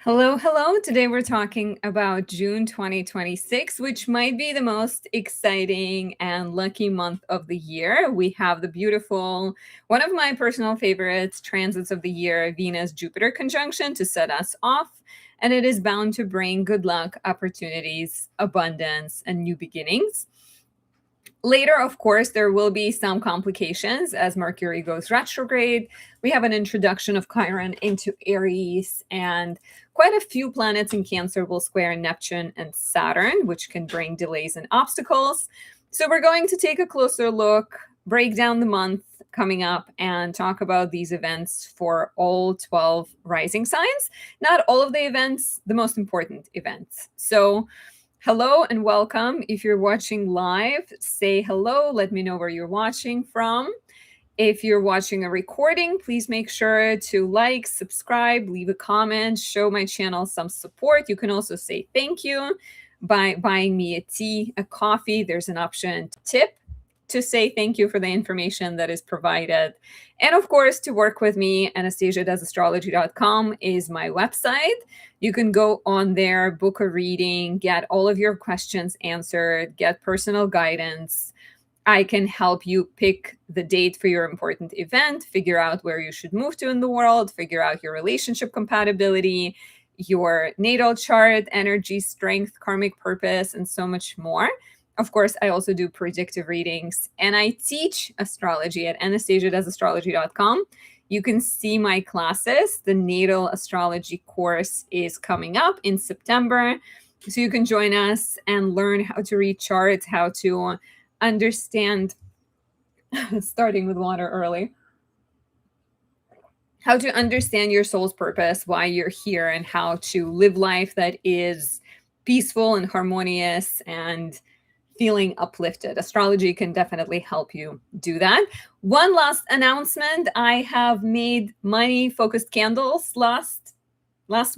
Hello, hello. Today we're talking about June 2026, which might be the most exciting and lucky month of the year. We have the beautiful, one of my personal favorites, transits of the year, Venus-Jupiter conjunction to set us off. And it is bound to bring good luck, opportunities, abundance, and new beginnings. Later, of course, there will be some complications as Mercury goes retrograde. We have an introduction of Chiron into Aries, and quite a few planets in Cancer will square Neptune and Saturn, which can bring delays and obstacles. So we're going to take a closer look, break down the month coming up, and talk about these events for all 12 rising signs. Not all of the events, the most important events. So hello and welcome. If you're watching live, say hello. Let me know where you're watching from. If you're watching a recording, please make sure to like, subscribe, leave a comment, show my channel some support. You can also say thank you by buying me a tea, a coffee. There's an option to tip to say thank you for the information that is provided. And of course, to work with me, Anastasia.astrology.com is my website. You can go on there, book a reading, get all of your questions answered, get personal guidance. I can help you pick the date for your important event, figure out where you should move to in the world, figure out your relationship compatibility, your natal chart, energy, strength, karmic purpose, and so much more. Of course, I also do predictive readings, and I teach astrology at Anastasia.astrology.com. You can see my classes. The natal astrology course is coming up in September. So you can join us and learn how to read charts, how to understand, starting with water early, how to understand your soul's purpose, why you're here, and how to live life that is peaceful and harmonious and feeling uplifted. Astrology can definitely help you do that. One last announcement. I have made money-focused candles last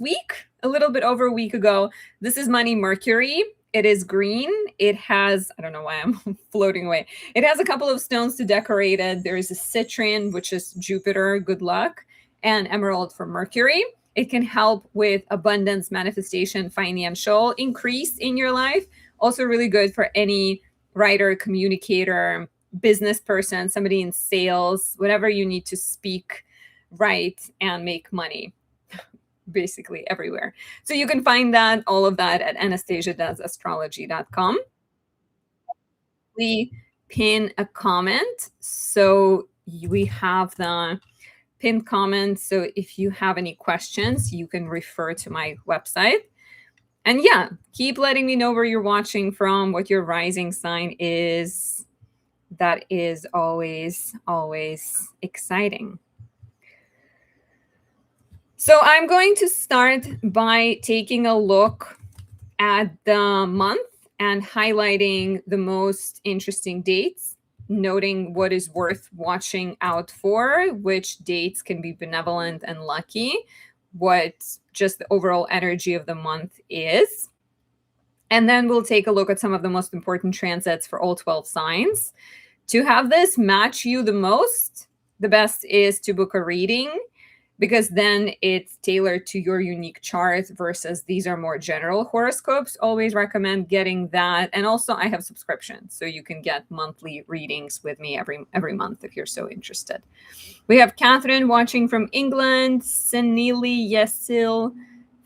week, a little bit over a week ago. This is Money Mercury. It is green. It has, I don't know why I'm floating away. It has a couple of stones to decorate it. There's a citrine, which is Jupiter, good luck, and emerald for Mercury. It can help with abundance, manifestation, financial increase in your life. Also really good for any writer, communicator, business person, somebody in sales, whatever you need to speak, write, and make money, basically everywhere. So you can find that, all of that at Anastasia.astrology.com. We pin a comment. So we have the pinned comment. So if you have any questions, you can refer to my website. And yeah, keep letting me know where you're watching from, what your rising sign is. That is always, always exciting. So I'm going to start by taking a look at the month and highlighting the most interesting dates, noting what is worth watching out for, which dates can be benevolent and lucky, what just the overall energy of the month is. And then we'll take a look at some of the most important transits for all 12 signs. To have this match you the most, the best is to book a reading, because then it's tailored to your unique chart versus these are more general horoscopes. Always recommend getting that. And also I have subscriptions, so you can get monthly readings with me every month if you're so interested. We have Catherine watching from England, Senili Yesil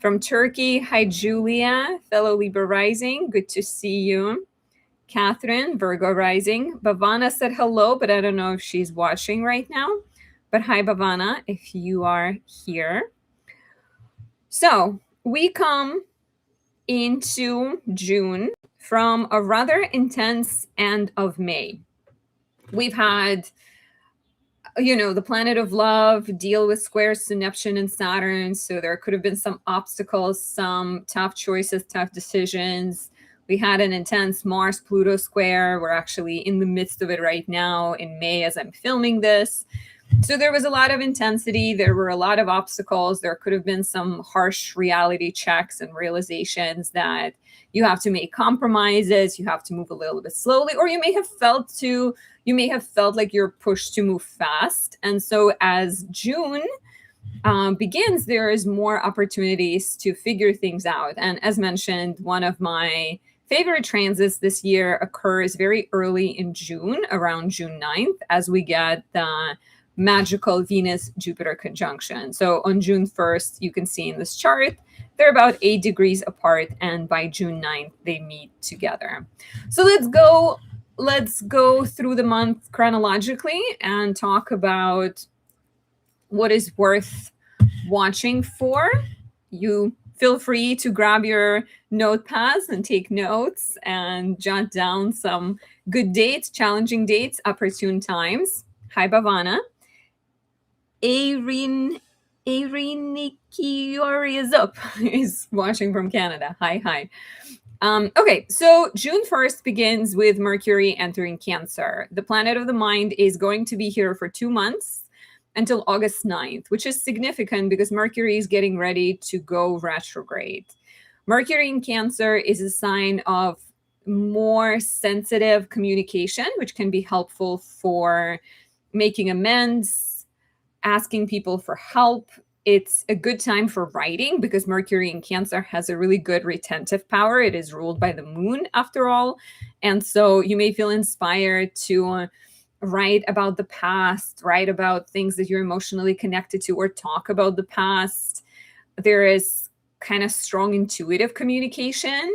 from Turkey. Hi, Julia, fellow Libra rising. Good to see you. Catherine, Virgo rising. Bhavana said hello, but I don't know if she's watching right now. But hi, Bhavana, if you are here. So we come into June from a rather intense end of May. We've had, the planet of love deal with squares to Neptune and Saturn. So there could have been some obstacles, some tough choices, tough decisions. We had an intense Mars-Pluto square. We're actually in the midst of it right now in May as I'm filming this. So there was a lot of intensity. There were a lot of obstacles. There could have been some harsh reality checks and realizations that you have to make compromises. You have to move a little bit slowly, or you may have felt like you're pushed to move fast. And so as June begins, there is more opportunities to figure things out. And as mentioned, one of my favorite transits this year occurs very early in June, around June 9th, as we get the magical Venus-Jupiter conjunction. So on June 1st, you can see in this chart, they're about 8 degrees apart, and by June 9th, they meet together. So let's go through the month chronologically and talk about what is worth watching for. You feel free to grab your notepads and take notes and jot down some good dates, challenging dates, opportune times. Hi, Bhavana. Nikiori is watching from Canada. Hi. Okay, so June 1st begins with Mercury entering Cancer. The planet of the mind is going to be here for 2 months until August 9th, which is significant because Mercury is getting ready to go retrograde. Mercury in Cancer is a sign of more sensitive communication, which can be helpful for making amends, asking people for help. It's a good time for writing because Mercury in Cancer has a really good retentive power. It is ruled by the moon, after all. And so you may feel inspired to write about the past, write about things that you're emotionally connected to, or talk about the past. There is kind of strong intuitive communication,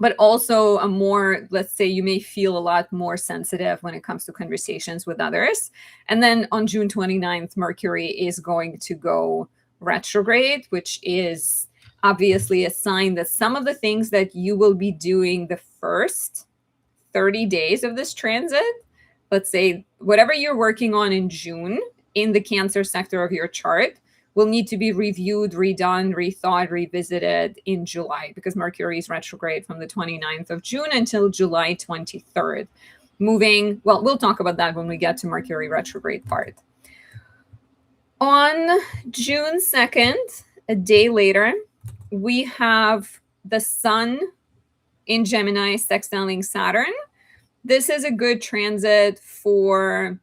but also a more, let's say, you may feel a lot more sensitive when it comes to conversations with others. And then on June 29th, Mercury is going to go retrograde, which is obviously a sign that some of the things that you will be doing the first 30 days of this transit, let's say whatever you're working on in June in the Cancer sector of your chart, will need to be reviewed, redone, rethought, revisited in July, because Mercury is retrograde from the 29th of June until July 23rd. We'll talk about that when we get to Mercury retrograde part. On June 2nd, a day later, we have the Sun in Gemini sextiling Saturn. This is a good transit for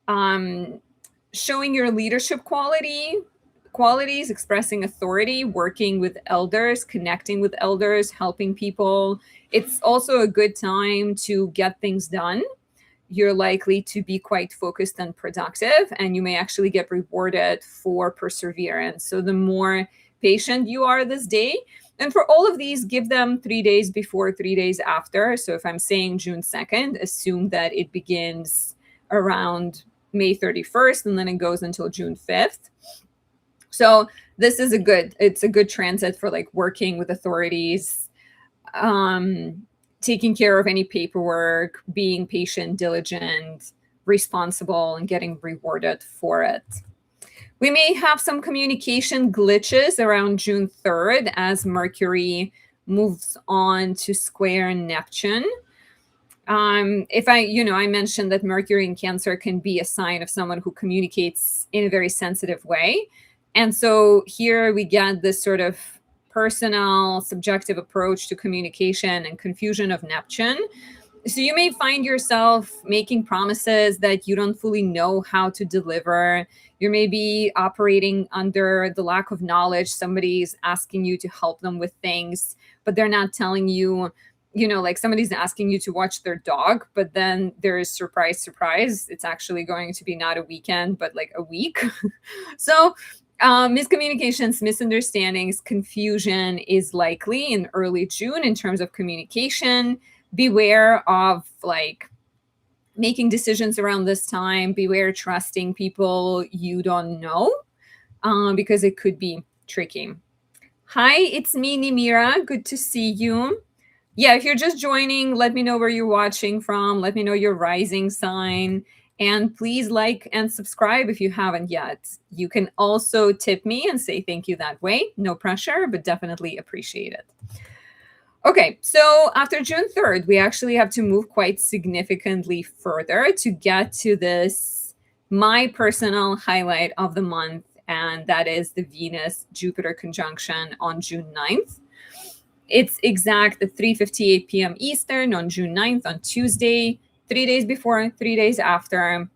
showing your leadership qualities, expressing authority, working with elders, connecting with elders, helping people. It's also a good time to get things done. You're likely to be quite focused and productive, and you may actually get rewarded for perseverance. So the more patient you are this day, and for all of these, give them 3 days before, 3 days after. So if I'm saying June 2nd, assume that it begins around May 31st, and then it goes until June 5th. So this is it's a good transit for like working with authorities, taking care of any paperwork, being patient, diligent, responsible, and getting rewarded for it. We may have some communication glitches around June 3rd as Mercury moves on to square Neptune. I mentioned that Mercury in Cancer can be a sign of someone who communicates in a very sensitive way. And so here we get this sort of personal, subjective approach to communication and confusion of Neptune. So you may find yourself making promises that you don't fully know how to deliver. You may be operating under the lack of knowledge. Somebody's asking you to help them with things, but they're not telling you, like somebody's asking you to watch their dog, but then there is surprise. It's actually going to be not a weekend, but like a week. So miscommunications, misunderstandings, confusion is likely in early June in terms of communication. Beware of like making decisions around this time. Beware trusting people you don't know, because it could be tricky. Hi, it's me, Nimira. Good to see you. Yeah, if you're just joining, let me know where you're watching from. Let me know your rising sign. And please like and subscribe if you haven't yet. You can also tip me and say thank you that way. No pressure, but definitely appreciate it. Okay, so after June 3rd, we actually have to move quite significantly further to get to this, my personal highlight of the month, and that is the Venus-Jupiter conjunction on June 9th. It's exact at 3:58 p.m. Eastern on June 9th on Tuesday, 3 days before, 3 days after.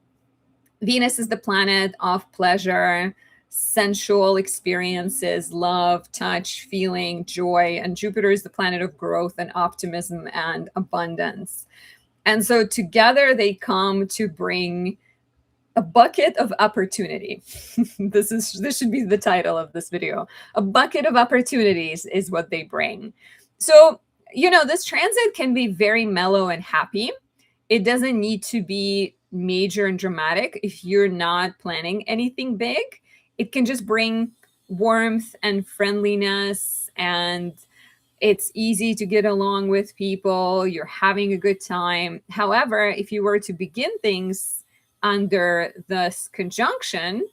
Venus is the planet of pleasure, sensual experiences, love, touch, feeling, joy. And Jupiter is the planet of growth and optimism and abundance. And so together they come to bring a bucket of opportunity. This should be the title of this video. A bucket of opportunities is what they bring. So, this transit can be very mellow and happy. It doesn't need to be major and dramatic if you're not planning anything big. It can just bring warmth and friendliness, and it's easy to get along with people. You're having a good time. However, if you were to begin things under this conjunction,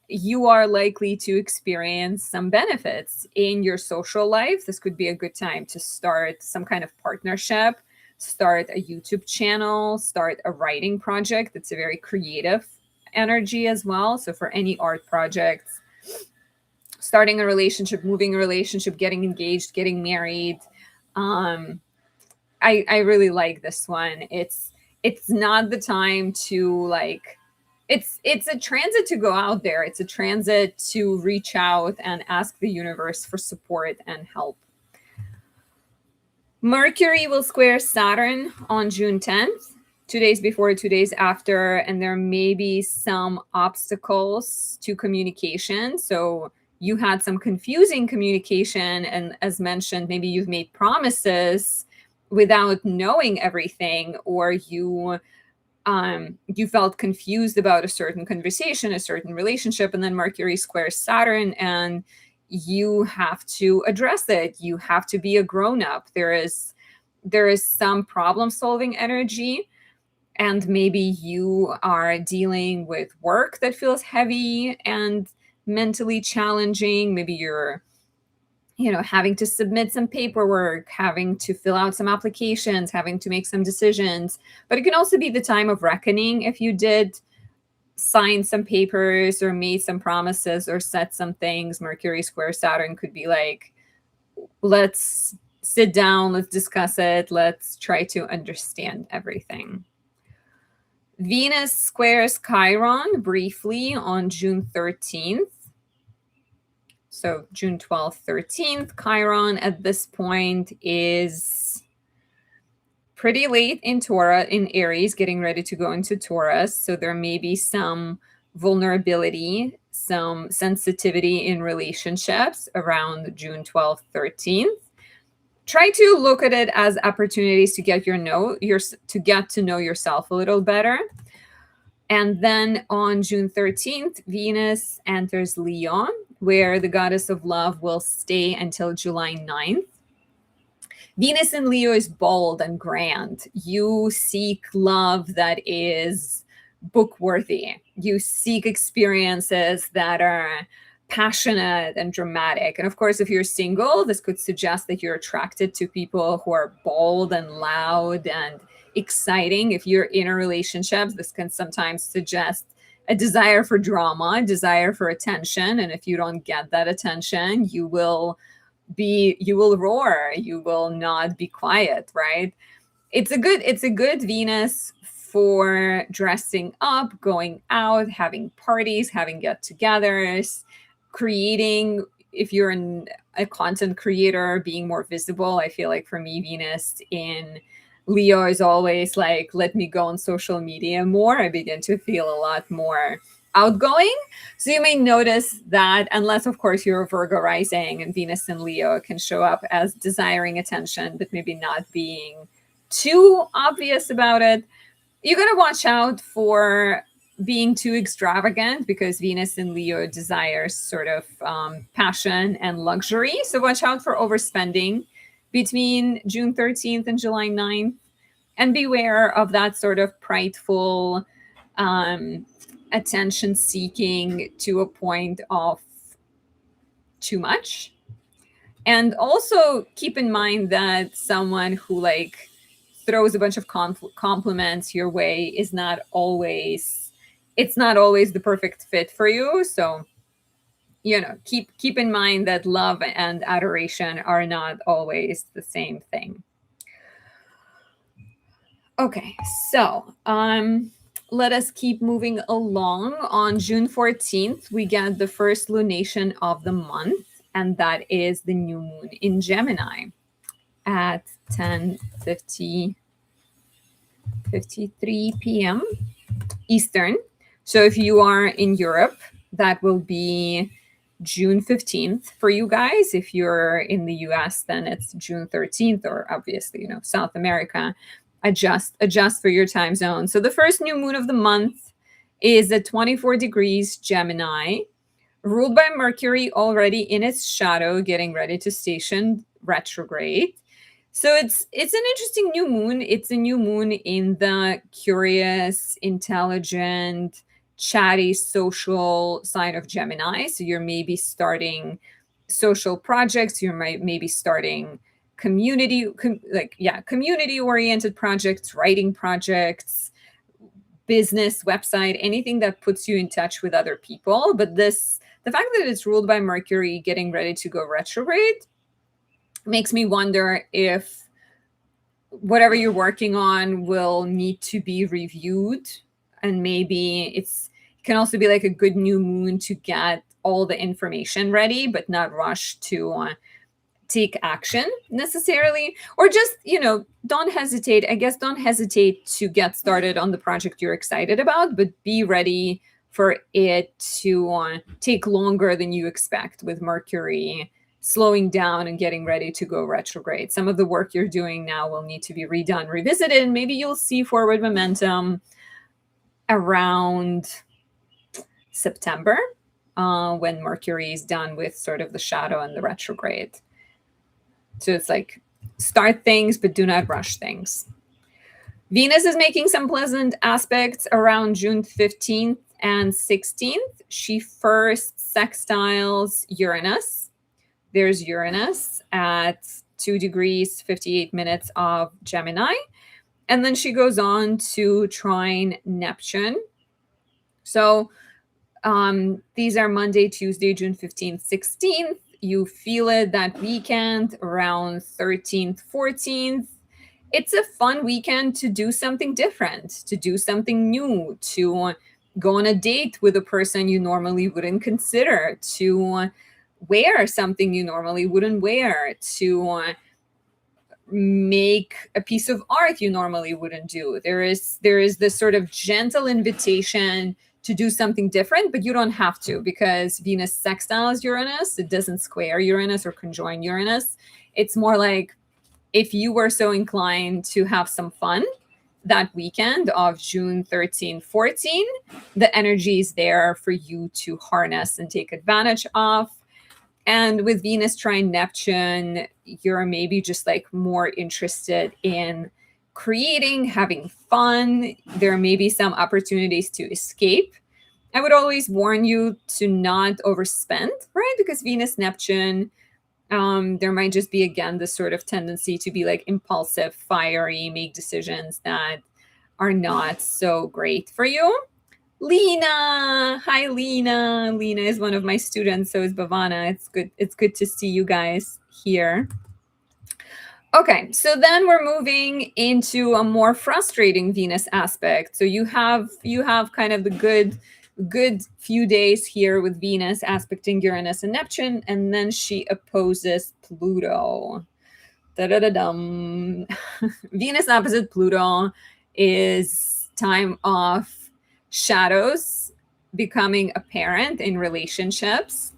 you are likely to experience some benefits in your social life. This could be a good time to start some kind of partnership, start a YouTube channel, start a writing project. It's a very creative energy as well. So for any art projects, starting a relationship, moving a relationship, getting engaged, getting married. I really like this one. It's not the time to it's a transit to go out there. It's a transit to reach out and ask the universe for support and help. Mercury will square Saturn on June 10th, 2 days before, 2 days after, and there may be some obstacles to communication. So you had some confusing communication, and as mentioned, maybe you've made promises without knowing everything, or you felt confused about a certain conversation, a certain relationship, and then Mercury squares Saturn, and you have to address it. You have to be a grown-up. There is some problem-solving energy, and maybe you are dealing with work that feels heavy and mentally challenging. Maybe you're having to submit some paperwork, having to fill out some applications, having to make some decisions. But it can also be the time of reckoning if you did sign some papers or made some promises or said some things. Mercury square Saturn could be like, let's sit down, let's discuss it, let's try to understand everything. Venus squares Chiron briefly on June 13th. So June 12th, 13th. Chiron at this point is pretty late in Aries, getting ready to go into Taurus. So there may be some vulnerability, some sensitivity in relationships around June 12th, 13th. Try to look at it as opportunities to get to get to know yourself a little better. And then on June 13th, Venus enters Leo, where the goddess of love will stay until July 9th. Venus in Leo is bold and grand. You seek love that is book-worthy. You seek experiences that are passionate and dramatic. And of course, if you're single, this could suggest that you're attracted to people who are bold and loud and exciting. If you're in a relationship, this can sometimes suggest a desire for drama, a desire for attention. And if you don't get that attention, you will roar, you will not be quiet, right? It's a good Venus for dressing up, going out, having parties, having get-togethers, creating. If you're a content creator, being more visible. I feel like for me, Venus in Leo is always like, let me go on social media more. I begin to feel a lot more outgoing. So you may notice that, unless of course you're a Virgo rising, and Venus in Leo can show up as desiring attention, but maybe not being too obvious about it. You got to watch out for being too extravagant, because Venus in Leo desires sort of passion and luxury. So watch out for overspending between June 13th and July 9th, and beware of that sort of prideful attention seeking to a point of too much. And also keep in mind that someone who throws a bunch of compliments your way is not always the perfect fit for you. So keep in mind that love and adoration are not always the same thing. Okay, so let us keep moving along. On June 14th, we get the first lunation of the month, and that is the new moon in Gemini at 10:53 p.m. Eastern. So if you are in Europe, that will be June 15th for you guys. If you're in the US, then it's June 13th, or obviously, South America. Adjust for your time zone. So the first new moon of the month is at 24 degrees Gemini, ruled by Mercury already in its shadow, getting ready to station retrograde. So it's an interesting new moon. It's a new moon in the curious, intelligent, chatty, social side of Gemini. So you're maybe starting social projects. You're maybe starting community-oriented projects, writing projects, business, website, anything that puts you in touch with other people. But the fact that it's ruled by Mercury getting ready to go retrograde makes me wonder if whatever you're working on will need to be reviewed, and maybe it can also be like a good new moon to get all the information ready, but not rush to take action necessarily, or just, don't hesitate. I guess don't hesitate to get started on the project you're excited about, but be ready for it to take longer than you expect, with Mercury slowing down and getting ready to go retrograde. Some of the work you're doing now will need to be redone, revisited, and maybe you'll see forward momentum around September, when Mercury is done with sort of the shadow and the retrograde. So it's like, start things, but do not rush things. Venus is making some pleasant aspects around June 15th and 16th. She first sextiles Uranus. There's Uranus at 2 degrees, 58 minutes of Gemini. And then she goes on to trine Neptune. So these are Monday, Tuesday, June 15th, 16th. You feel it that weekend around 13th, 14th. It's a fun weekend to do something different, to do something new, to go on a date with a person you normally wouldn't consider, to wear something you normally wouldn't wear, to make a piece of art you normally wouldn't do. There is this sort of gentle invitation to do something different, but you don't have to, because Venus sextiles Uranus. It doesn't square Uranus or conjoin Uranus. It's more like, if you were so inclined to have some fun that weekend of June 13, 14, the energy is there for you to harness and take advantage of. And with Venus trine Neptune, you're maybe just like more interested in creating, having fun. There may be some opportunities to escape. I would always warn you to not overspend, right? Because Venus Neptune, there might just be, again, this sort of tendency to be like impulsive, fiery, make decisions that are not so great for you. Lena, hi Lena. Lena is one of my students, so is Bhavana. It's good to see you guys here. Okay, so then we're moving into a more frustrating Venus aspect. So you have kind of the good few days here with Venus aspecting Uranus and Neptune, and then she opposes Pluto. Da-da-da-dum. Venus opposite Pluto is time of shadows becoming apparent in relationships,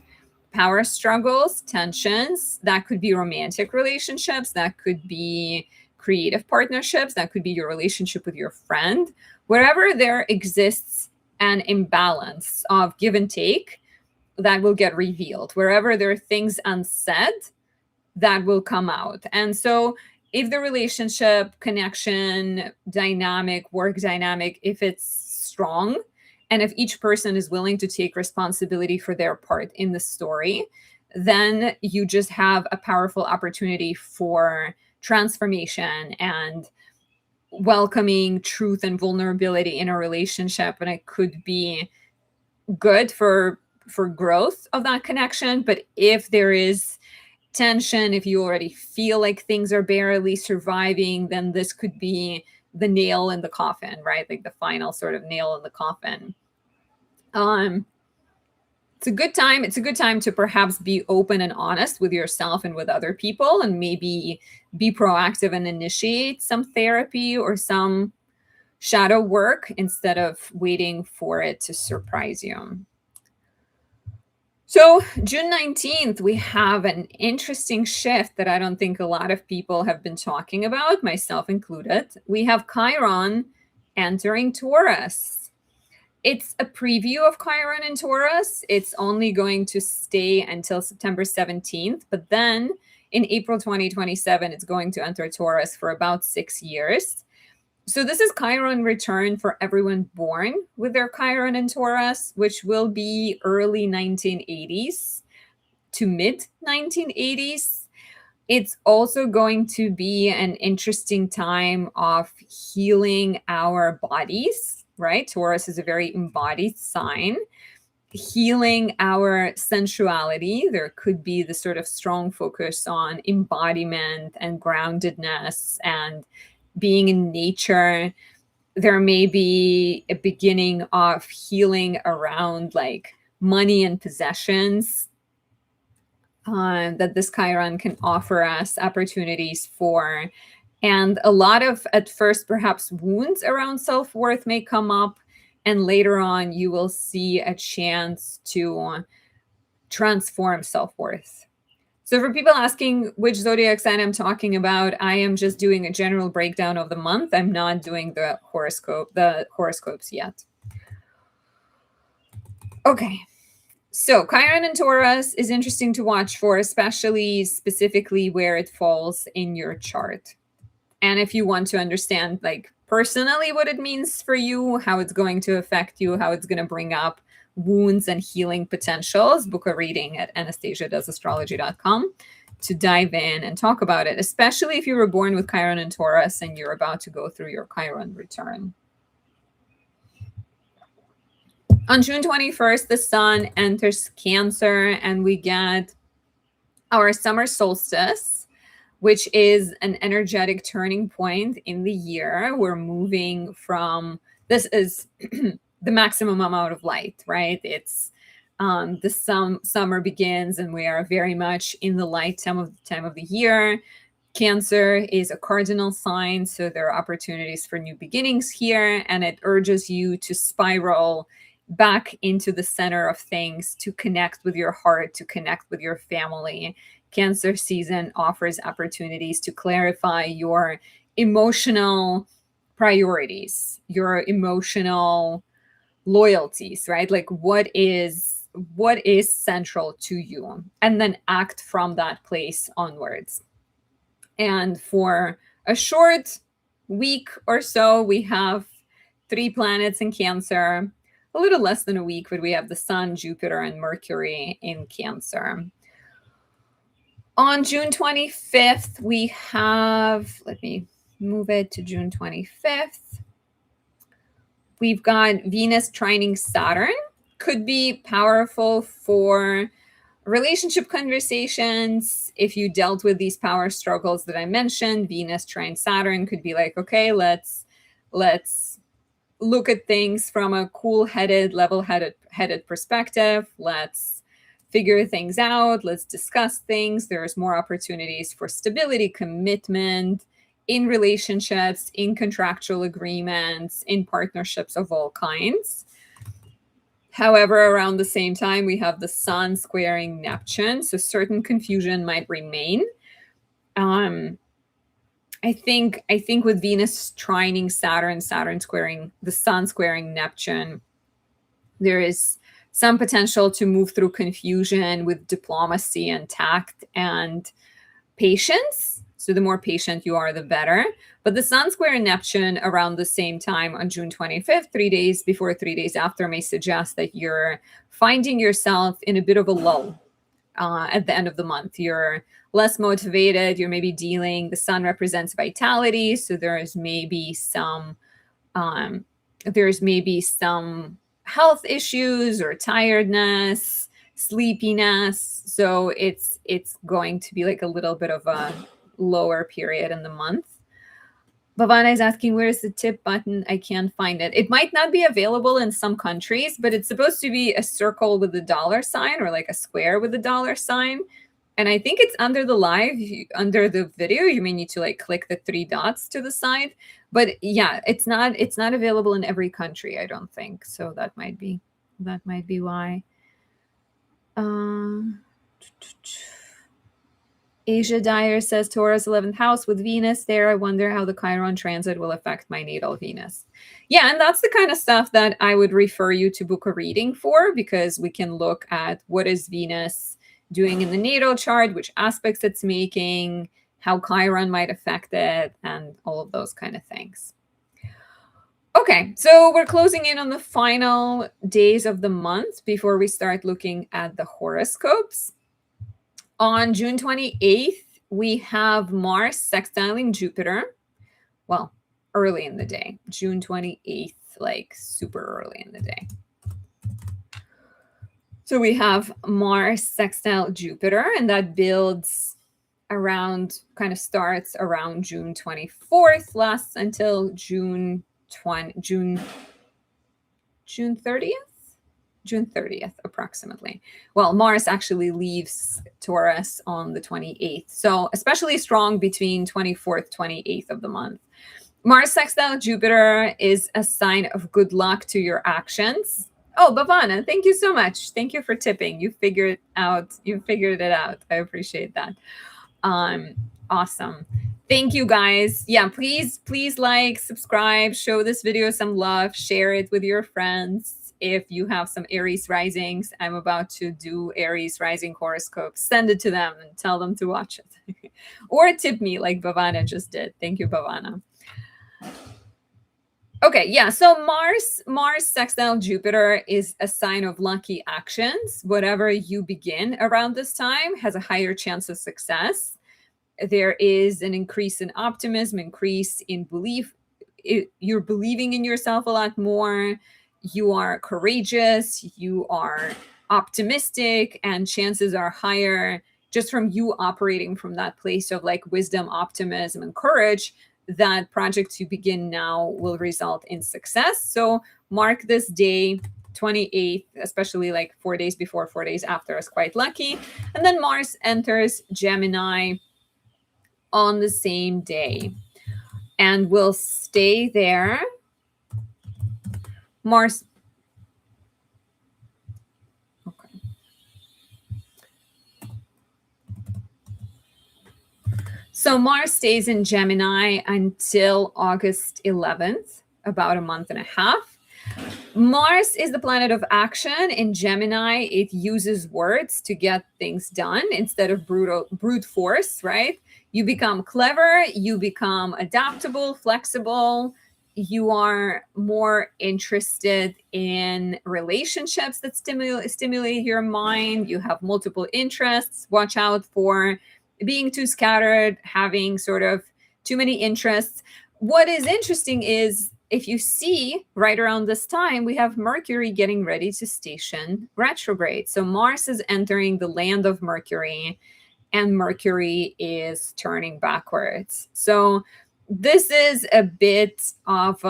power struggles, tensions. That could be romantic relationships, that could be creative partnerships, that could be your relationship with your friend. Wherever there exists an imbalance of give and take, that will get revealed. Wherever there are things unsaid, that will come out. And so if the relationship, connection, dynamic, work dynamic, if it's strong, and if each person is willing to take responsibility for their part in the story, then you just have a powerful opportunity for transformation and welcoming truth and vulnerability in a relationship. And it could be good for growth of that connection. But if there is tension, if you already feel like things are barely surviving, then this could be the nail in the coffin, right? Like the final sort of nail in the coffin. It's a good time. It's a good time to perhaps be open and honest with yourself and with other people, and maybe be proactive and initiate some therapy or some shadow work instead of waiting for it to surprise you. So June 19th, we have an interesting shift that I don't think a lot of people have been talking about, myself included. We have Chiron entering Taurus. It's a preview of Chiron in Taurus. It's only going to stay until September 17th, but then in April 2027, it's going to enter Taurus for about 6 years. So this is Chiron return for everyone born with their Chiron in Taurus, which will be early 1980s to mid 1980s. It's also going to be an interesting time of healing our bodies, right? Taurus is a very embodied sign. Healing our sensuality. There could be the sort of strong focus on embodiment and groundedness and being in nature. There may be a beginning of healing around like money and possessions that this Chiron can offer us opportunities for. And a lot of, at first, perhaps wounds around self-worth may come up. And later on, you will see a chance to transform self-worth. So for people asking which zodiac sign I'm talking about, I am just doing a general breakdown of the month. I'm not doing the horoscopes yet. Okay. So Chiron and Taurus is interesting to watch for, especially specifically where it falls in your chart. And if you want to understand like personally what it means for you, how it's going to affect you, how it's going to bring up wounds and healing potentials, book a reading at anastasiadoesastrology.com to dive in and talk about it, especially if you were born with Chiron and Taurus and you're about to go through your Chiron return. On June 21st, the sun enters Cancer and we get our summer solstice, which is an energetic turning point in the year. We're moving from, this is the maximum amount of light, right? It's the summer begins and we are very much in the light time of the year. Cancer is a cardinal sign, so there are opportunities for new beginnings here, and it urges you to spiral back into the center of things, to connect with your heart, to connect with your family. Cancer season offers opportunities to clarify your emotional priorities, your emotional loyalties, right? Like what is central to you, and then act from that place onwards. And for a short week or so, we have 3 planets in Cancer. A little less than a week, but we have the Sun, Jupiter, and Mercury in Cancer. On June 25th, we have, let me move it to June 25th. We've got Venus trining Saturn. Could be powerful for relationship conversations. If you dealt with these power struggles that I mentioned, Venus trine Saturn could be like, okay, let's look at things from a cool-headed, level-headed perspective. Let's figure things out. Let's discuss things. There's more opportunities for stability, commitment in relationships, in contractual agreements, in partnerships of all kinds. However, around the same time, we have the Sun squaring Neptune, so certain confusion might remain. I think with Venus trining Saturn, Saturn squaring the Sun squaring Neptune, there is some potential to move through confusion with diplomacy and tact and patience. So the more patient you are, the better. But the Sun square Neptune around the same time on June 25th, 3 days before, 3 days after, may suggest that you're finding yourself in a bit of a lull at the end of the month. You're less motivated. You're maybe dealing, the Sun represents vitality. So there's maybe some health issues or tiredness, sleepiness. So it's going to be like a little bit of a lower period in the month. Bhavana is asking, where's the tip button? I can't find it. It might not be available in some countries, but it's supposed to be a circle with a dollar sign or like a square with a dollar sign. And I think it's under the live, under the video. You may need to like click the 3 dots to the side. But yeah, it's not available in every country, I don't think. So that might be why. Asia Dyer says Taurus 11th house with Venus there. I wonder how the Chiron transit will affect my natal Venus. Yeah, and that's the kind of stuff that I would refer you to book a reading for, because we can look at what is Venus doing in the natal chart, which aspects it's making, how Chiron might affect it, and all of those kind of things. Okay, so we're closing in on the final days of the month before we start looking at the horoscopes. On June 28th, we have Mars sextiling Jupiter. Well, early in the day, June 28th, like super early in the day. So we have Mars sextile Jupiter, and that builds around, kind of starts around June 24th, lasts until June 30th? June 30th, approximately. Well, Mars actually leaves Taurus on the 28th. So especially strong between 24th, 28th of the month. Mars sextile Jupiter is a sign of good luck to your actions. Oh, Bhavana, thank you so much. Thank you for tipping. You figured it out. I appreciate that. Awesome. Thank you guys. Yeah, please like, subscribe, show this video some love, share it with your friends. If you have some Aries risings, I'm about to do Aries rising horoscopes. Send it to them and tell them to watch it. Or tip me like Bhavana just did. Thank you, Bhavana. Okay, yeah, so Mars sextile Jupiter is a sign of lucky actions. Whatever you begin around this time has a higher chance of success. There is an increase in optimism, increase in belief. You're believing in yourself a lot more. You are courageous, you are optimistic, and chances are higher just from you operating from that place of like wisdom, optimism, and courage that projects you begin now will result in success. So mark this day, 28th, especially like 4 days before, 4 days after is quite lucky. And then Mars enters Gemini on the same day and will stay there. Mars. Okay. So Mars stays in Gemini until August 11th, about a month and a half. Mars is the planet of action. In Gemini, it uses words to get things done instead of brute force, right? You become clever, you become adaptable, flexible. You are more interested in relationships that stimulate your mind. You have multiple interests. Watch out for being too scattered, having sort of too many interests. What is interesting is if you see right around this time, we have Mercury getting ready to station retrograde. So Mars is entering the land of Mercury, and Mercury is turning backwards. So this is a bit of,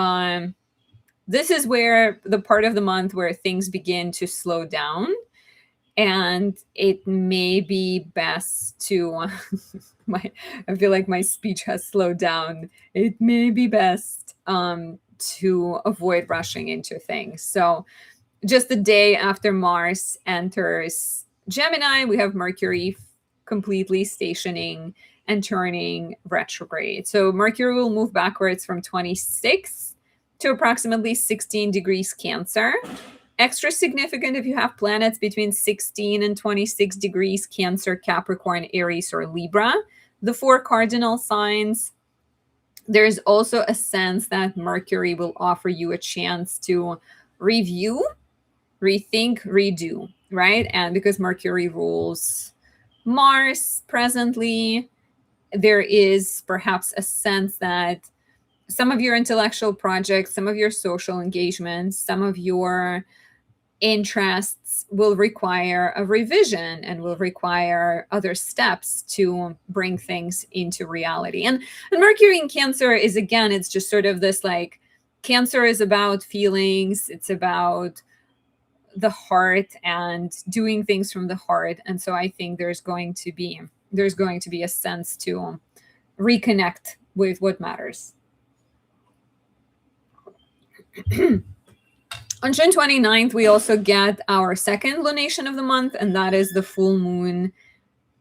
this is where the part of the month where things begin to slow down. And it may be best to, I feel like my speech has slowed down. It may be best to avoid rushing into things. So just the day after Mars enters Gemini, we have Mercury completely stationing and turning retrograde. So Mercury will move backwards from 26 to approximately 16 degrees Cancer. Extra significant if you have planets between 16 and 26 degrees Cancer, Capricorn, Aries, or Libra, the 4 cardinal signs. There's also a sense that Mercury will offer you a chance to review, rethink, redo, right? And because Mercury rules Mars presently, there is perhaps a sense that some of your intellectual projects, some of your social engagements, some of your interests will require a revision and will require other steps to bring things into reality. And Mercury in Cancer is, again, it's just sort of this like, Cancer is about feelings, it's about the heart and doing things from the heart. And so I think there's going to be a sense to reconnect with what matters. On June 29th, we also get our second lunation of the month, and that is the full moon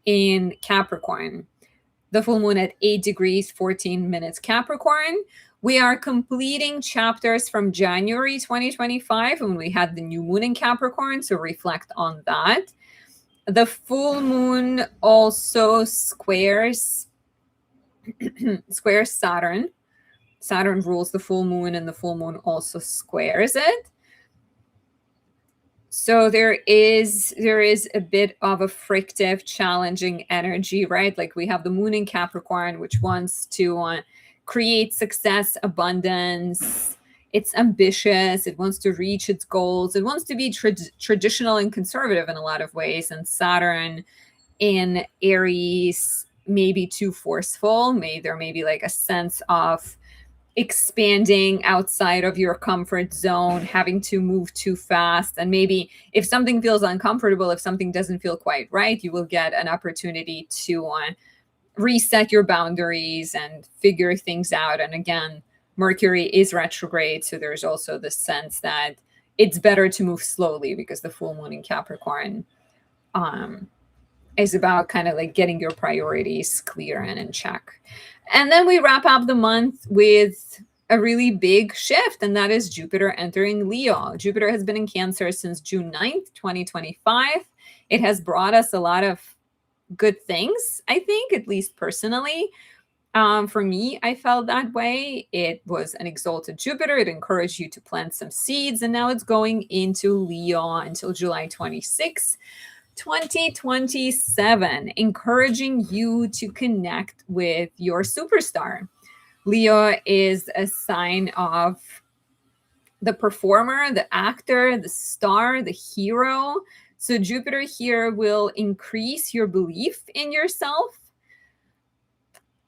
in Capricorn. The full moon at 8 degrees, 14 minutes Capricorn. We are completing chapters from January 2025 when we had the new moon in Capricorn, so reflect on that. The full moon also squares Saturn. Saturn rules the full moon, and the full moon also squares it. So there is a bit of a frictive, challenging energy, right? Like we have the moon in Capricorn, which wants to create success, abundance. It's ambitious. It wants to reach its goals. It wants to be traditional and conservative in a lot of ways. And Saturn in Aries may be too forceful. There may be like a sense of expanding outside of your comfort zone, having to move too fast. And maybe if something feels uncomfortable, if something doesn't feel quite right, you will get an opportunity to reset your boundaries and figure things out. And again, Mercury is retrograde, so there's also the sense that it's better to move slowly because the full moon in Capricorn is about kind of like getting your priorities clear and in check. And then we wrap up the month with a really big shift, and that is Jupiter entering Leo. Jupiter has been in Cancer since June 9th, 2025. It has brought us a lot of good things, I think, at least personally. For me, I felt that way. It was an exalted Jupiter. It encouraged you to plant some seeds, and now it's going into Leo until July 26th. 2027, encouraging you to connect with your superstar. Leo is a sign of the performer, the actor, the star, the hero. So Jupiter here will increase your belief in yourself.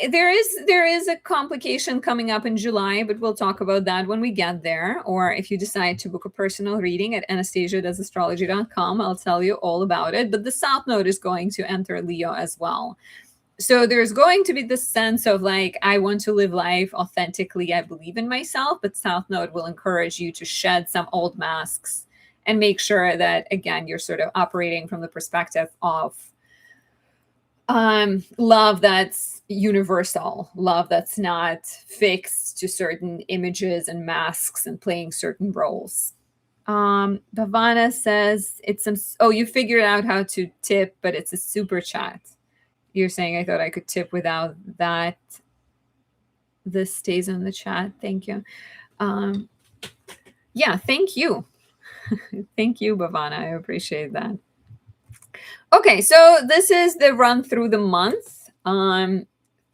There is a complication coming up in July, but we'll talk about that when we get there. Or if you decide to book a personal reading at Anastasia.astrology.com, I'll tell you all about it. But the South Node is going to enter Leo as well. So there's going to be this sense of like, I want to live life authentically. I believe in myself, but South Node will encourage you to shed some old masks and make sure that, again, you're sort of operating from the perspective of love that's universal, love that's not fixed to certain images and masks and playing certain roles. Bhavana says you figured out how to tip, but it's a super chat. You're saying I thought I could tip without that. This stays in the chat. Thank you. Yeah, thank you. Thank you, Bhavana. I appreciate that. Okay, so this is the run through the month.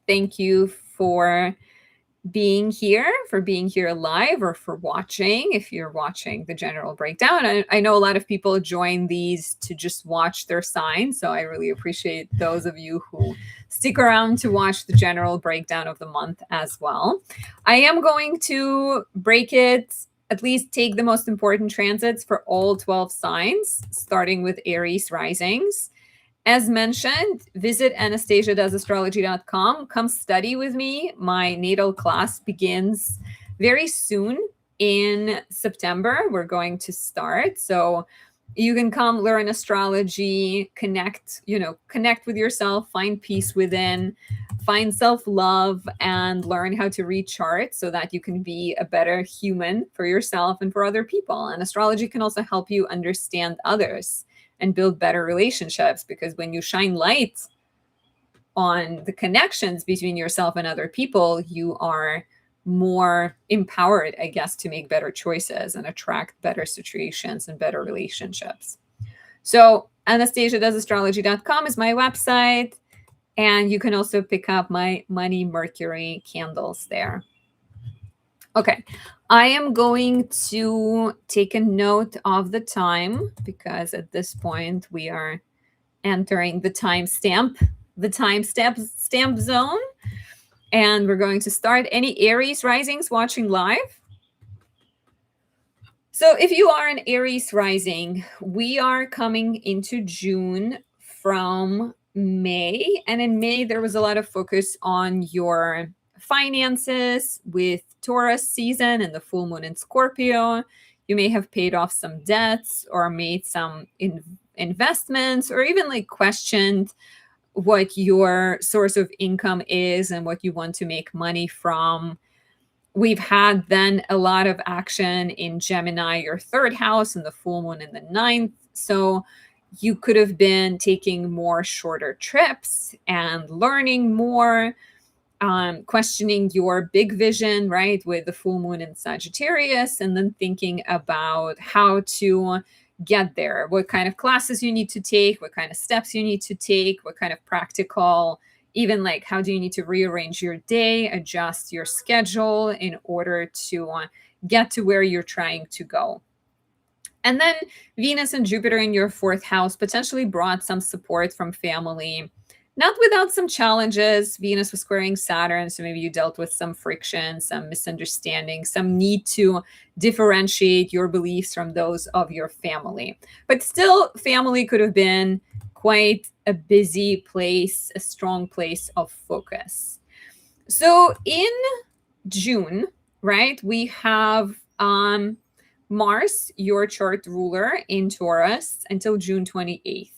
Thank you for being here live, or for watching, if you're watching the general breakdown. I know a lot of people join these to just watch their signs, so I really appreciate those of you who stick around to watch the general breakdown of the month as well. I am going to break it, at least take the most important transits for all 12 signs, starting with Aries risings. As mentioned, visit Anastasia.astrology.com. Come study with me. My natal class begins very soon in September. We're going to start. So you can come learn astrology, connect with yourself, find peace within, find self-love, and learn how to read charts so that you can be a better human for yourself and for other people. And astrology can also help you understand others and build better relationships, because when you shine light on the connections between yourself and other people, you are more empowered, I guess, to make better choices and attract better situations and better relationships. So Anastasia.astrology.com is my website, and you can also pick up my Money Mercury candles there. Okay. I am going to take a note of the time because at this point we are entering the time stamp zone. And we're going to start. Any Aries risings watching live? So if you are an Aries rising, we are coming into June from May. And in May, there was a lot of focus on your finances with Taurus season and the full moon in Scorpio. You may have paid off some debts or made some investments or even like questioned what your source of income is and what you want to make money from. We've had then a lot of action in Gemini, your third house, and the full moon in the ninth. So you could have been taking more shorter trips and learning more, questioning your big vision, right, with the full moon in Sagittarius, and then thinking about how to get there, what kind of classes you need to take, what kind of steps you need to take, what kind of practical, even like how do you need to rearrange your day, adjust your schedule in order to get to where you're trying to go. And then Venus and Jupiter in your fourth house potentially brought some support from family, not without some challenges. Venus was squaring Saturn, so maybe you dealt with some friction, some misunderstanding, some need to differentiate your beliefs from those of your family. But still, family could have been quite a busy place, a strong place of focus. So in June, right, we have Mars, your chart ruler, in Taurus until June 28th.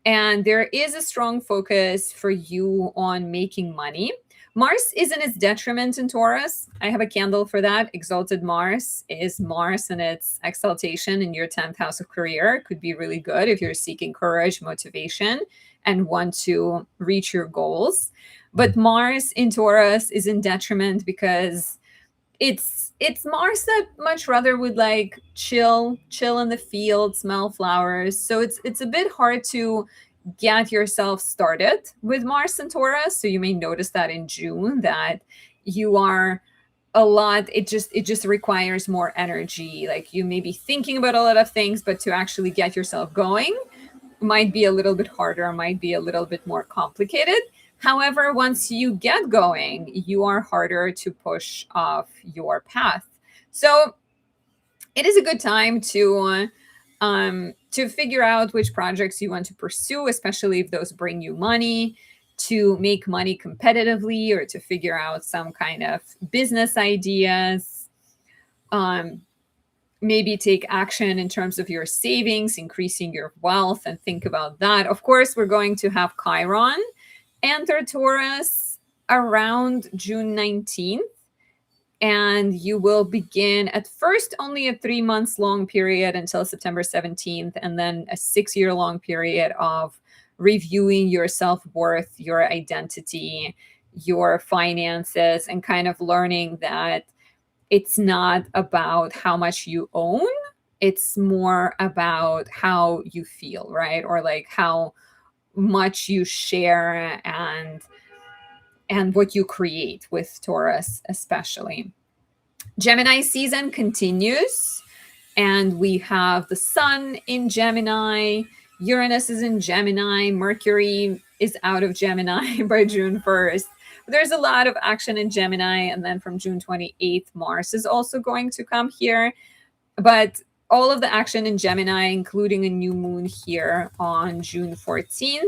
And there is a strong focus for you on making money. Mars is in its detriment in Taurus. I have a candle for that. Exalted Mars is Mars and its exaltation in your 10th house of career. Could be really good if you're seeking courage, motivation, and want to reach your goals. But Mars in Taurus is in detriment because it's Mars that much rather would like chill in the field, smell flowers. So it's a bit hard to get yourself started with Mars and Taurus. So you may notice that in June that you are a lot, it just requires more energy. Like you may be thinking about a lot of things, but to actually get yourself going might be a little bit harder, might be a little bit more complicated. However, once you get going, you are harder to push off your path. So it is a good time to figure out which projects you want to pursue, especially if those bring you money, to make money competitively, or to figure out some kind of business ideas. Maybe take action in terms of your savings, increasing your wealth, and think about that. Of course, we're going to have Chiron enter Taurus around June 19th. And you will begin at first only a 3 months long period until September 17th, and then a 6-year long period of reviewing your self-worth, your identity, your finances, and kind of learning that it's not about how much you own. It's more about how you feel, right? Or like how much you share and what you create with Taurus, especially. Gemini season continues, and we have the sun in Gemini, Uranus is in Gemini, Mercury is out of Gemini by June 1st. There's a lot of action in Gemini, and then from June 28th, Mars is also going to come here. But all of the action in Gemini, including a new moon here on June 14th.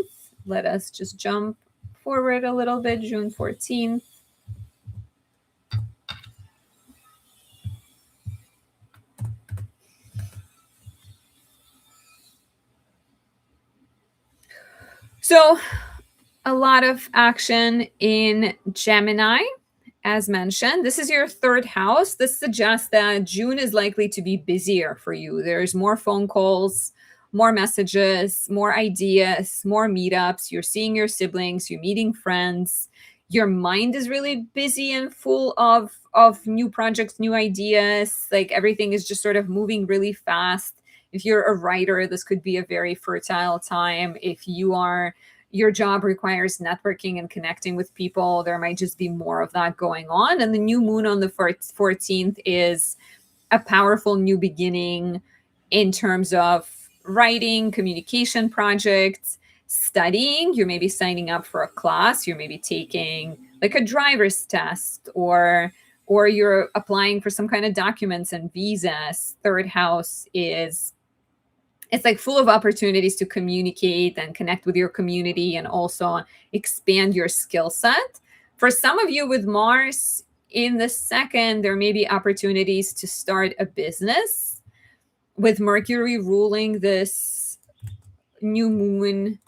Let us just jump forward a little bit, June 14th. So a lot of action in Gemini, as mentioned. This is your third house. This suggests that June is likely to be busier for you. There's more phone calls, more messages, more ideas, more meetups. You're seeing your siblings, you're meeting friends. Your mind is really busy and full of new projects, new ideas. Like everything is just sort of moving really fast. If you're a writer, this could be a very fertile time. If you are your job requires networking and connecting with people, there might just be more of that going on. And the new moon on the 14th is a powerful new beginning in terms of writing, communication projects, studying. You're maybe signing up for a class, you're maybe taking like a driver's test, or you're applying for some kind of documents and visas. Third house is, it's like full of opportunities to communicate and connect with your community and also expand your skill set. For some of you with Mars in the second, there may be opportunities to start a business. With Mercury ruling this new moon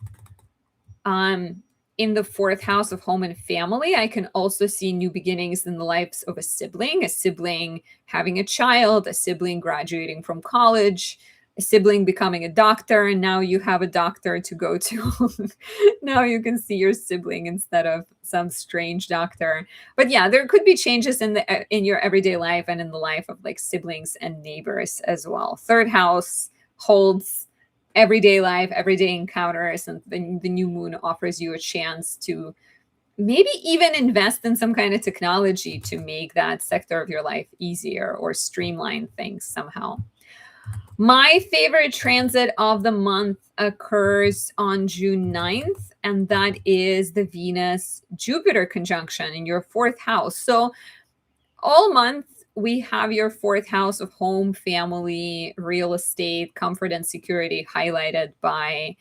in the fourth house of home and family, I can also see new beginnings in the lives of a sibling having a child, a sibling graduating from college, a sibling becoming a doctor, and now you have a doctor to go to. Now you can see your sibling instead of some strange doctor. But yeah, there could be changes in your everyday life and in the life of like siblings and neighbors as well. Third house holds everyday life, everyday encounters, and the new moon offers you a chance to maybe even invest in some kind of technology to make that sector of your life easier or streamline things somehow. My favorite transit of the month occurs on June 9th, and that is the Venus-Jupiter conjunction in your fourth house. So all month, we have your fourth house of home, family, real estate, comfort, and security highlighted by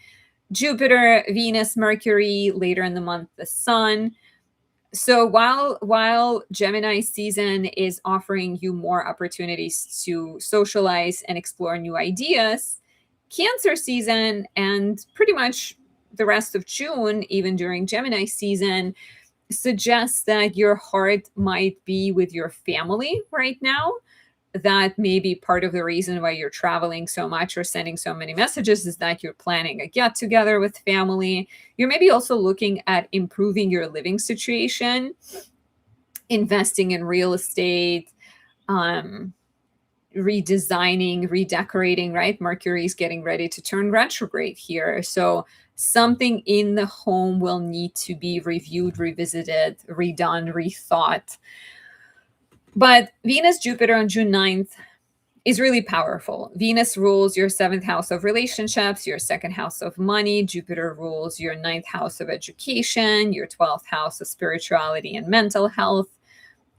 Jupiter, Venus, Mercury, later in the month, the Sun. So while Gemini season is offering you more opportunities to socialize and explore new ideas, Cancer season and pretty much the rest of June, even during Gemini season, suggests that your heart might be with your family right now. That may be part of the reason why you're traveling so much or sending so many messages, is that you're planning a get together with family. You're maybe also looking at improving your living situation, investing in real estate, redesigning, redecorating, right? Mercury's getting ready to turn retrograde here. So something in the home will need to be reviewed, revisited, redone, rethought. But Venus Jupiter on June 9th is really powerful. Venus rules your seventh house of relationships, your second house of money. Jupiter rules your ninth house of education, your 12th house of spirituality and mental health.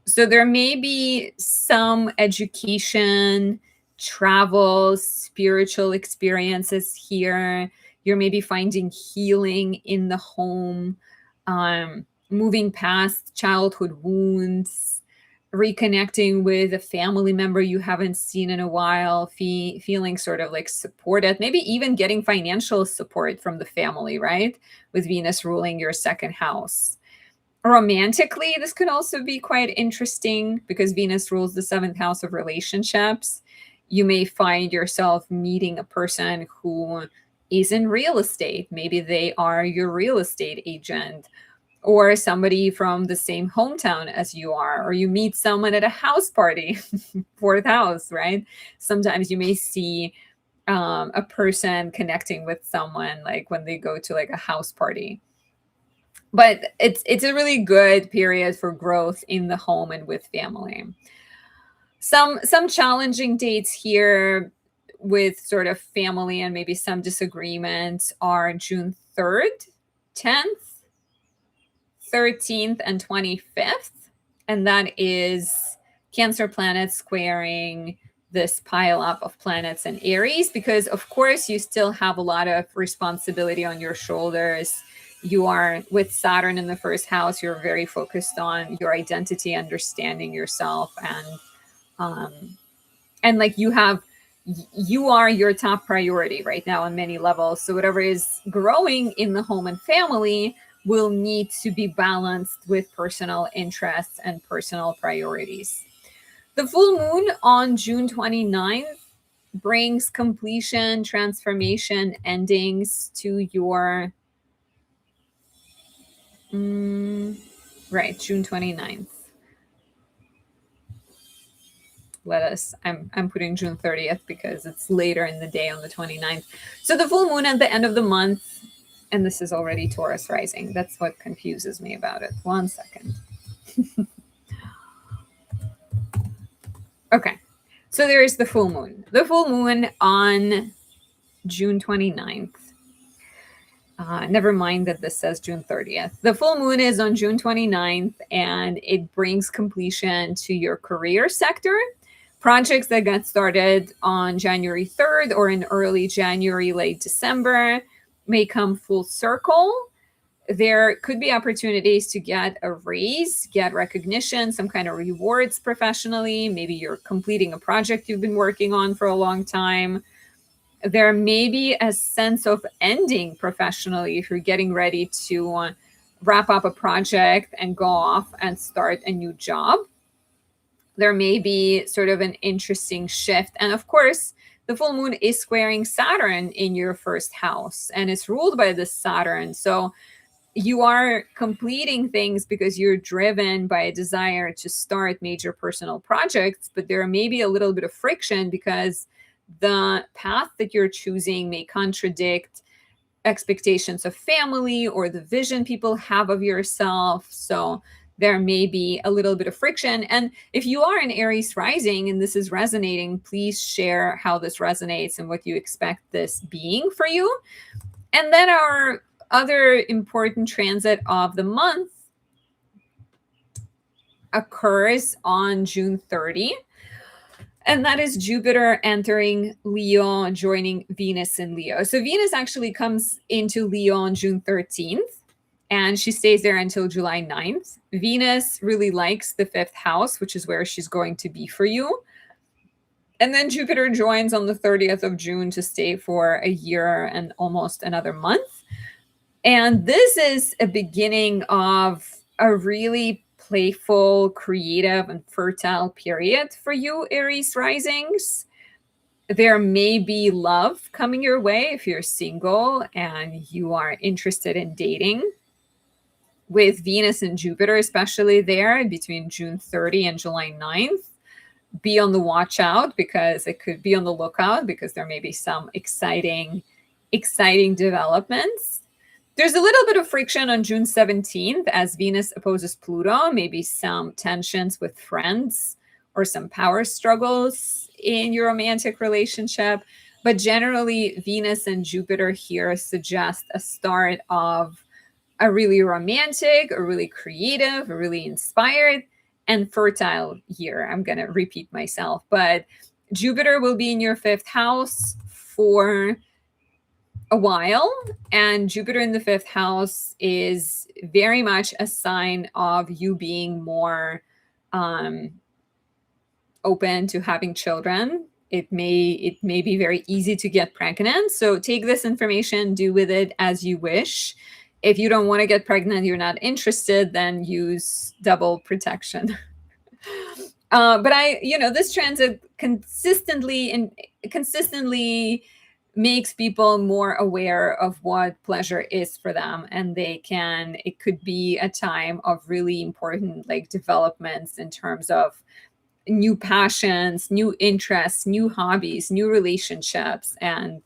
So there may be some education, travel, spiritual experiences here. You're maybe finding healing in the home, moving past childhood wounds, reconnecting with a family member you haven't seen in a while, feeling sort of like supported, maybe even getting financial support from the family, right? With Venus ruling your second house. Romantically, this could also be quite interesting because Venus rules the seventh house of relationships. You may find yourself meeting a person who is in real estate. Maybe they are your real estate agent, or somebody from the same hometown as you are, or you meet someone at a house party, fourth house, right? Sometimes you may see a person connecting with someone like when they go to like a house party. But it's a really good period for growth in the home and with family. Some challenging dates here with sort of family and maybe some disagreements are June 3rd, 10th, 13th, and 25th. And that is Cancer planets squaring this pile up of planets in Aries, because of course you still have a lot of responsibility on your shoulders. You are with Saturn in the first house, you're very focused on your identity, understanding yourself, and like you are your top priority right now on many levels. So whatever is growing in the home and family will need to be balanced with personal interests and personal priorities. The full moon on June 29th brings completion, transformation, endings to your right, June 29th. I'm putting June 30th because it's later in the day on the 29th. So the full moon at the end of the month And this is already Taurus rising. That's what confuses me about it. 1 second. Okay. So there is the full moon. The full moon on June 29th. Never mind that this says June 30th. The full moon is on June 29th, and it brings completion to your career sector. Projects that got started on January 3rd or in early January, late December may come full circle. There could be opportunities to get a raise, get recognition, some kind of rewards professionally. Maybe you're completing a project you've been working on for a long time. There may be a sense of ending professionally if you're getting ready to wrap up a project and go off and start a new job. There may be sort of an interesting shift. And of course, the full moon is squaring Saturn in your first house, and it's ruled by this Saturn. So you are completing things because you're driven by a desire to start major personal projects, but there may be a little bit of friction because the path that you're choosing may contradict expectations of family or the vision people have of yourself. So there may be a little bit of friction. And if you are an Aries rising and this is resonating, please share how this resonates and what you expect this being for you. And then our other important transit of the month occurs on June 30. And that is Jupiter entering Leo, joining Venus in Leo. So Venus actually comes into Leo on June 13th, and she stays there until July 9th. Venus really likes the 5th house, which is where she's going to be for you. And then Jupiter joins on the 30th of June to stay for a year and almost another month. And this is a beginning of a really playful, creative, and fertile period for you, Aries risings. There may be love coming your way if you're single and you are interested in dating. With Venus and Jupiter, especially there between June 30 and July 9th, be on the watch out because it could be on the lookout because there may be some exciting developments. There's a little bit of friction on June 17th as Venus opposes Pluto, maybe some tensions with friends or some power struggles in your romantic relationship. But generally, Venus and Jupiter here suggest a start of a really romantic, a really creative, a really inspired, and fertile year. I'm going to repeat myself, but Jupiter will be in your 5th house for a while, and Jupiter in the 5th house is very much a sign of you being more open to having children. It may be very easy to get pregnant, so take this information, do with it as you wish. If you don't want to get pregnant, you're not interested, then use double protection. But this transit consistently makes people more aware of what pleasure is for them, and it could be a time of really important developments in terms of new passions, new interests, new hobbies, new relationships, and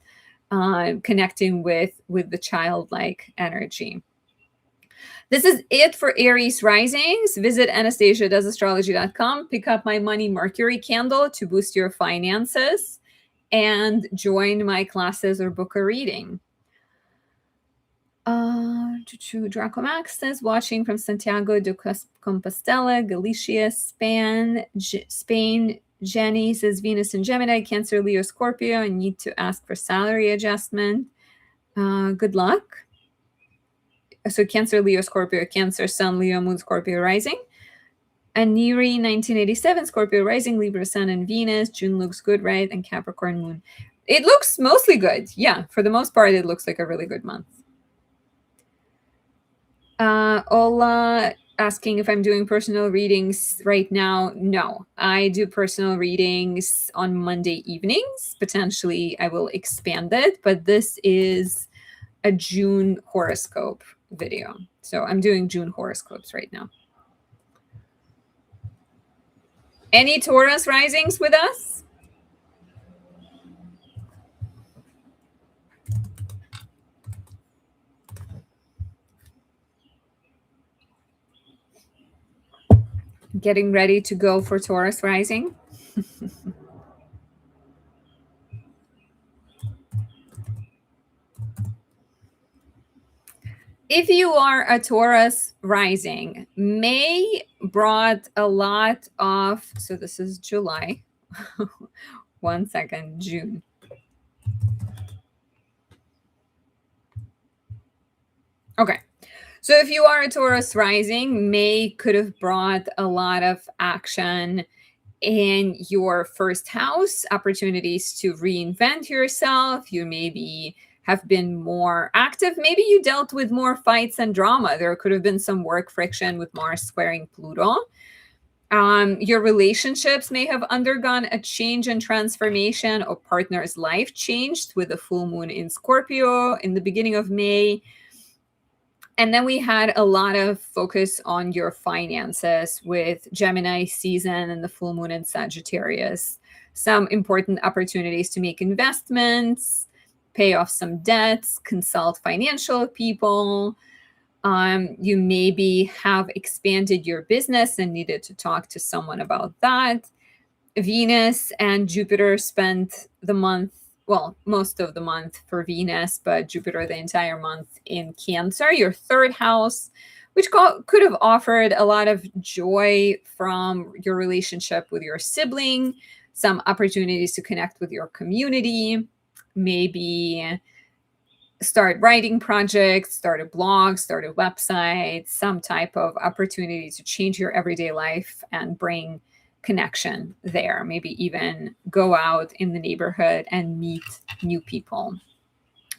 connecting with the childlike energy. This is it for Aries risings. Visit anastasiadoesastrology.com, pick up my Money Mercury candle to boost your finances, and join my classes or book a reading. Draco Max says, watching from Santiago de Compostela, Galicia, Spain. Jenny says, Venus and Gemini, Cancer, Leo, Scorpio, and need to ask for salary adjustment. Good luck. So Cancer, Leo, Scorpio, Cancer, Sun, Leo, Moon, Scorpio, rising. Aniri, 1987, Scorpio, rising, Libra, Sun, and Venus. June looks good, right? And Capricorn, Moon. It looks mostly good. Yeah, for the most part, it looks like a really good month. Ola asking if I'm doing personal readings right now. No, I do personal readings on Monday evenings. Potentially, I will expand it, but this is a June horoscope video. So I'm doing June horoscopes right now. Any Taurus risings with us? Getting ready to go for Taurus rising. If you are a Taurus rising, May brought a lot of, so this is July. 1 second, June. Okay. So if you are a Taurus rising, May could have brought a lot of action in your first house, opportunities to reinvent yourself. You maybe have been more active. Maybe you dealt with more fights and drama. There could have been some work friction with Mars squaring Pluto. Your relationships may have undergone a change and transformation, or partner's life changed with the full moon in Scorpio in the beginning of May. And then we had a lot of focus on your finances with Gemini season and the full moon in Sagittarius. Some important opportunities to make investments, pay off some debts, consult financial people. You maybe have expanded your business and needed to talk to someone about that. Venus and Jupiter spent the month, well, most of the month for Venus, but Jupiter the entire month in Cancer, your third house, which could have offered a lot of joy from your relationship with your sibling, some opportunities to connect with your community, maybe start writing projects, start a blog, start a website, some type of opportunity to change your everyday life and bring connection there. Maybe even go out in the neighborhood and meet new people.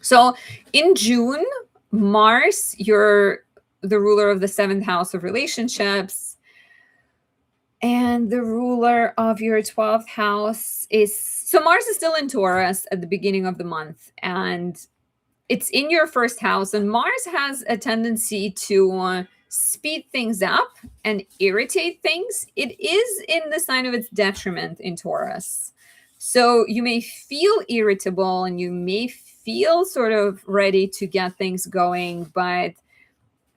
So in June, Mars, you're the ruler of the 7th house of relationships, and the ruler of your 12th house is, so Mars is still in Taurus at the beginning of the month, and it's in your first house, and Mars has a tendency to speed things up and irritate things. It is in the sign of its detriment in Taurus. So you may feel irritable and you may feel sort of ready to get things going, but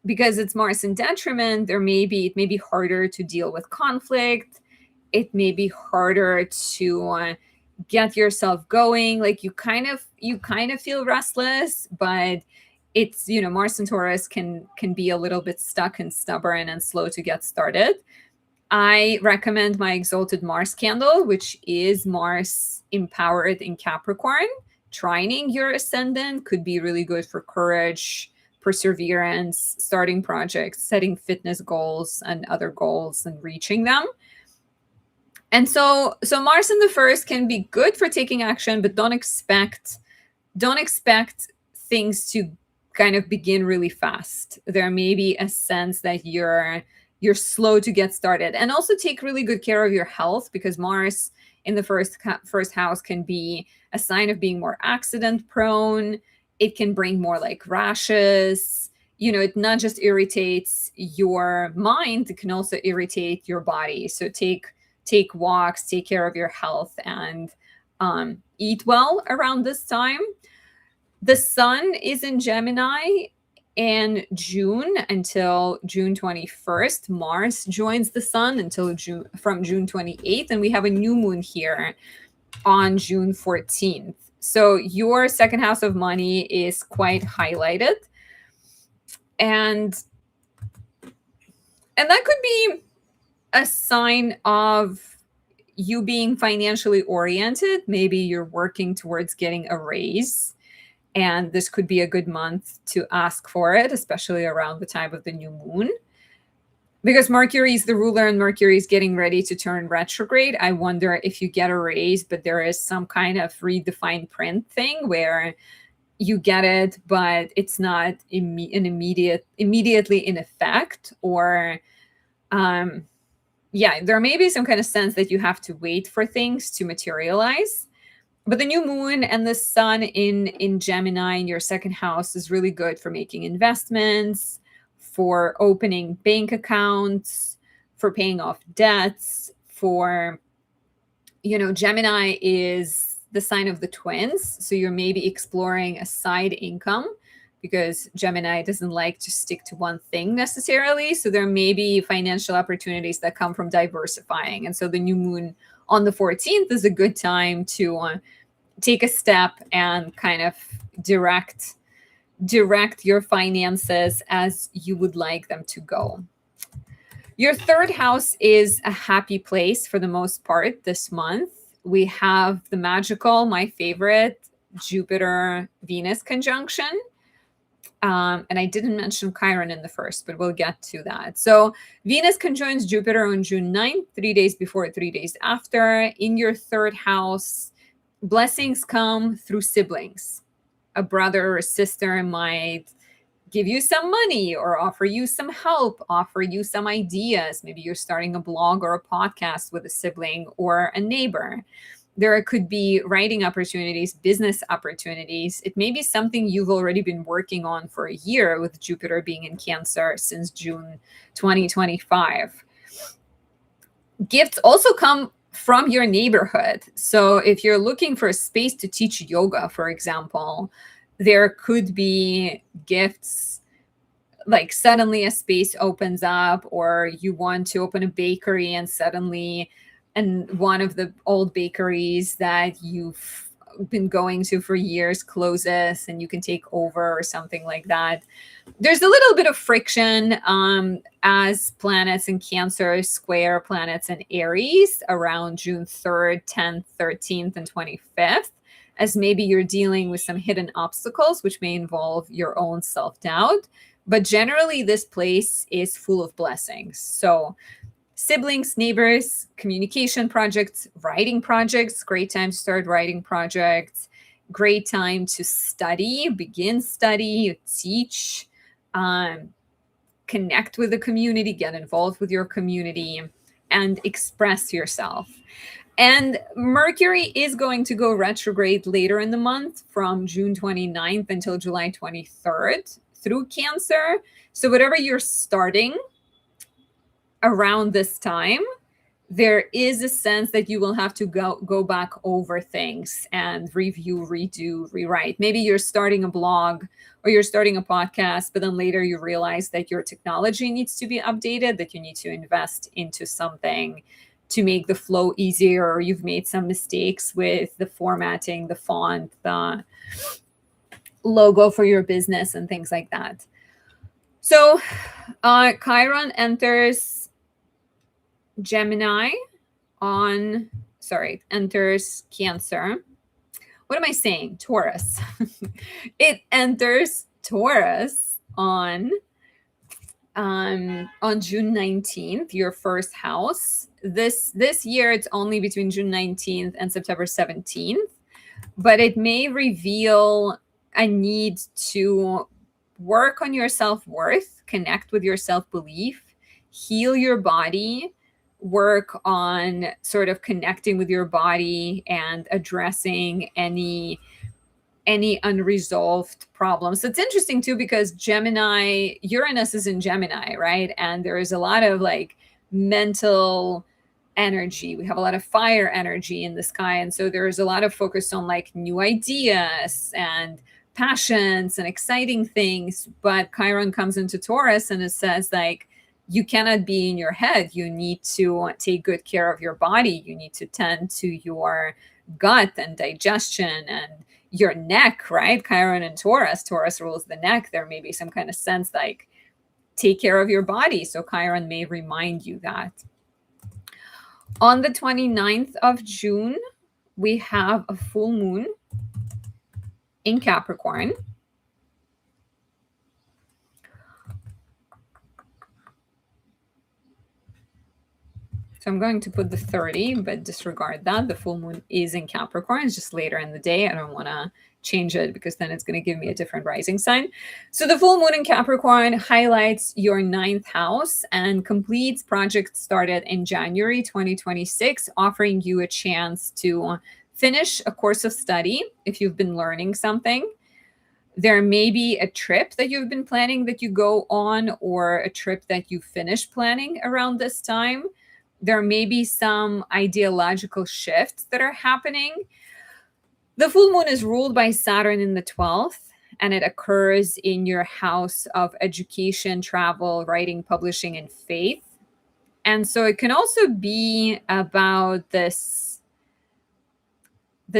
because it's Mars in detriment, it may be harder to deal with conflict. It may be harder to get yourself going. Like you kind of feel restless, but it's, Mars and Taurus can be a little bit stuck and stubborn and slow to get started. I recommend my Exalted Mars candle, which is Mars empowered in Capricorn. Trining your ascendant could be really good for courage, perseverance, starting projects, setting fitness goals and other goals and reaching them. And so Mars in the first can be good for taking action, but don't expect things to kind of begin really fast. There may be a sense that you're slow to get started. And also take really good care of your health, because Mars in the first house can be a sign of being more accident prone. It can bring more like rashes. It not just irritates your mind, it can also irritate your body. So take walks, take care of your health, and eat well around this time. The sun is in Gemini in June until June 21st. Mars joins the sun from June 28th, and we have a new moon here on June 14th. So your second house of money is quite highlighted. And that could be a sign of you being financially oriented. Maybe you're working towards getting a raise, and this could be a good month to ask for it, especially around the time of the new moon. Because Mercury is the ruler and Mercury is getting ready to turn retrograde. I wonder if you get a raise, but there is some kind of redefined print thing where you get it, but it's not immediately in effect, or there may be some kind of sense that you have to wait for things to materialize. But the new moon and the sun in Gemini in your second house is really good for making investments, for opening bank accounts, for paying off debts, for, Gemini is the sign of the twins. So you're maybe exploring a side income because Gemini doesn't like to stick to one thing necessarily. So there may be financial opportunities that come from diversifying. And so the new moon on the 14th is a good time to take a step and kind of direct your finances as you would like them to go. Your third house is a happy place for the most part this month. We have the magical, my favorite, Jupiter-Venus conjunction. And I didn't mention Chiron in the first, but we'll get to that. So Venus conjoins Jupiter on June 9th, 3 days before, 3 days after. In your third house, blessings come through siblings. A brother or sister might give you some money or offer you some help, offer you some ideas. Maybe you're starting a blog or a podcast with a sibling or a neighbor. There could be writing opportunities, business opportunities. It may be something you've already been working on for a year, with Jupiter being in Cancer since June 2025. Gifts also come from your neighborhood. So if you're looking for a space to teach yoga, for example, there could be gifts, like suddenly a space opens up, or you want to open a bakery and suddenly one of the old bakeries that you've been going to for years closes and you can take over, or something like that. There's a little bit of friction as planets in Cancer square planets in Aries around June 3rd, 10th, 13th, and 25th, as maybe you're dealing with some hidden obstacles, which may involve your own self-doubt. But generally, this place is full of blessings. So siblings, neighbors, communication projects, writing projects, great time to start writing projects, great time to study, begin study, teach, connect with the community, get involved with your community, and express yourself. And Mercury is going to go retrograde later in the month from June 29th until July 23rd through Cancer. So whatever you're starting around this time, there is a sense that you will have to go back over things and review, redo, rewrite. Maybe you're starting a blog or you're starting a podcast, but then later you realize that your technology needs to be updated, that you need to invest into something to make the flow easier, or you've made some mistakes with the formatting, the font, the logo for your business, and things like that. So Chiron enters Gemini enters Cancer. What am I saying? Taurus. It enters Taurus on June 19th, your first house. This year, it's only between June 19th and September 17th, but it may reveal a need to work on your self-worth, connect with your self-belief, heal your body, work on sort of connecting with your body and addressing any unresolved problems. So it's interesting too, because Gemini, Uranus is in Gemini, right? And there is a lot of like mental energy. We have a lot of fire energy in the sky. And so there is a lot of focus on like new ideas and passions and exciting things. But Chiron comes into Taurus and it says like, you cannot be in your head. You need to take good care of your body. You need to tend to your gut and digestion and your neck, right? Chiron and Taurus rules the neck. There may be some kind of sense like, take care of your body. So Chiron may remind you that. On the 29th of June, we have a full moon in Capricorn. So I'm going to put the 30, but disregard that. The full moon is in Capricorn. It's just later in the day. I don't want to change it because then it's going to give me a different rising sign. So the full moon in Capricorn highlights your 9th house and completes projects started in January 2026, offering you a chance to finish a course of study if you've been learning something. There may be a trip that you've been planning that you go on, or a trip that you finish planning around this time. There may be some ideological shifts that are happening. The full moon is ruled by Saturn in the 12th, and it occurs in your house of education, travel, writing, publishing, and faith. And so it can also be about this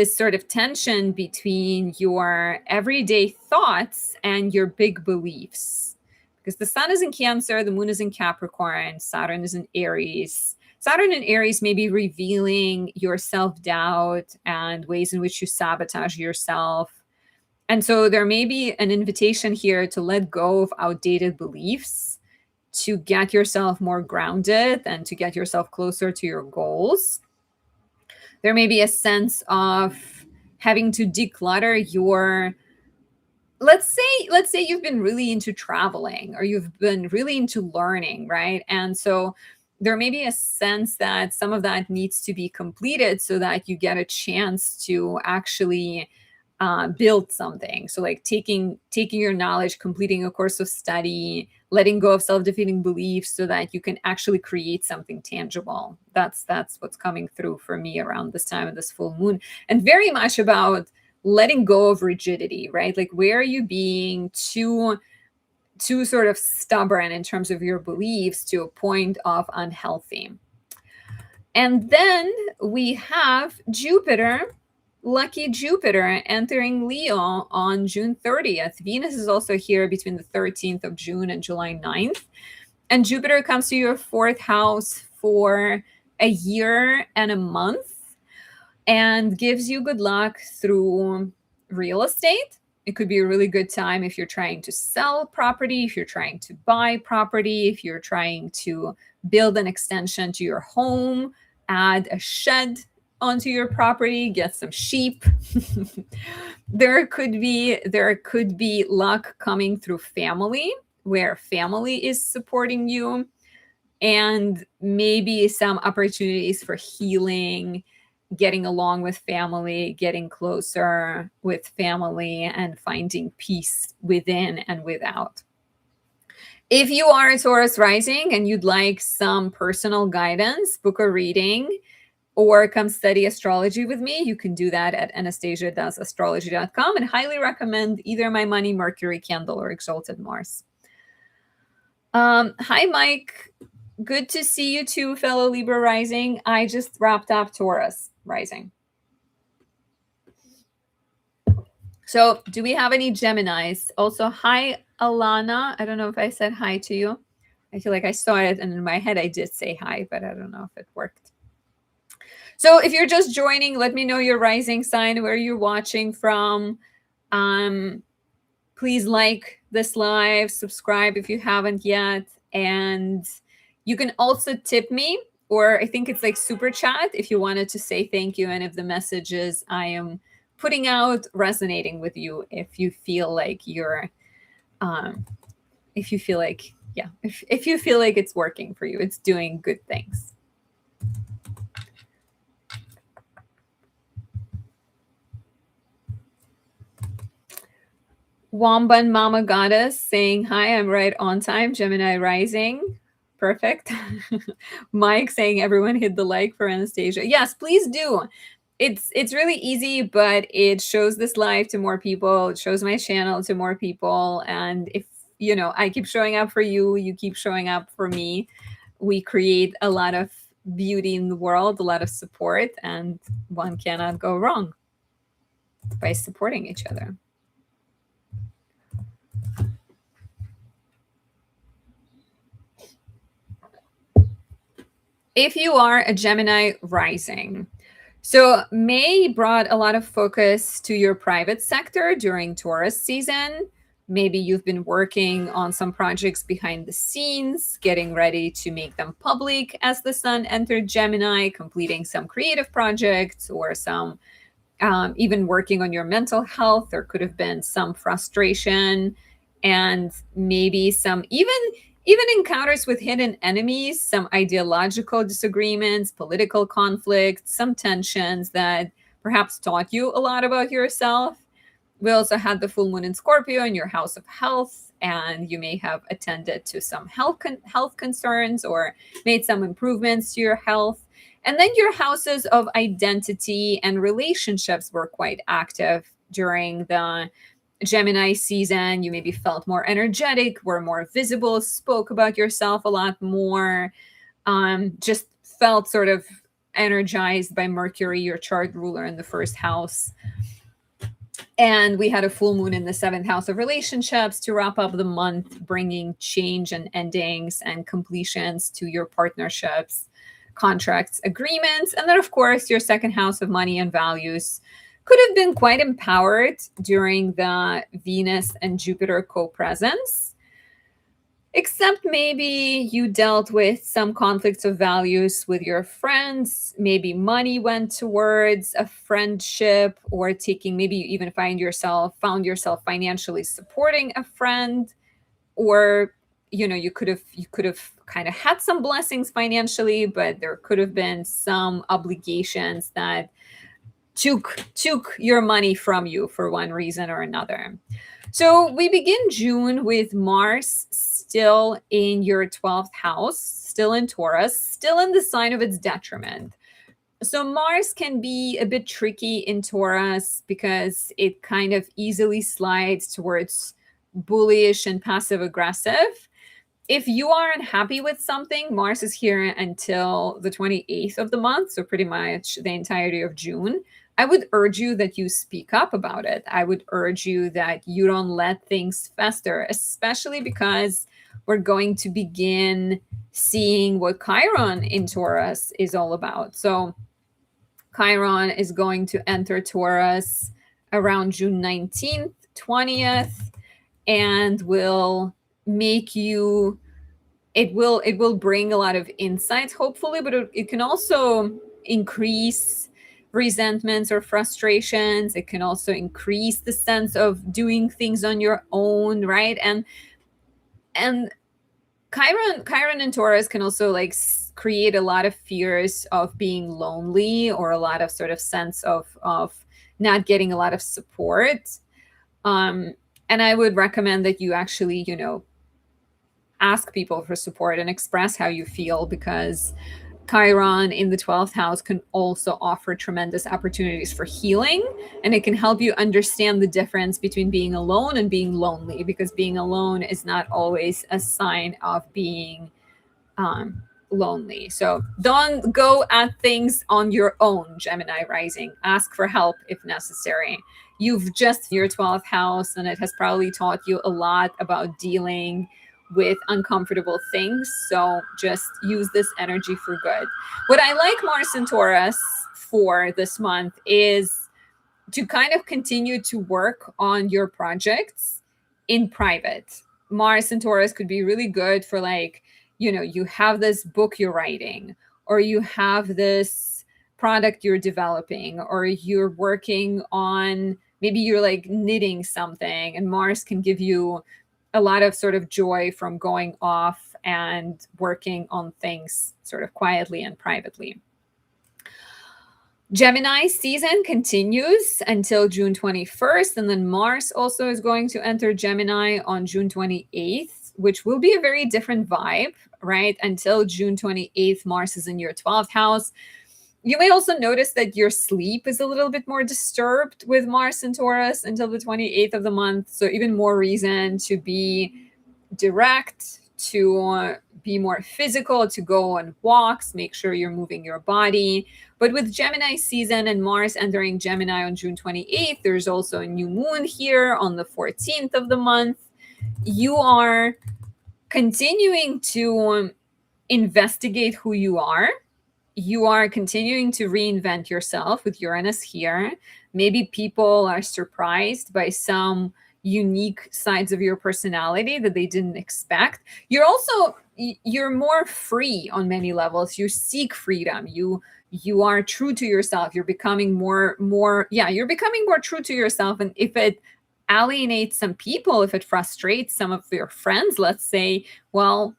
sort of tension between your everyday thoughts and your big beliefs. Because the sun is in Cancer, the moon is in Capricorn, Saturn is in Aries. Saturn in Aries may be revealing your self-doubt and ways in which you sabotage yourself. And so there may be an invitation here to let go of outdated beliefs, to get yourself more grounded and to get yourself closer to your goals. There may be a sense of having to declutter your, let's say you've been really into traveling or you've been really into learning, right? And so there may be a sense that some of that needs to be completed so that you get a chance to actually build something. So like taking your knowledge, completing a course of study, letting go of self-defeating beliefs so that you can actually create something tangible. That's what's coming through for me around this time of this full moon, and very much about letting go of rigidity, right? Like, where are you being too sort of stubborn in terms of your beliefs to a point of unhealthy. And then we have Jupiter, lucky Jupiter, entering Leo on June 30th. Venus is also here between the 13th of June and July 9th. And Jupiter comes to your fourth house for a year and a month and gives you good luck through real estate. It could be a really good time if you're trying to sell property, if you're trying to buy property, if you're trying to build an extension to your home, add a shed onto your property, get some sheep. There could be luck coming through family, where family is supporting you, and maybe some opportunities for healing, getting along with family, getting closer with family, and finding peace within and without. If you are a Taurus rising and you'd like some personal guidance, book a reading, or come study astrology with me, you can do that at anastasia.astrology.com, and highly recommend either my Money Mercury candle or Exalted Mars. Hi, Mike. Good to see you too, fellow Libra rising. I just wrapped up Taurus rising. So do we have any Geminis? Also, hi, Alana. I don't know if I said hi to you. I feel like I saw it, and in my head I did say hi, but I don't know if it worked. So if you're just joining, let me know your rising sign, where you're watching from. Please like this live, subscribe if you haven't yet, and you can also tip me, or I think it's like super chat if you wanted to say thank you, and if the messages I am putting out resonating with you, if you feel like you're, if you feel like it's working for you, it's doing good things. Wamban Mama Goddess saying hi, I'm right on time. Gemini rising. Perfect. Mike saying everyone hit the like for Anastasia. Yes, please do. It's really easy, but it shows this live to more people. It shows my channel to more people. And if, I keep showing up for you, you keep showing up for me, we create a lot of beauty in the world, a lot of support, and one cannot go wrong by supporting each other. If you are a Gemini rising, so May brought a lot of focus to your private sector during Taurus season. Maybe you've been working on some projects behind the scenes, getting ready to make them public as the sun entered Gemini, completing some creative projects, or some even working on your mental health. There could have been some frustration and maybe some even encounters with hidden enemies, some ideological disagreements, political conflicts, some tensions that perhaps taught you a lot about yourself. We also had the full moon in Scorpio in your house of health, and you may have attended to some health concerns or made some improvements to your health. And then your houses of identity and relationships were quite active during the Gemini season, you maybe felt more energetic, were more visible, spoke about yourself a lot more, just felt sort of energized by Mercury, your chart ruler in the first house. And we had a full moon in the seventh house of relationships to wrap up the month, bringing change and endings and completions to your partnerships, contracts, agreements. And then, of course, your second house of money and values could have been quite empowered during the Venus and Jupiter co-presence. Except maybe you dealt with some conflicts of values with your friends. Maybe money went towards a friendship, or taking, maybe you even found yourself financially supporting a friend, or you could have kind of had some blessings financially, but there could have been some obligations that took your money from you for one reason or another. So we begin June with Mars still in your 12th house, still in Taurus, still in the sign of its detriment. So Mars can be a bit tricky in Taurus because it kind of easily slides towards bullish and passive aggressive. If you are unhappy with something, Mars is here until the 28th of the month, so pretty much the entirety of June. I would urge you that you speak up about it. I would urge you that you don't let things fester, especially because we're going to begin seeing what Chiron in Taurus is all about. So Chiron is going to enter Taurus around June 19th, 20th, and will make you, it will bring a lot of insights, hopefully, but it can also increase resentments or frustrations. It can also increase the sense of doing things on your own, right? And Chiron and Taurus can also like create a lot of fears of being lonely, or a lot of sort of sense of not getting a lot of support. And I would recommend that you actually, ask people for support and express how you feel, because Chiron in the 12th house can also offer tremendous opportunities for healing, and it can help you understand the difference between being alone and being lonely, because being alone is not always a sign of being lonely. So don't go at things on your own, Gemini rising. Ask for help if necessary. You've just your 12th house, and it has probably taught you a lot about dealing with uncomfortable things. So just use this energy for good. What I like Mars and Taurus for this month is to kind of continue to work on your projects in private. Mars and Taurus could be really good for like, you have this book you're writing, or you have this product you're developing, or you're working on, maybe you're like knitting something, and Mars can give you a lot of sort of joy from going off and working on things sort of quietly and privately. Gemini season continues until June 21st, and then Mars also is going to enter Gemini on June 28th, which will be a very different vibe, right? Until June 28th, Mars is in your 12th house. You may also notice that your sleep is a little bit more disturbed with Mars and Taurus until the 28th of the month. So even more reason to be direct, to be more physical, to go on walks, make sure you're moving your body. But with Gemini season and Mars entering Gemini on June 28th, there's also a new moon here on the 14th of the month. You are continuing to investigate who you are. You are continuing to reinvent yourself with Uranus here. Maybe people are surprised by some unique sides of your personality that they didn't expect. You're more free on many levels. You seek freedom. You are true to yourself. You're becoming you're becoming more true to yourself. And if it alienates some people, if it frustrates some of your friends, let's say, well,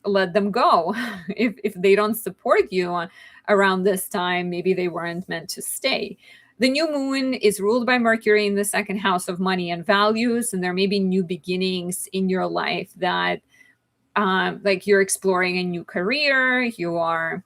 let them go. If they don't support you around this time, maybe they weren't meant to stay. The new moon is ruled by Mercury in the second house of money and values, and there may be new beginnings in your life that like you're exploring a new career, you are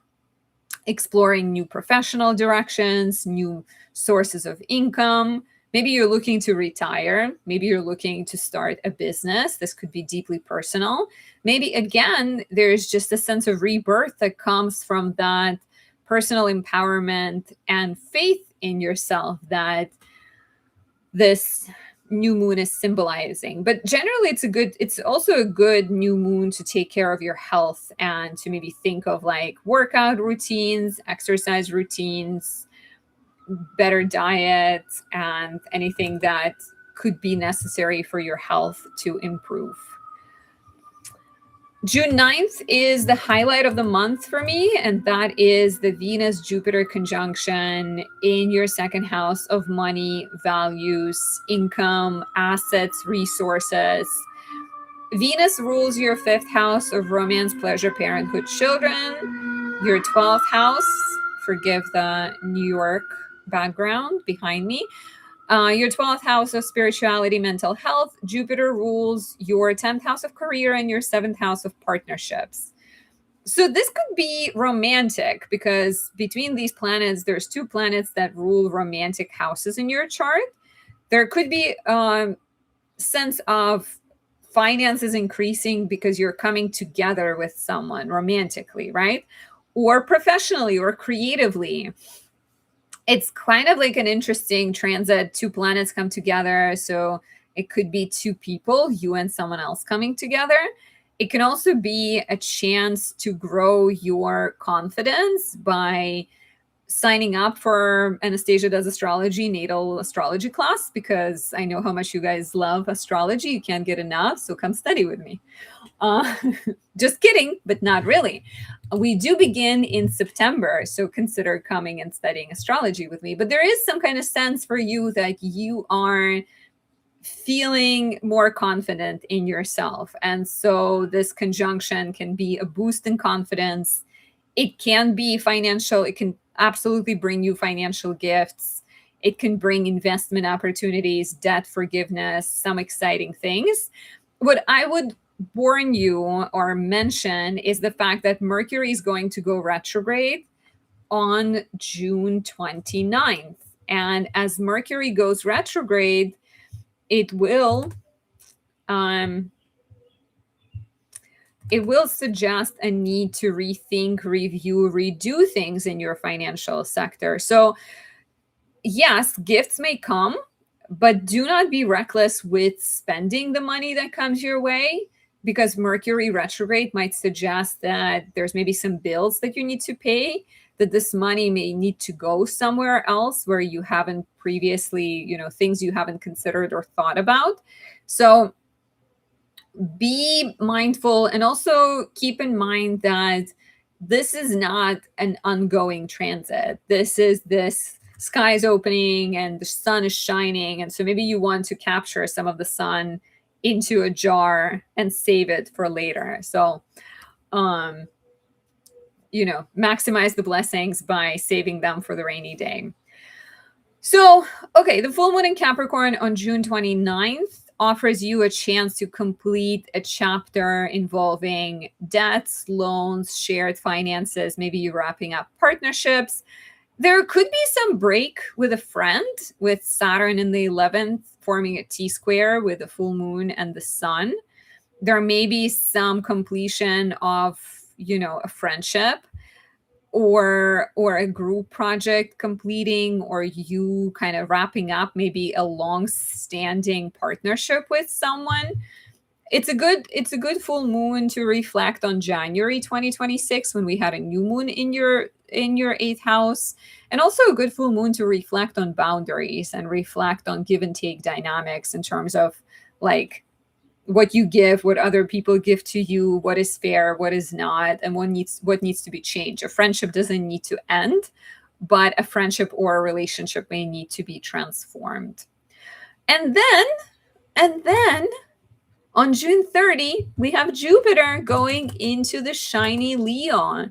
exploring new professional directions, new sources of income. Maybe you're looking to retire. Maybe you're looking to start a business. This could be deeply personal. Maybe, again, there's just a sense of rebirth that comes from that personal empowerment and faith in yourself that this new moon is symbolizing. But generally it's also a good new moon to take care of your health and to maybe think of like workout routines, exercise routines, better diet, and anything that could be necessary for your health to improve. June 9th is the highlight of the month for me, and that is the Venus-Jupiter conjunction in your second house of money, values, income, assets, resources. Venus rules your fifth house of romance, pleasure, parenthood, children. Your 12th house, forgive the New York background behind me. Your 12th house of spirituality, mental health. Jupiter rules your 10th house of career and your 7th house of partnerships. So this could be romantic because between these planets, there's two planets that rule romantic houses in your chart. There could be a sense of finances increasing because you're coming together with someone romantically, right? Or professionally or creatively. It's kind of like an interesting transit. Two planets come together. So it could be two people, you and someone else coming together. It can also be a chance to grow your confidence by signing up for Anastasia Does Astrology natal astrology class, because I know how much you guys love astrology. You can't get enough. So come study with me. Just kidding, but not really. We do begin in September, so consider coming and studying astrology with me. But there is some kind of sense for you that you are feeling more confident in yourself. And so this conjunction can be a boost in confidence. It can be financial. It can absolutely bring you financial gifts. It can bring investment opportunities, debt forgiveness, some exciting things. What I would warn you or mention is the fact that Mercury is going to go retrograde on June 29th. And as Mercury goes retrograde, it will suggest a need to rethink, review, redo things in your financial sector. So yes, gifts may come, but do not be reckless with spending the money that comes your way, because Mercury retrograde might suggest that there's maybe some bills that you need to pay, that this money may need to go somewhere else where you haven't previously, things you haven't considered or thought about. So be mindful, and also keep in mind that this is not an ongoing transit. This sky is opening and the sun is shining. And so maybe you want to capture some of the sun into a jar and save it for later. So, maximize the blessings by saving them for the rainy day. So, okay, the full moon in Capricorn on June 29th offers you a chance to complete a chapter involving debts, loans, shared finances. Maybe you're wrapping up partnerships. There could be some break with a friend, with Saturn in the 11th forming a T-square with the full moon and the sun. There may be some completion of, a friendship or a group project completing, or you kind of wrapping up maybe a long-standing partnership with someone. It's a good full moon to reflect on January 2026, when we had a new moon in your 8th house, and also a good full moon to reflect on boundaries and reflect on give and take dynamics in terms of like what you give, what other people give to you, what is fair, what is not, and what needs to be changed. A friendship doesn't need to end, but a friendship or a relationship may need to be transformed. And then on June 30, we have Jupiter going into the shiny Leo.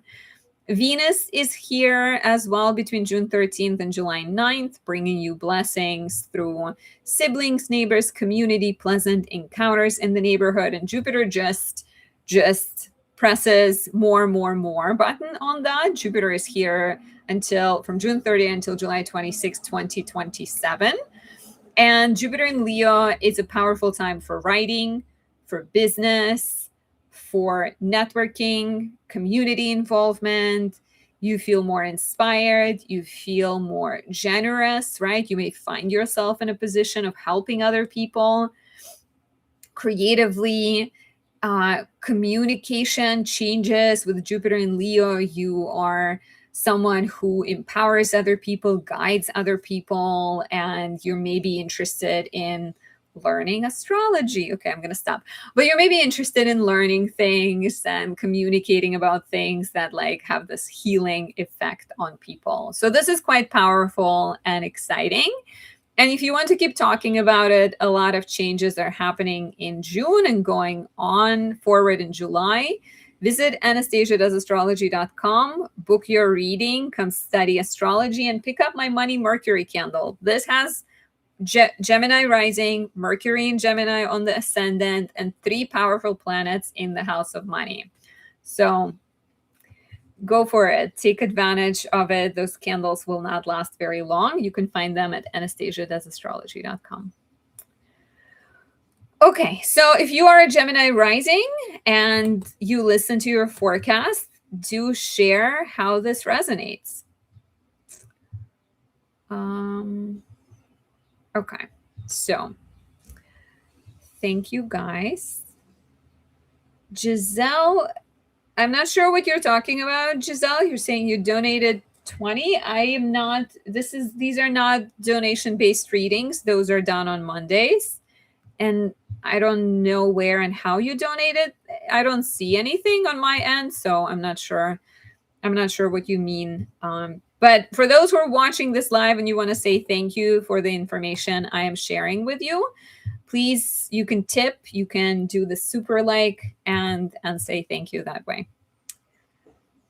Venus is here as well between June 13th and July 9th, bringing you blessings through siblings, neighbors, community, pleasant encounters in the neighborhood. And Jupiter just presses more button on that. Jupiter is here from June 30th until July 26, 2027. And Jupiter in Leo is a powerful time for writing, for business, for networking, community involvement. You feel more inspired, you feel more generous, right? You may find yourself in a position of helping other people creatively. Communication changes with Jupiter in Leo. You are someone who empowers other people, guides other people, and you're maybe interested in learning astrology. Okay, I'm going to stop. But you're maybe interested in learning things and communicating about things that like have this healing effect on people. So this is quite powerful and exciting. And if you want to keep talking about it, a lot of changes are happening in June and going on forward in July. Visit anastasiadoesastrology.com, book your reading, come study astrology, and pick up my Money Mercury candle. This has Gemini rising, Mercury in Gemini on the ascendant, and 3 powerful planets in the house of money. So go for it. Take advantage of it. Those candles will not last very long. You can find them at anastasiadoesastrology.com. Okay, so if you are a Gemini rising and you listen to your forecast, do share how this resonates. Okay, so thank you guys. Giselle, I'm not sure what you're talking about, Giselle. You're saying you donated 20. I am not, these are not donation-based readings. Those are done on Mondays. And I don't know where and how you donated. I don't see anything on my end, so I'm not sure. I'm not sure what you mean. But for those who are watching this live and you want to say thank you for the information I am sharing with you, please, you can tip, you can do the super like and say thank you that way.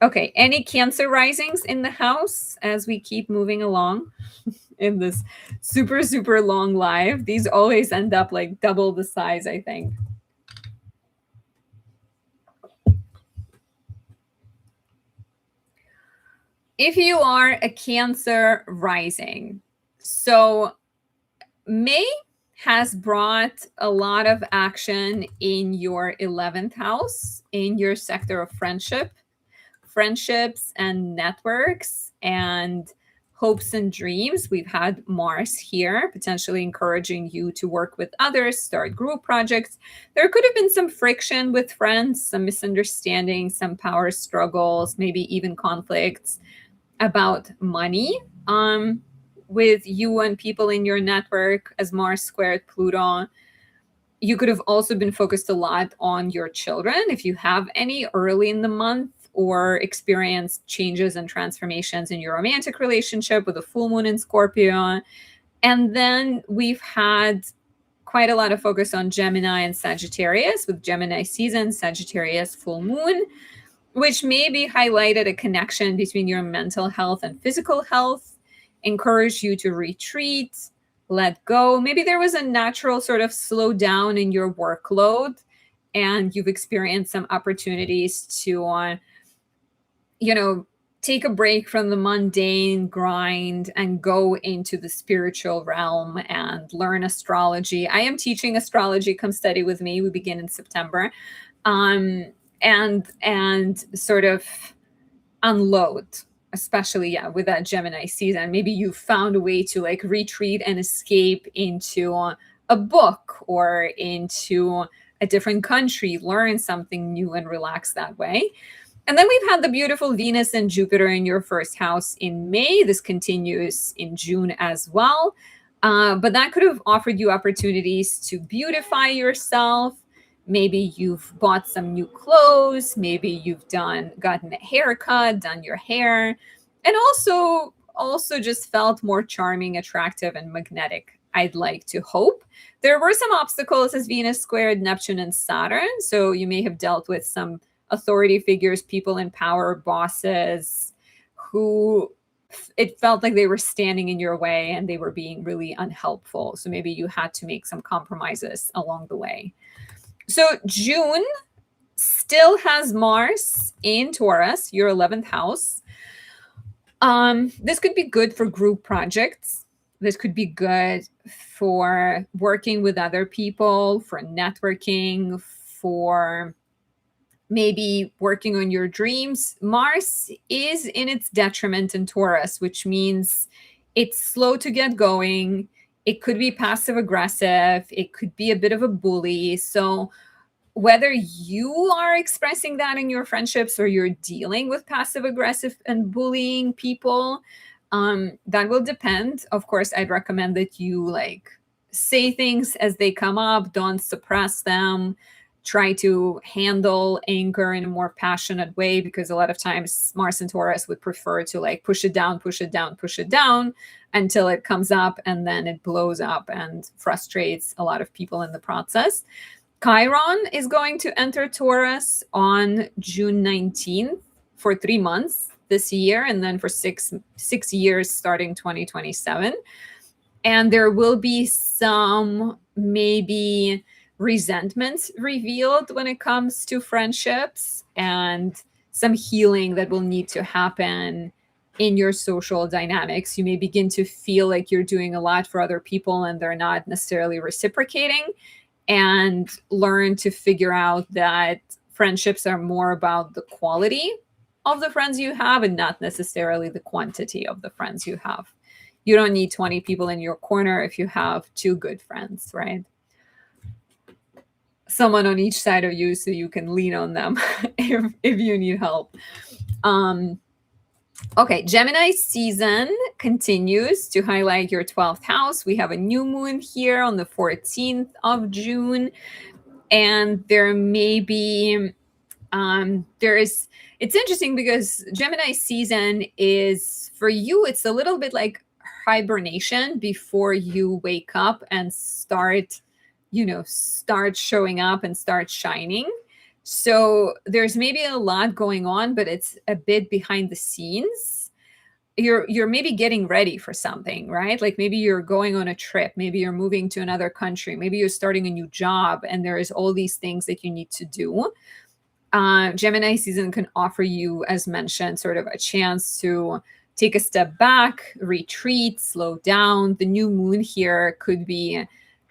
Okay, any Cancer risings in the house as we keep moving along in this super, super long live? These always end up like double the size, I think. If you are a Cancer rising, so May has brought a lot of action in your 11th house, in your sector of friendships and networks and hopes and dreams. We've had Mars here, potentially encouraging you to work with others, start group projects. There could have been some friction with friends, some misunderstandings, some power struggles, maybe even conflicts about money with you and people in your network as Mars squared Pluto. You could have also been focused a lot on your children if you have any early in the month, or experienced changes and transformations in your romantic relationship with a full moon in Scorpio. And then we've had quite a lot of focus on Gemini and Sagittarius with Gemini season, Sagittarius full moon, which maybe highlighted a connection between your mental health and physical health, encourage you to retreat, let go. Maybe there was a natural sort of slow down in your workload and you've experienced some opportunities to, take a break from the mundane grind and go into the spiritual realm and learn astrology. I am teaching astrology. Come study with me. We begin in September. And sort of unload, especially with that Gemini season. Maybe you found a way to like retreat and escape into a book or into a different country, learn something new and relax that way. And then we've had the beautiful Venus and Jupiter in your first house in May. This continues in June as well. But that could have offered you opportunities to beautify yourself. Maybe you've bought some new clothes. Maybe you've gotten a haircut, done your hair, and also just felt more charming, attractive, and magnetic. I'd like to hope. There were some obstacles as Venus squared Neptune and Saturn. So you may have dealt with some authority figures, people in power, bosses, who it felt like they were standing in your way and they were being really unhelpful. So maybe you had to make some compromises along the way. So June still has Mars in Taurus, your 11th house. This could be good for group projects, This could be good for working with other people, for networking, for maybe working on your dreams. Mars is in its detriment in Taurus, which means it's slow to get going. It could be passive aggressive. It could be a bit of a bully. So whether you are expressing that in your friendships or you're dealing with passive aggressive and bullying people, that will depend. Of course, I'd recommend that you like say things as they come up, don't suppress them. Try to handle anger in a more passionate way, because a lot of times Mars and Taurus would prefer to like push it down, push it down, push it down until it comes up, and then it blows up and frustrates a lot of people in the process. Chiron is going to enter Taurus on June 19th for 3 months this year, and then for six years starting 2027. And there will be some maybe resentments revealed when it comes to friendships, and some healing that will need to happen in your social dynamics. You may begin to feel like you're doing a lot for other people and they're not necessarily reciprocating, and learn to figure out that friendships are more about the quality of the friends you have and not necessarily the quantity of the friends you have. You don't need 20 people in your corner if you have 2 good friends, right? Someone on each side of you so you can lean on them if you need help. Okay, Gemini season continues to highlight your 12th house. We have a new moon here on the 14th of June. And there may be, it's interesting because Gemini season is, for you, it's a little bit like hibernation before you wake up and start showing up and start shining. So there's maybe a lot going on, but it's a bit behind the scenes. You're maybe getting ready for something, right? Like maybe you're going on a trip, maybe you're moving to another country, maybe you're starting a new job, and there is all these things that you need to do. Gemini season can offer you, as mentioned, sort of a chance to take a step back, retreat, slow down. The new moon here could be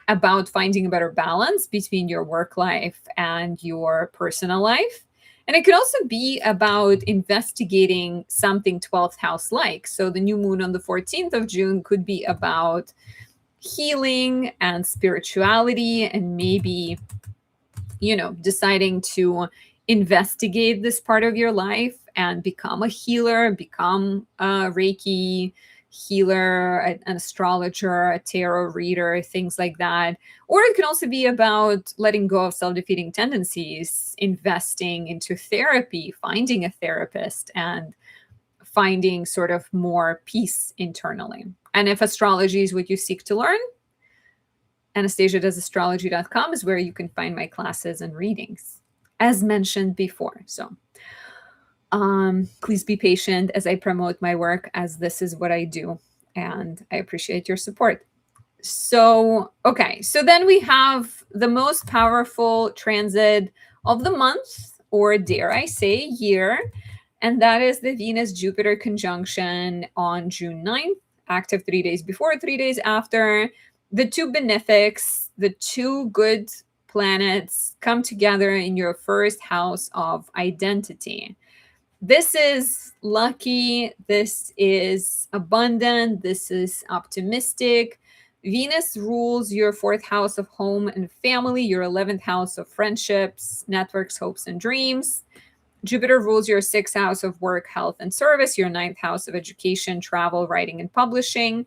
about finding a better balance between your work life and your personal life. And it could also be about investigating something 12th house like. So the new moon on the 14th of June could be about healing and spirituality, and maybe, deciding to investigate this part of your life and become a healer, become a Reiki healer, an astrologer, a tarot reader, things like that. Or it can also be about letting go of self-defeating tendencies, investing into therapy, finding a therapist, and finding sort of more peace internally. And if astrology is what you seek to learn, AnastasiaDoesAstrology.com is where you can find my classes and readings, as mentioned before. So please be patient as I promote my work, as this is what I do, and I appreciate your support. So, okay, so then we have the most powerful transit of the month, or dare I say year, and that is the Venus-Jupiter conjunction on June 9th, active 3 days before, 3 days after. The 2 benefics, the 2 good planets come together in your first house of identity. This is lucky. This is abundant. This is optimistic. Venus rules your 4th house of home and family, your 11th house of friendships, networks, hopes, and dreams. Jupiter rules your 6th house of work, health, and service, your 9th house of education, travel, writing, and publishing.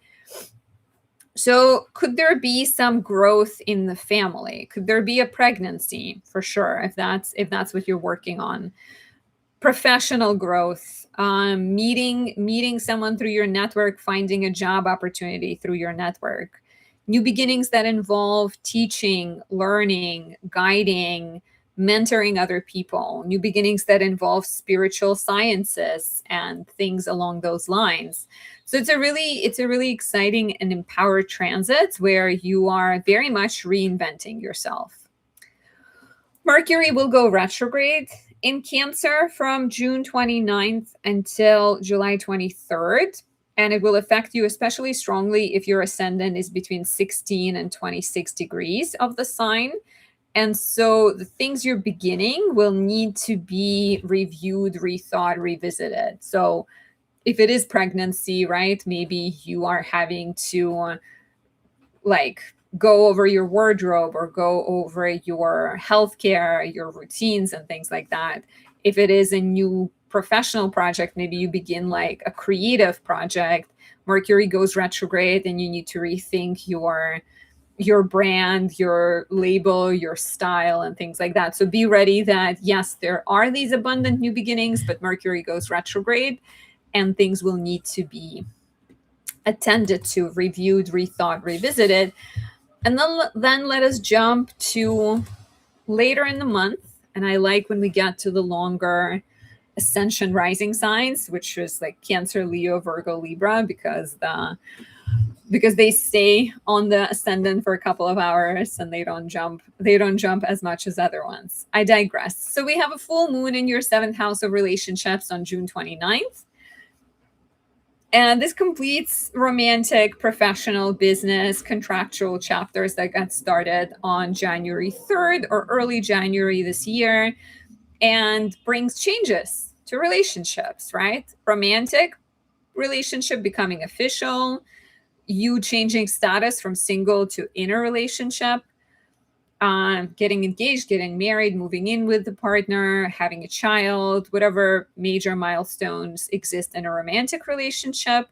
So could there be some growth in the family? Could there be a pregnancy? For sure, if that's what you're working on. Professional growth, meeting someone through your network, finding a job opportunity through your network. New beginnings that involve teaching, learning, guiding, mentoring other people. New beginnings that involve spiritual sciences and things along those lines. So it's a really exciting and empowered transit where you are very much reinventing yourself. Mercury will go retrograde in Cancer from June 29th until July 23rd. And it will affect you especially strongly if your ascendant is between 16 and 26 degrees of the sign. And so the things you're beginning will need to be reviewed, rethought, revisited. So if it is pregnancy, right, maybe you are having to like go over your wardrobe or go over your healthcare, your routines and things like that. If it is a new professional project, maybe you begin like a creative project, Mercury goes retrograde and you need to rethink your brand, your label, your style and things like that. So be ready that yes, there are these abundant new beginnings, but Mercury goes retrograde and things will need to be attended to, reviewed, rethought, revisited. And then let us jump to later in the month. And I like when we get to the longer ascension rising signs, which is like Cancer, Leo, Virgo, Libra, because they stay on the ascendant for a couple of hours and they don't jump as much as other ones. I digress. So we have a full moon in your 7th house of relationships on June 29th. And this completes romantic, professional, business, contractual chapters that got started on January 3rd or early January this year, and brings changes to relationships, right? Romantic relationship becoming official, you changing status from single to in a relationship, getting engaged, getting married, moving in with the partner, having a child, whatever major milestones exist in a romantic relationship.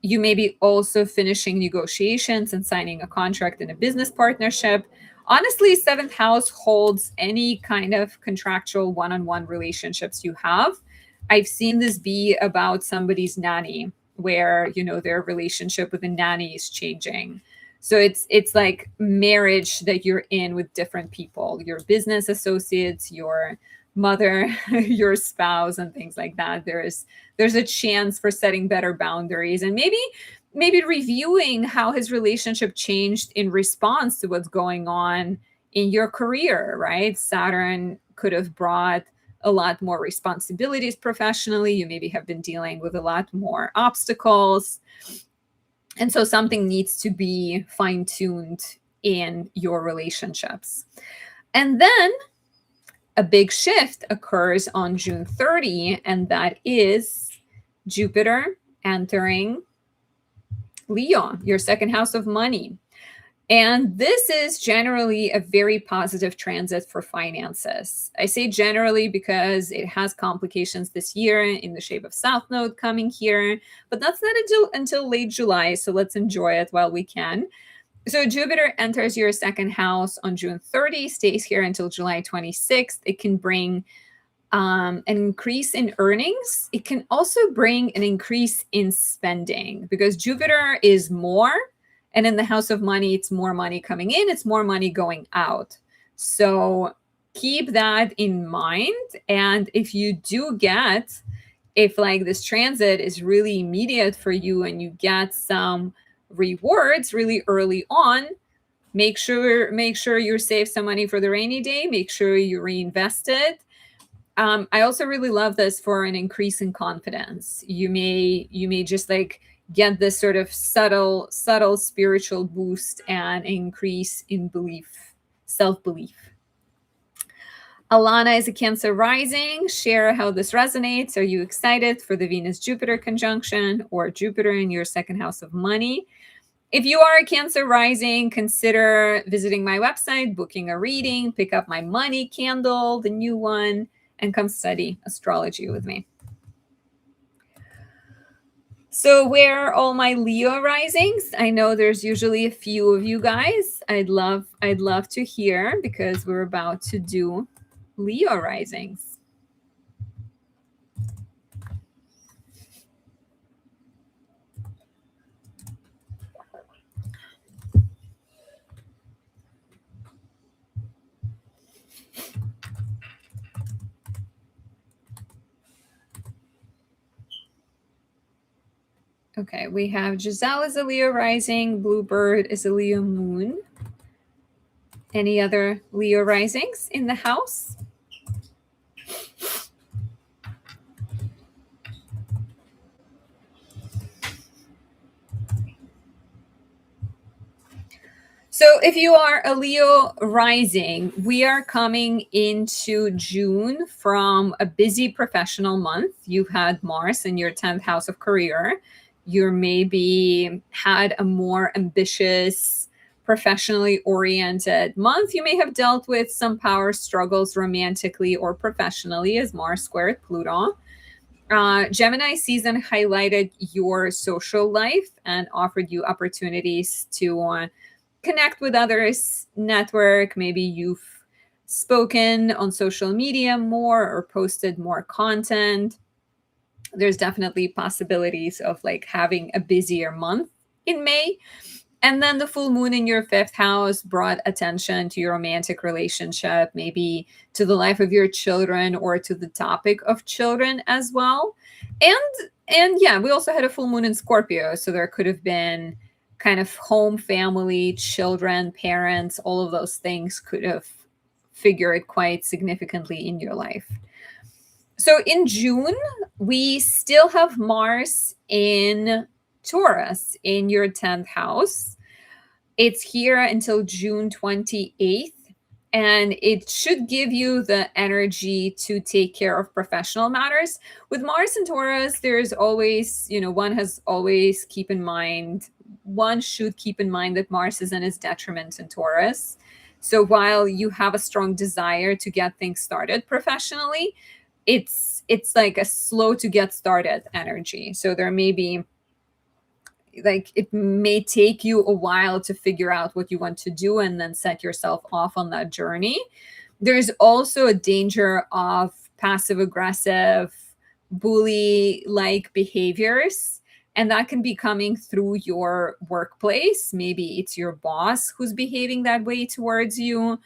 You may be also finishing negotiations and signing a contract in a business partnership. Honestly, 7th house holds any kind of contractual one-on-one relationships you have. I've seen this be about somebody's nanny, where, you know, their relationship with a nanny is changing. So it's like marriage that you're in with different people, your business associates, your mother, your spouse, and things like that. There's a chance for setting better boundaries and maybe reviewing how his relationship changed in response to what's going on in your career, right? Saturn could have brought a lot more responsibilities professionally. You maybe have been dealing with a lot more obstacles. And so something needs to be fine-tuned in your relationships. And then a big shift occurs on June 30, and that is Jupiter entering Leo, your 2nd house of money. And this is generally a very positive transit for finances. I say generally because it has complications this year in the shape of South Node coming here, but that's not until late July, so let's enjoy it while we can. So Jupiter enters your 2nd house on June 30, stays here until July 26th. It can bring an increase in earnings. It can also bring an increase in spending because Jupiter is more. And in the house of money, it's more money coming in, it's more money going out. So keep that in mind. And if you do if like this transit is really immediate for you and you get some rewards really early on, make sure you save some money for the rainy day, make sure you reinvest it. I also really love this for an increase in confidence. You may just like get this sort of subtle spiritual boost and increase in self-belief. Alana is a Cancer rising. Share how this resonates. Are you excited for the Venus-Jupiter conjunction or Jupiter in your 2nd house of money? If you are a Cancer rising, consider visiting my website, booking a reading, pick up my money candle, the new one, and come study astrology with me. So where are all my Leo risings? I know there's usually a few of you guys. I'd love to hear because we're about to do Leo risings. Okay, we have Giselle as a Leo rising, Bluebird is a Leo moon. Any other Leo risings in the house? So if you are a Leo rising, we are coming into June from a busy professional month. You've had Mars in your 10th house of career. You maybe had a more ambitious, professionally oriented month. You may have dealt with some power struggles romantically or professionally as Mars squared Pluto. Gemini season highlighted your social life and offered you opportunities to connect with others, network. Maybe you've spoken on social media more or posted more content. There's definitely possibilities of like having a busier month in May. And then the full moon in your 5th house brought attention to your romantic relationship, maybe to the life of your children or to the topic of children as well. And yeah, we also had a full moon in Scorpio, so there could have been kind of home, family, children, parents, all of those things could have figured quite significantly in your life. So in June, we still have Mars in Taurus in your 10th house. It's here until June 28th, and it should give you the energy to take care of professional matters. With Mars and Taurus, there's always, one should keep in mind that Mars is in its detriment in Taurus. So while you have a strong desire to get things started professionally, it's like a slow to get started energy. So there may be like it may take you a while to figure out what you want to do and then set yourself off on that journey. There's also a danger of passive aggressive, bully like behaviors, and that can be coming through your workplace. Maybe it's your boss who's behaving that way towards you.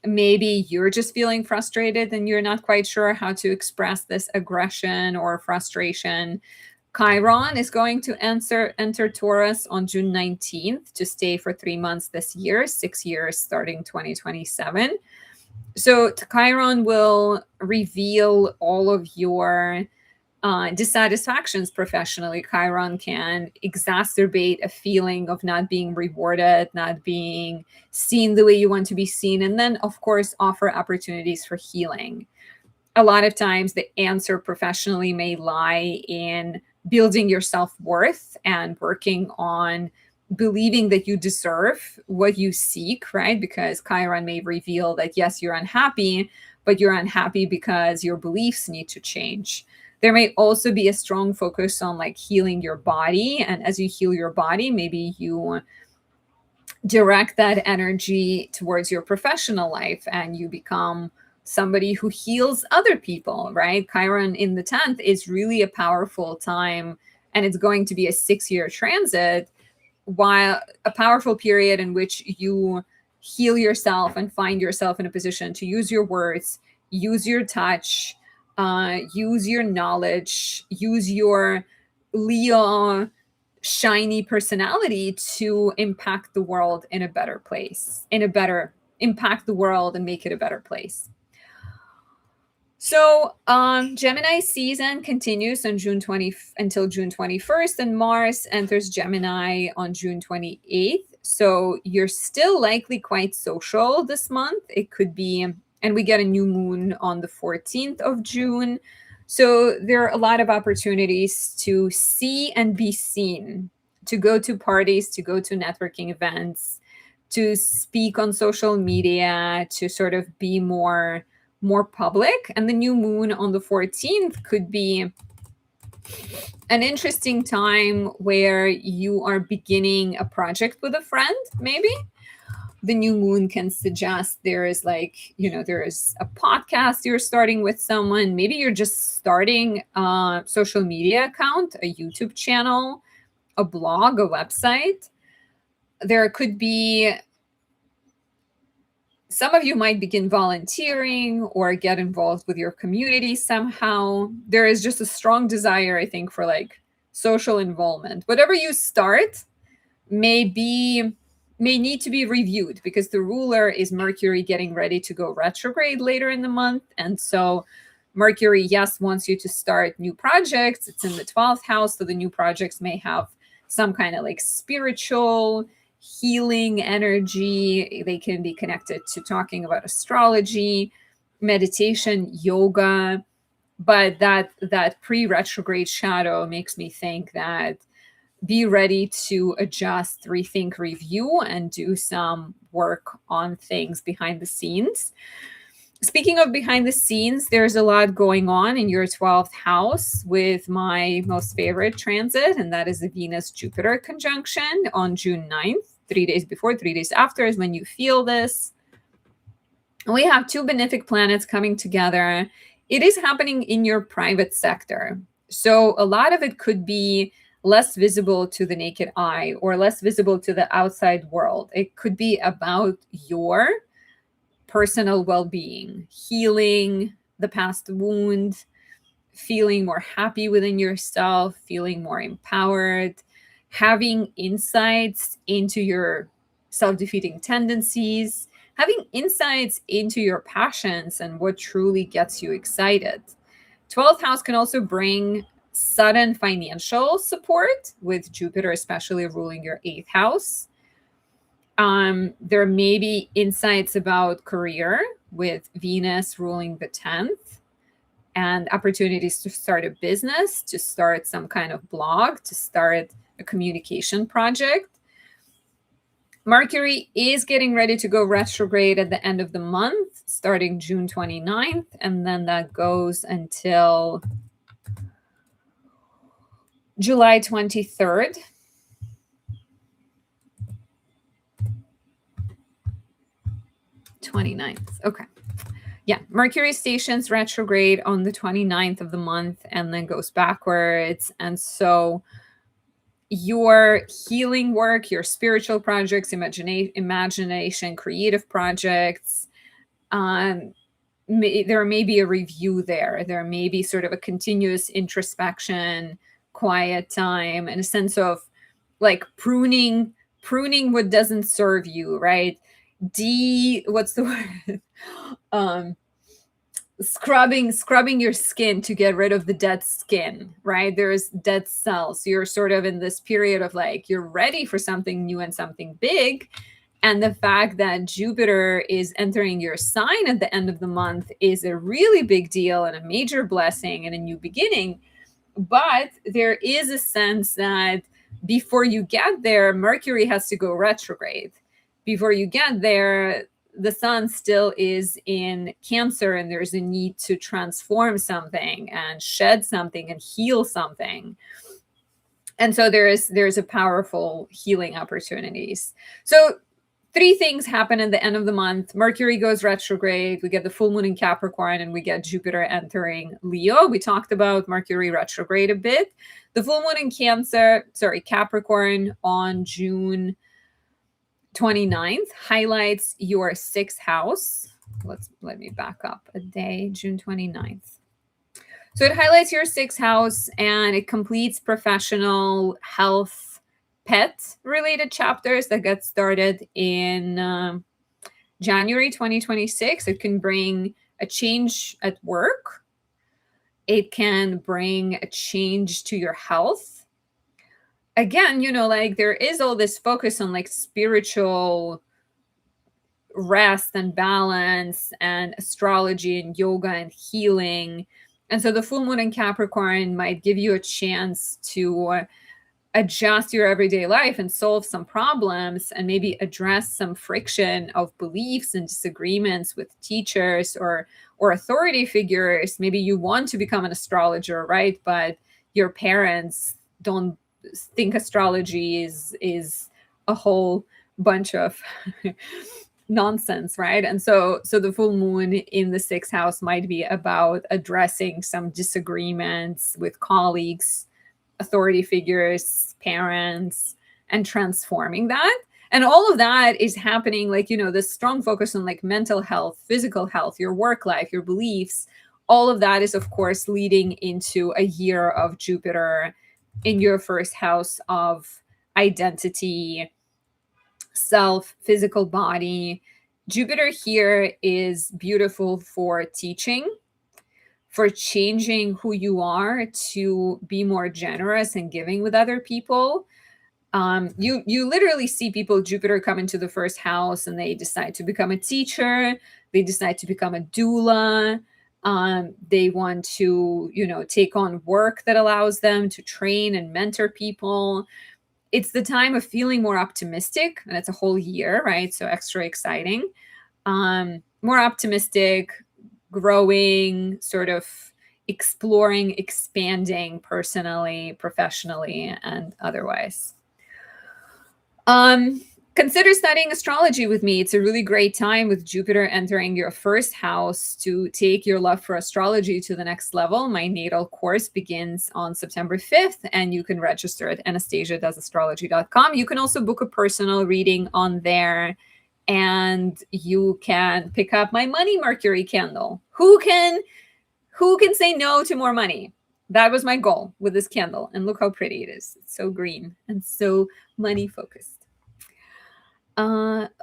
Maybe you're just feeling frustrated and you're not quite sure how to express this aggression or frustration. Chiron is going to enter Taurus on June 19th to stay for 3 months this year, 6 years starting 2027. So Chiron will reveal all of your dissatisfactions professionally. Chiron can exacerbate a feeling of not being rewarded, not being seen the way you want to be seen, and then, of course, offer opportunities for healing. A lot of times the answer professionally may lie in building your self-worth and working on believing that you deserve what you seek, right? Because Chiron may reveal that, yes, you're unhappy, but you're unhappy because your beliefs need to change. There may also be a strong focus on like healing your body. And as you heal your body, maybe you direct that energy towards your professional life and you become somebody who heals other people, right? Chiron in the 10th is really a powerful time, and it's going to be a 6-year transit, while a powerful period in which you heal yourself and find yourself in a position to use your words, use your touch, use your knowledge, use your Leo shiny personality to impact the world in a better place, impact the world and make it a better place. So Gemini season continues on June 20 until June 21st, and Mars enters Gemini on June 28th. So you're still likely quite social this month. It could be, and we get a new moon on the 14th of June. So there are a lot of opportunities to see and be seen, to go to parties, to go to networking events, to speak on social media, to sort of be more public. And the new moon on the 14th could be an interesting time where you are beginning a project with a friend. Maybe the new moon can suggest there is there is a podcast you're starting with someone. Maybe you're just starting a social media account, a YouTube channel, a blog, a website. There could be some of you might begin volunteering or get involved with your community somehow. There is just a strong desire, I think, for like social involvement. Whatever you start may need to be reviewed because the ruler is Mercury getting ready to go retrograde later in the month. And so Mercury, yes, wants you to start new projects. It's in the 12th house, so the new projects may have some kind of like spiritual healing energy. They can be connected to talking about astrology, meditation, yoga. But that pre-retrograde shadow makes me think that be ready to adjust, rethink, review, and do some work on things behind the scenes. Speaking of behind the scenes, there's a lot going on in your 12th house with my most favorite transit, and that is the Venus-Jupiter conjunction on June 9th. 3 days before, 3 days after is when you feel this. We have two benefic planets coming together. It is happening in your private sector. So a lot of it could be less visible to the naked eye or less visible to the outside world. It could be about your personal well-being, healing the past wound, feeling more happy within yourself, feeling more empowered, having insights into your self-defeating tendencies, having insights into your passions and what truly gets you excited. 12th house can also bring sudden financial support, with Jupiter especially ruling your 8th house. There may be insights about career, with Venus ruling the 10th, and opportunities to start a business, to start some kind of blog, to start a communication project. Mercury is getting ready to go retrograde at the end of the month, starting June 29th, and then that goes until July 23rd. Okay. Yeah, Mercury stations retrograde on the 29th of the month and then goes backwards. And so your healing work, your spiritual projects, imagination, creative projects, there may be a review there. There may be sort of a continuous introspection, quiet time, and a sense of like pruning what doesn't serve you, right? What's the word? Scrubbing your skin to get rid of the dead skin, right? There's dead cells. So you're sort of in this period of like, you're ready for something new and something big. And the fact that Jupiter is entering your sign at the end of the month is a really big deal and a major blessing and a new beginning. But there is a sense that before you get there, Mercury has to go retrograde. Before you get there, the sun still is in Cancer, and there's a need to transform something and shed something and heal something. And so there's a powerful healing opportunities. So 3 things happen at the end of the month. Mercury goes retrograde. We get the full moon in Capricorn, and we get Jupiter entering Leo. We talked about Mercury retrograde a bit. The full moon in Capricorn on June 29th highlights your 6th house. Let me back up a day, June 29th. So it highlights your 6th house and it completes professional, health, pet related chapters that get started in January 2026. It can bring a change at work. It can bring a change to your health. Again, like there is all this focus on like spiritual rest and balance and astrology and yoga and healing. And so the full moon in Capricorn might give you a chance to adjust your everyday life and solve some problems and maybe address some friction of beliefs and disagreements with teachers or authority figures. Maybe you want to become an astrologer, right? But your parents don't think astrology is a whole bunch of nonsense, right? And so the full moon in the 6th house might be about addressing some disagreements with colleagues, authority figures, parents, and transforming that. And all of that is happening, like, this strong focus on like mental health, physical health, your work life, your beliefs. All of that is, of course, leading into a year of Jupiter in your 1st house of identity, self, physical body. Jupiter here is beautiful for teaching, for changing who you are to be more generous and giving with other people. You literally see people, Jupiter come into the first house and they decide to become a teacher, they decide to become a doula. They want to, take on work that allows them to train and mentor people. It's the time of feeling more optimistic, and it's a whole year, right? So extra exciting. More optimistic, growing, sort of exploring, expanding personally, professionally, and otherwise. Consider studying astrology with me. It's a really great time with Jupiter entering your first house to take your love for astrology to the next level. My natal course begins on September 5th, and you can register at anastasiadoesastrology.com. You can also book a personal reading on there, and you can pick up my money Mercury candle. Who can say no to more money? That was my goal with this candle, and look how pretty it is. It's so green and so money focused.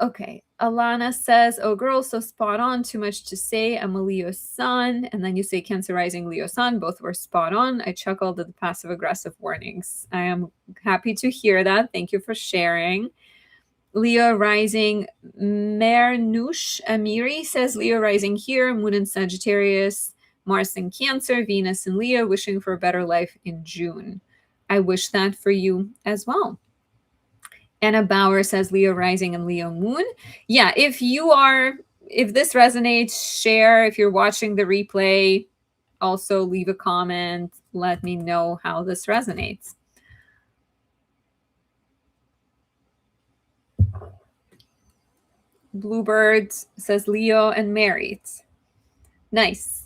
Okay. Alana says, oh, girl, so spot on. Too much to say. I'm a Leo sun. And then you say Cancer rising, Leo sun. Both were spot on. I chuckled at the passive aggressive warnings. I am happy to hear that. Thank you for sharing. Leo rising, Mernush Amiri says, Leo rising here, Moon in Sagittarius, Mars in Cancer, Venus in Leo, wishing for a better life in June. I wish that for you as well. Anna Bauer says Leo rising and Leo moon. Yeah, if this resonates, share. If you're watching the replay, also leave a comment. Let me know how this resonates. Bluebird says Leo and married. Nice.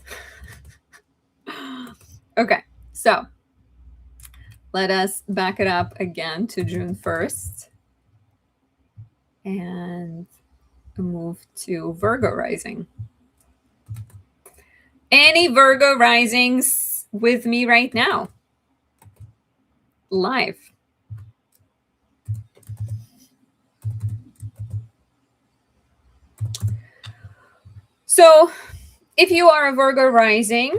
Okay, so let us back it up again to June 1st. And move to Virgo rising. Any Virgo risings with me right now? Live. So if you are a Virgo rising,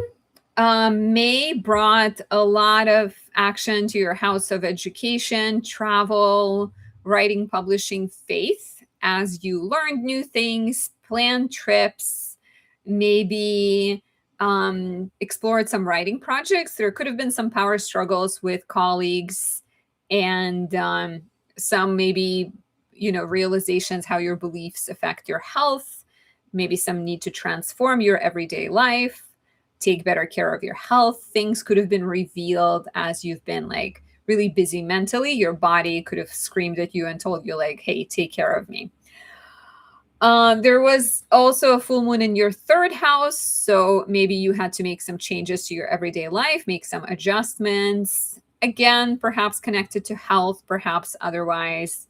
May brought a lot of action to your house of education, travel, writing, publishing, faith, as you learned new things, planned trips, maybe explored some writing projects. There could have been some power struggles with colleagues, and some maybe, realizations how your beliefs affect your health, maybe some need to transform your everyday life, take better care of your health. Things could have been revealed as you've been really busy mentally. Your body could have screamed at you and told you hey, take care of me. There was also a full moon in your third house. So maybe you had to make some changes to your everyday life, make some adjustments. Again, perhaps connected to health, perhaps otherwise.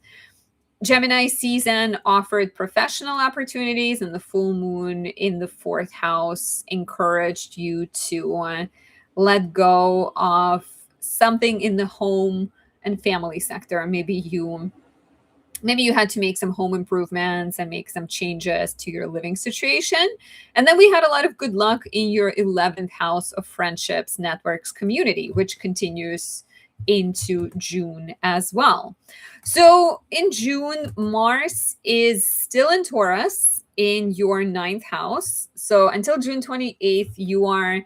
Gemini season offered professional opportunities, and the full moon in the fourth house encouraged you to let go of something in the home and family sector. Maybe you had to make some home improvements and make some changes to your living situation. And then we had a lot of good luck in your 11th house of friendships, networks, community, which continues into June as well. So in June, Mars is still in Taurus in your 9th house. So until June 28th, you are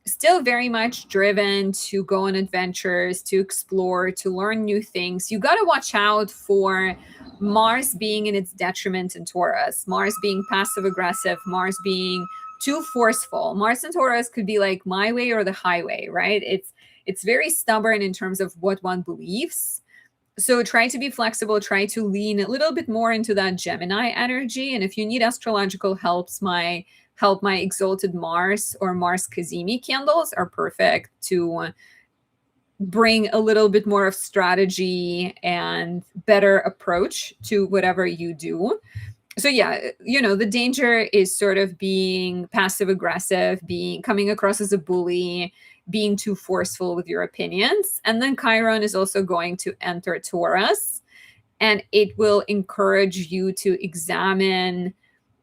still very much driven to go on adventures, to explore, to learn new things. You got to watch out for Mars being in its detriment in Taurus, Mars being passive aggressive, Mars being too forceful. Mars in Taurus could be like my way or the highway, right? It's very stubborn in terms of what one believes. So try to be flexible, try to lean a little bit more into that Gemini energy. And if you need astrological help, my Exalted Mars or Mars Kazemi candles are perfect to bring a little bit more of strategy and better approach to whatever you do. So yeah, the danger is sort of being passive aggressive, coming across as a bully, being too forceful with your opinions. And then Chiron is also going to enter Taurus, and it will encourage you to examine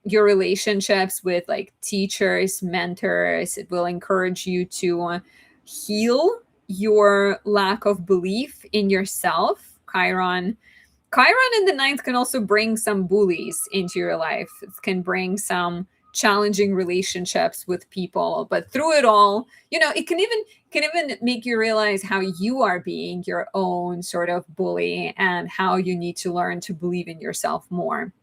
your relationships with teachers, mentors. It will encourage you to heal your lack of belief in yourself. Chiron. Chiron in the ninth can also bring some bullies into your life. It can bring some challenging relationships with people, but through it all, it can even make you realize how you are being your own sort of bully and how you need to learn to believe in yourself more,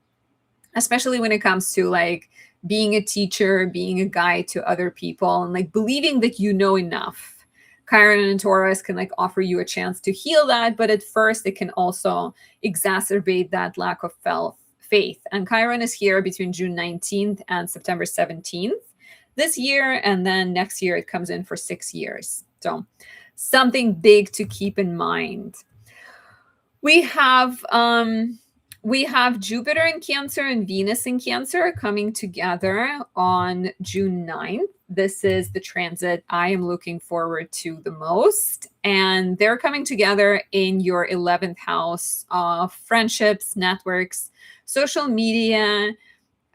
especially when it comes to like being a teacher, being a guide to other people, and like believing that you know enough. Chiron and Taurus can like offer you a chance to heal that, but at first it can also exacerbate that lack of faith. And Chiron is here between June 19th and September 17th this year, and then next year it comes in for 6 years. So something big to keep in mind. We have Jupiter in Cancer and Venus in Cancer coming together on June 9th. This is the transit I am looking forward to the most. And they're coming together in your 11th house of friendships, networks, social media,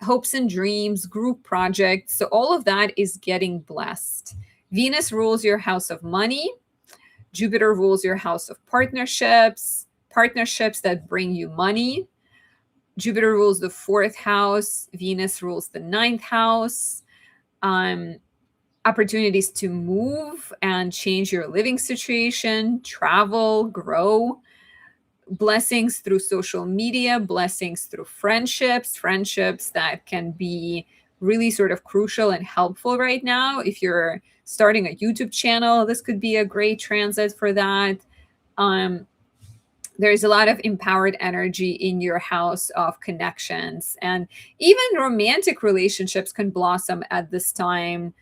hopes and dreams, group projects. So all of that is getting blessed. Venus rules your house of money. Jupiter rules your house of partnerships that bring you money. Jupiter rules the 4th house. Venus rules the 9th house. Opportunities to move and change your living situation, travel, grow. Blessings through social media, blessings through friendships that can be really sort of crucial and helpful right now. If you're starting a YouTube channel, this could be a great transit for that. There's a lot of empowered energy in your house of connections, and even romantic relationships can blossom at this time.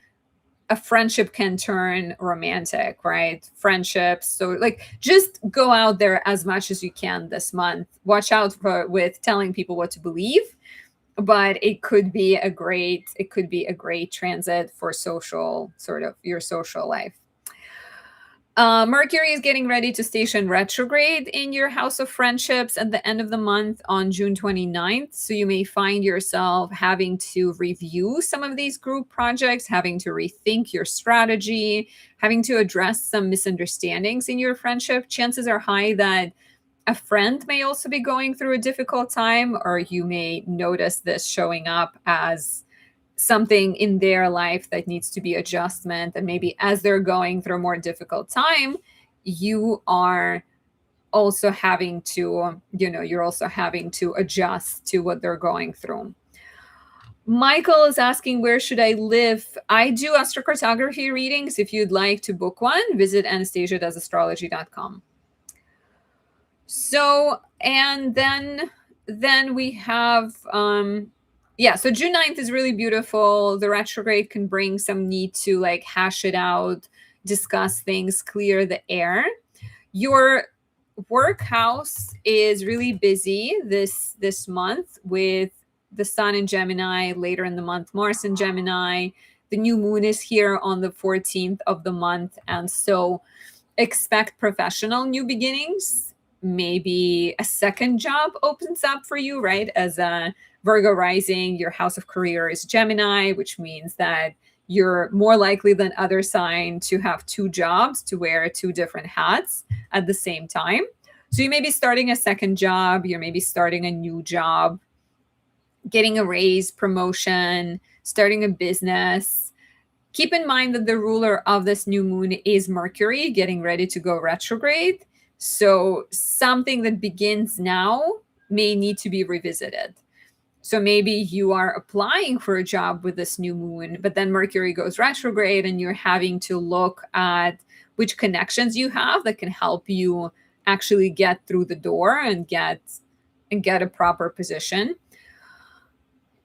A friendship can turn romantic, right? Friendships. So like just go out there as much as you can this month. Watch out with telling people what to believe, but it could be a great transit for social, sort of your social life. Mercury is getting ready to station retrograde in your house of friendships at the end of the month on June 29th. So you may find yourself having to review some of these group projects, having to rethink your strategy, having to address some misunderstandings in your friendship. Chances are high that a friend may also be going through a difficult time, or you may notice this showing up as something in their life that needs to be adjustment. And maybe as they're going through a more difficult time, you are also having to, you're also having to adjust to what they're going through. Michael is asking, where should I live? I do astrocartography readings. If you'd like to book one, visit anastasiadoesastrology.com. So, and then we have, so June 9th is really beautiful. The retrograde can bring some need to like hash it out, discuss things, clear the air. Your work house is really busy this month with the Sun in Gemini, later in the month, Mars in Gemini. The new moon is here on the 14th of the month. And so expect professional new beginnings. Maybe a second job opens up for you, right? As a Virgo rising, your house of career is Gemini, which means that you're more likely than other sign to have 2 jobs, to wear 2 different hats at the same time. So you may be starting a second job, you may be starting a new job, getting a raise, promotion, starting a business. Keep in mind that the ruler of this new moon is Mercury, getting ready to go retrograde. So something that begins now may need to be revisited. So maybe you are applying for a job with this new moon, but then Mercury goes retrograde and you're having to look at which connections you have that can help you actually get through the door and get a proper position.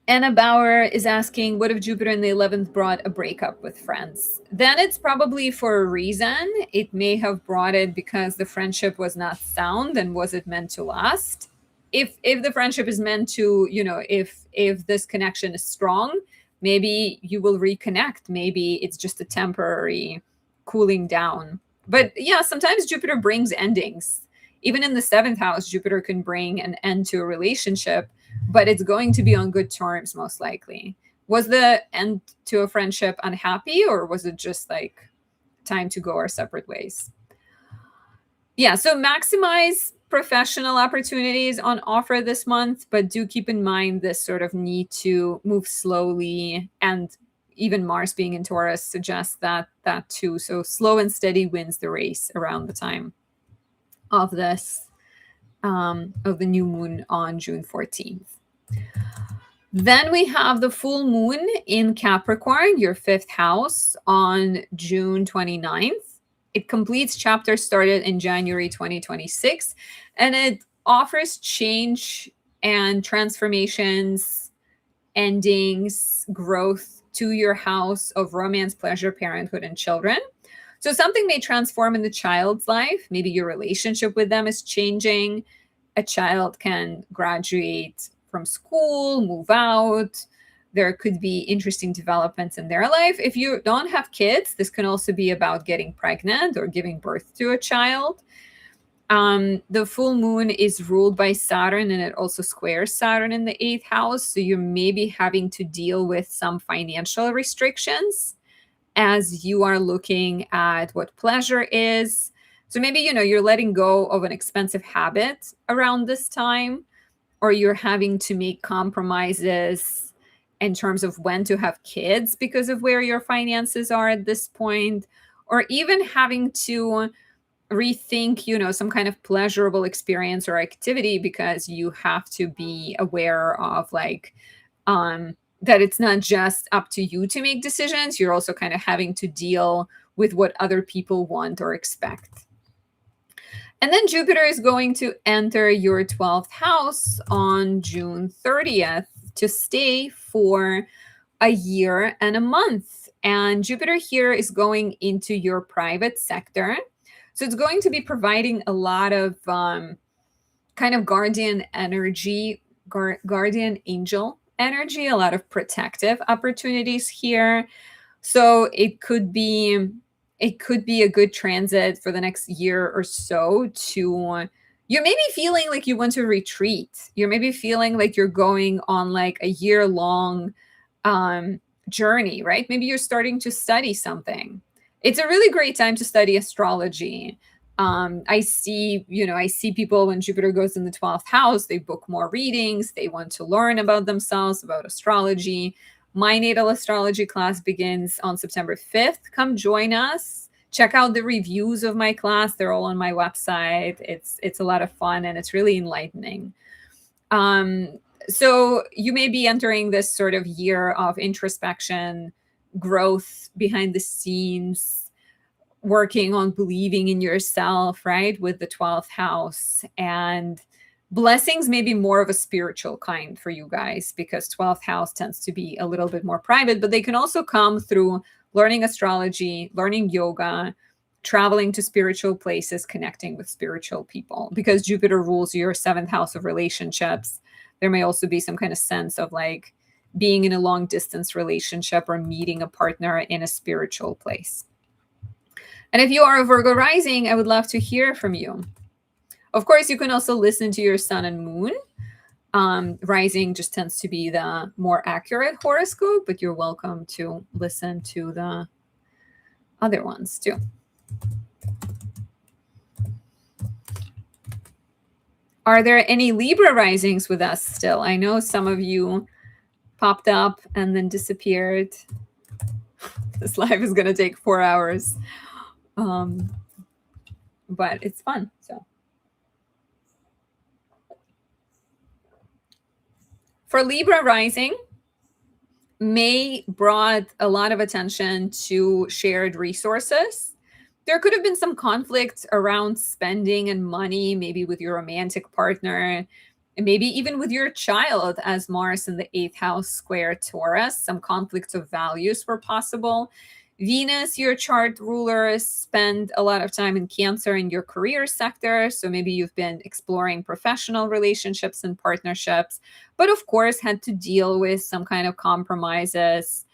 Anna Bauer is asking, what if Jupiter in the 11th brought a breakup with friends? Then it's probably for a reason. It may have brought it because the friendship was not sound, and was it meant to last? If the friendship is meant to, if this connection is strong, maybe you will reconnect. Maybe it's just a temporary cooling down. But yeah, sometimes Jupiter brings endings. Even in the 7th house, Jupiter can bring an end to a relationship, but it's going to be on good terms, most likely. Was the end to a friendship unhappy, or was it just like time to go our separate ways? Yeah, so maximize professional opportunities on offer this month, but do keep in mind this sort of need to move slowly, and even Mars being in Taurus suggests that too. So slow and steady wins the race around the time of this of the new moon on June 14th. Then we have the full moon in Capricorn, your 5th house, on June 29th. It completes chapters started in January 2026, and it offers change and transformations, endings, growth to your house of romance, pleasure, parenthood, and children. So something may transform in the child's life. Maybe your relationship with them is changing. A child can graduate from school, move out. There could be interesting developments in their life. If you don't have kids, this can also be about getting pregnant or giving birth to a child. The full moon is ruled by Saturn, and it also squares Saturn in the 8th house. So you may be having to deal with some financial restrictions as you are looking at what pleasure is. So maybe, you're letting go of an expensive habit around this time, or you're having to make compromises in terms of when to have kids because of where your finances are at this point, or even having to rethink, some kind of pleasurable experience or activity because you have to be aware of that it's not just up to you to make decisions. You're also kind of having to deal with what other people want or expect. And then Jupiter is going to enter your 12th house on June 30th to stay for a year and a month. And Jupiter here is going into your private sector. So it's going to be providing a lot of kind of guardian energy, guardian angel energy, a lot of protective opportunities here. So it could be a good transit for the next year or so to, you're maybe feeling like you want to retreat. You're maybe feeling like you're going on like a year-long journey, right? Maybe you're starting to study something. It's a really great time to study astrology. I see people when Jupiter goes in the 12th house, they book more readings. They want to learn about themselves, about astrology. My natal astrology class begins on September 5th. Come join us. Check out the reviews of my class. They're all on my website. It's a lot of fun, and it's really enlightening. So you may be entering this sort of year of introspection, growth behind the scenes, working on believing in yourself, right? With the 12th house, and blessings may be more of a spiritual kind for you guys because 12th house tends to be a little bit more private, but they can also come through learning astrology, learning yoga, traveling to spiritual places, connecting with spiritual people. Because Jupiter rules your 7th house of relationships, there may also be some kind of sense of like being in a long distance relationship or meeting a partner in a spiritual place. And if you are a Virgo rising, I would love to hear from you. Of course, you can also listen to your sun and moon. Rising just tends to be the more accurate horoscope, but you're welcome to listen to the other ones too. Are there any Libra risings with us still? I know some of you popped up and then disappeared. This live is going to take 4 hours. But it's fun. So for Libra rising, May brought a lot of attention to shared resources. There could have been some conflict around spending and money, maybe with your romantic partner, and maybe even with your child, as Mars in the 8th house square Taurus. Some conflicts of values were possible. Venus, your chart ruler, spend a lot of time in Cancer in your career sector. So maybe you've been exploring professional relationships and partnerships, but of course had to deal with some kind of compromises,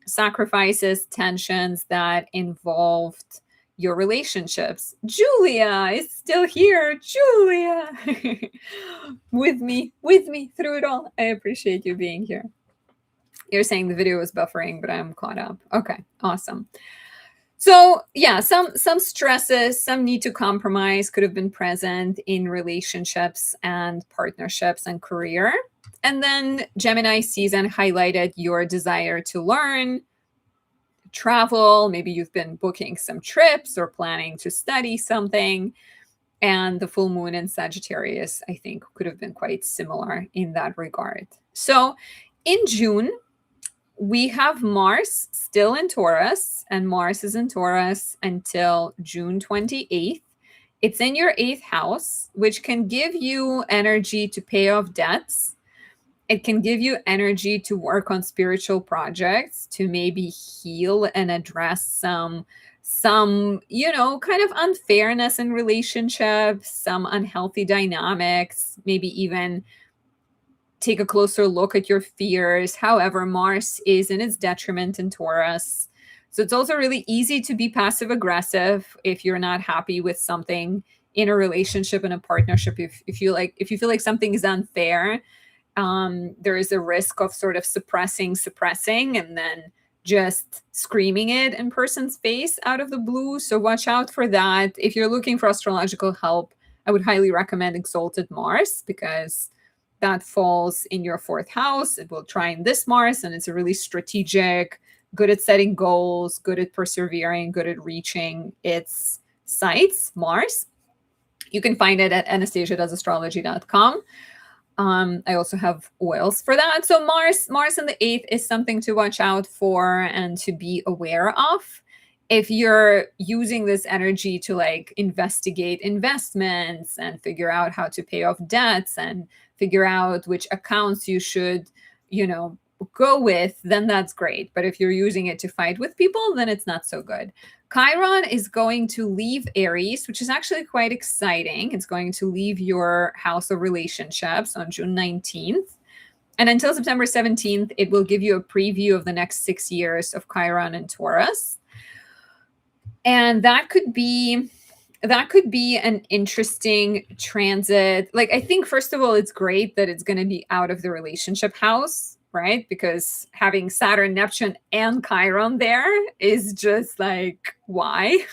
sacrifices, tensions that involved your relationships. Julia is still here. Julia, with me through it all. I appreciate you being here. You're saying the video was buffering, but I'm caught up. Okay, awesome. So yeah, some stresses, some need to compromise could have been present in relationships and partnerships and career. And then Gemini season highlighted your desire to learn, travel. Maybe you've been booking some trips or planning to study something. And the full moon in Sagittarius, I think, could have been quite similar in that regard. So in June, we have Mars still in Taurus, and Mars is in Taurus until June 28th. It's in your eighth house, which can give you energy to pay off debts. It can give you energy to work on spiritual projects, to maybe heal and address some kind of unfairness in relationships, some unhealthy dynamics, maybe even take a closer look at your fears. However, Mars is in its detriment in Taurus. So it's also really easy to be passive aggressive if you're not happy with something in a relationship, in a partnership. If you feel like something is unfair, there is a risk of sort of suppressing, and then just screaming it in person's face out of the blue. So watch out for that. If you're looking for astrological help, I would highly recommend Exalted Mars, because that falls in your fourth house. It will trine this Mars, and it's a really strategic, good at setting goals, good at persevering, good at reaching its sights, Mars. You can find it at anastasia.astrology.com. I also have oils for that. So Mars in the eighth is something to watch out for and to be aware of. If you're using this energy to like investigate investments and figure out how to pay off debts and figure out which accounts you should, go with, then that's great. But if you're using it to fight with people, then it's not so good. Chiron is going to leave Aries, which is actually quite exciting. It's going to leave your house of relationships on June 19th. And until September 17th, it will give you a preview of the next 6 years of Chiron and Taurus. And that could be an interesting transit. Like, I think, first of all, it's great that it's going to be out of the relationship house, right? Because having Saturn, Neptune, and Chiron there is just like, why?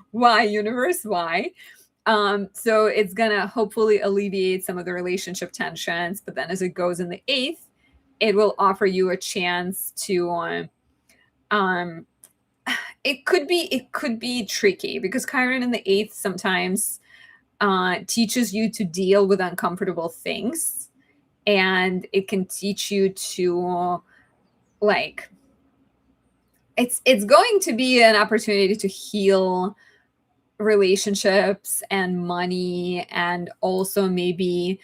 Why, universe? Why? So it's going to hopefully alleviate some of the relationship tensions. But then as it goes in the eighth, it will offer you a chance to it could be tricky, because Chiron in the eighth sometimes teaches you to deal with uncomfortable things, and it can teach you to like it's going to be an opportunity to heal relationships and money, and also maybe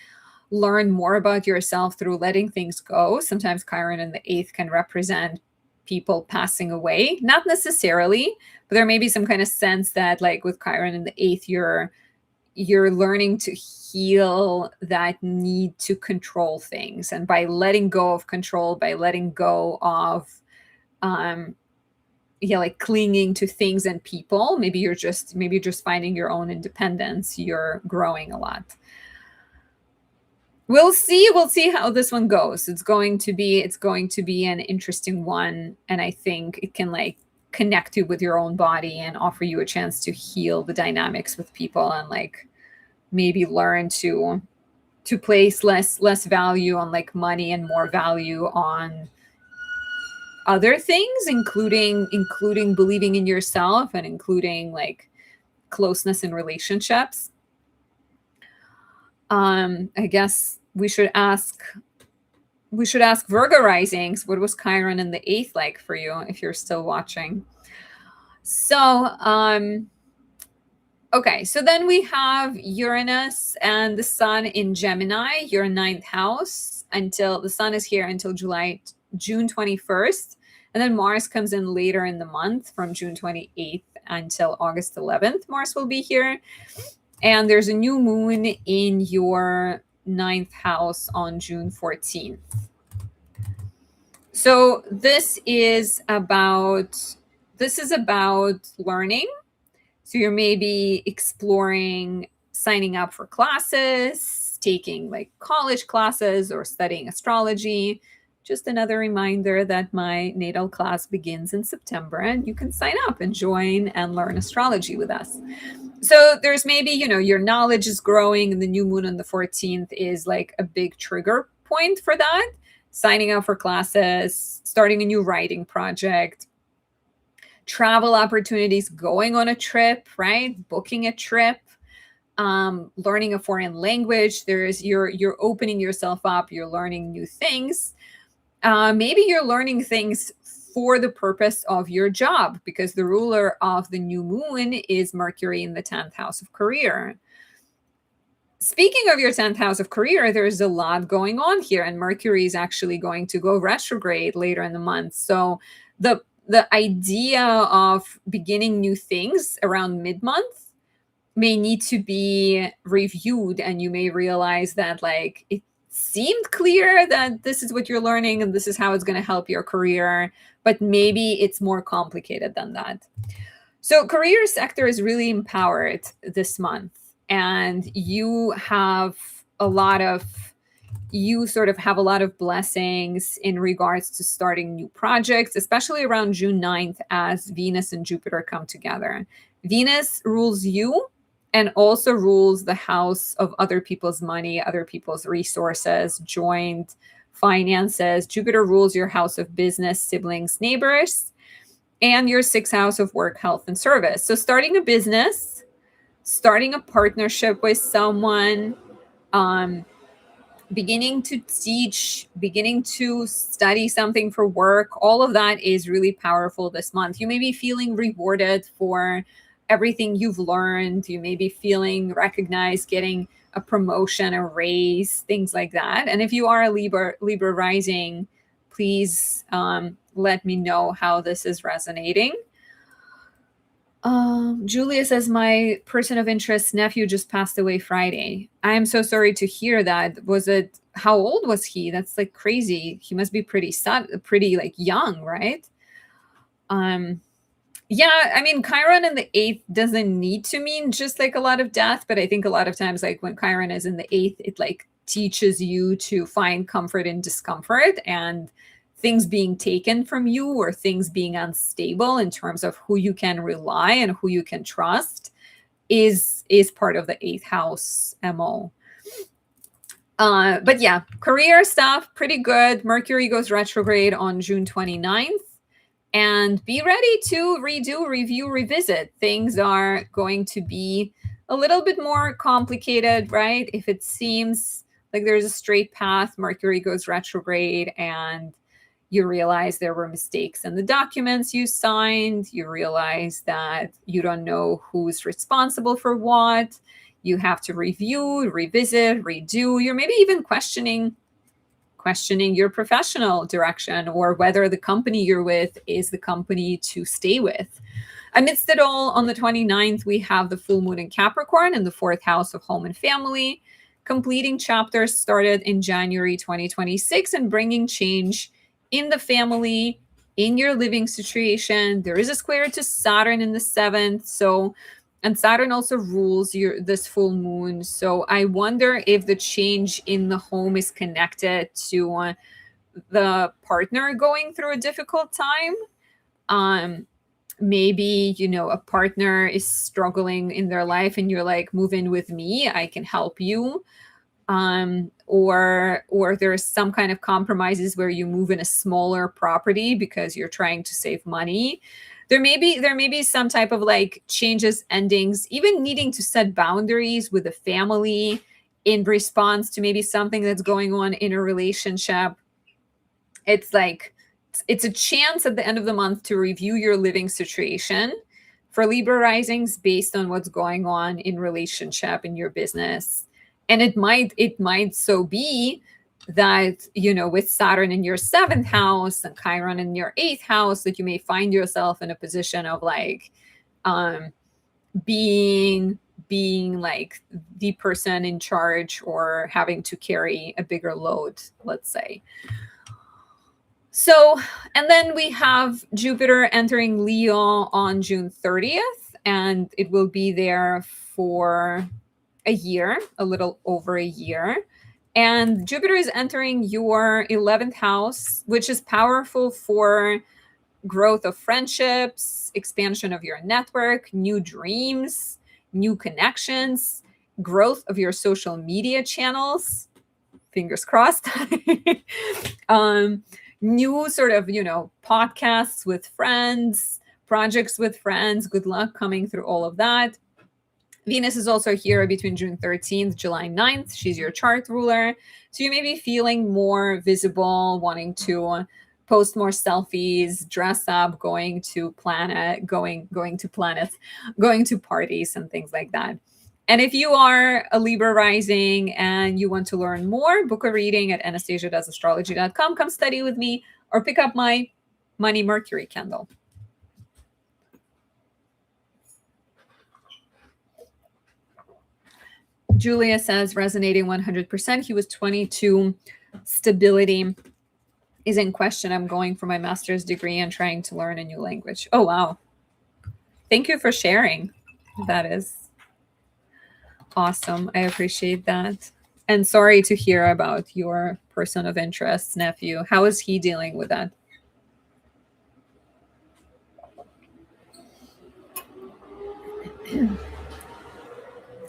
learn more about yourself through letting things go. Sometimes Chiron in the eighth can represent people passing away, not necessarily, but there may be some kind of sense that, like, with Chiron in the eighth, you're learning to heal that need to control things, and by letting go of control, by letting go of like clinging to things and people, maybe you're just finding your own independence, you're growing a lot. We'll see how this one goes. It's going to be an interesting one, and I think it can like connect you with your own body and offer you a chance to heal the dynamics with people, and like maybe learn to place less value on like money and more value on other things, including believing in yourself, and including like closeness in relationships. I guess we should ask Virgo risings, what was Chiron in the eighth like for you, if you're still watching? So, okay, so then we have Uranus and the Sun in Gemini, your ninth house, until the Sun is here until June 21st. And then Mars comes in later in the month from June 28th until August 11th. Mars will be here. And there's a new moon in your ninth house on June 14th. So this is about learning. So you're maybe exploring signing up for classes, taking like college classes, or studying astrology, just another reminder that my natal class begins in September, and you can sign up and join and learn astrology with us. So there's maybe, your knowledge is growing, and the new moon on the 14th is like a big trigger point for that. Signing up for classes, starting a new writing project, travel opportunities, going on a trip, right? Booking a trip, learning a foreign language. You're opening yourself up, you're learning new things. Maybe you're learning things for the purpose of your job, because the ruler of the new moon is Mercury in the 10th house of career. Speaking of your 10th house of career, there's a lot going on here, and Mercury is actually going to go retrograde later in the month. So the idea of beginning new things around mid-month may need to be reviewed, and you may realize that like it seemed clear that this is what you're learning and this is how it's going to help your career, but maybe it's more complicated than that. So career sector is really empowered this month, and you sort of have a lot of blessings in regards to starting new projects, especially around June 9th as Venus and Jupiter come together. Venus rules you and also rules the house of other people's money, other people's resources, joint finances. Jupiter rules your house of business, siblings, neighbors, and your 6th house of work, health, and service. So starting a business, starting a partnership with someone, beginning to teach, beginning to study something for work, all of that is really powerful this month. You may be feeling rewarded for everything you've learned. You may be feeling recognized, getting a promotion, a raise, things like that. And if you are a Libra rising, please let me know how this is resonating. Julia says, my person of interest nephew just passed away Friday. I am so sorry to hear that. How old was he? That's like crazy. He must be pretty like young, right? Yeah, I mean, Chiron in the 8th doesn't need to mean just like a lot of death, but I think a lot of times, like when Chiron is in the 8th, it like teaches you to find comfort in discomfort, and things being taken from you or things being unstable in terms of who you can rely and who you can trust is part of the 8th house MO. But yeah, career stuff, pretty good. Mercury goes retrograde on June 29th. And be ready to redo, review, revisit. Things are going to be a little bit more complicated, right? If it seems like there's a straight path, Mercury goes retrograde, and you realize there were mistakes in the documents you signed. You realize that you don't know who's responsible for what. You have to review, revisit, redo. You're maybe even questioning your professional direction, or whether the company you're with is the company to stay with. Amidst it all, on the 29th, we have the full moon in Capricorn in the 4th house of home and family, completing chapters started in January 2026 and bringing change in the family, in your living situation. There is a square to Saturn in the 7th. And Saturn also rules this full moon. So I wonder if the change in the home is connected to the partner going through a difficult time. Maybe, a partner is struggling in their life and you're like, move in with me, I can help you. Or there's some kind of compromises where you move in a smaller property because you're trying to save money. There may be some type of like changes, endings, even needing to set boundaries with a family in response to maybe something that's going on in a relationship. It's a chance at the end of the month to review your living situation for Libra risings based on what's going on in relationship in your business. And it might so be that, with Saturn in your 7th house and Chiron in your 8th house, that you may find yourself in a position of like being like the person in charge or having to carry a bigger load, let's say. So, and then we have Jupiter entering Leo on June 30th, and it will be there for a year, a little over a year. And Jupiter is entering your 11th house, which is powerful for growth of friendships, expansion of your network, new dreams, new connections, growth of your social media channels. Fingers crossed. New sort of, podcasts with friends, projects with friends. Good luck coming through all of that. Venus is also here between June 13th, July 9th. She's your chart ruler. So you may be feeling more visible, wanting to post more selfies, dress up, going to planets, going to parties and things like that. And if you are a Libra rising and you want to learn more, book a reading at anastasia.astrology.com. Come study with me or pick up my money Mercury candle. Julia says, resonating 100%. He was 22. Stability is in question. I'm going for my master's degree and trying to learn a new language. Oh, wow. Thank you for sharing. That is awesome. I appreciate that. And sorry to hear about your person of interest, nephew. How is he dealing with that?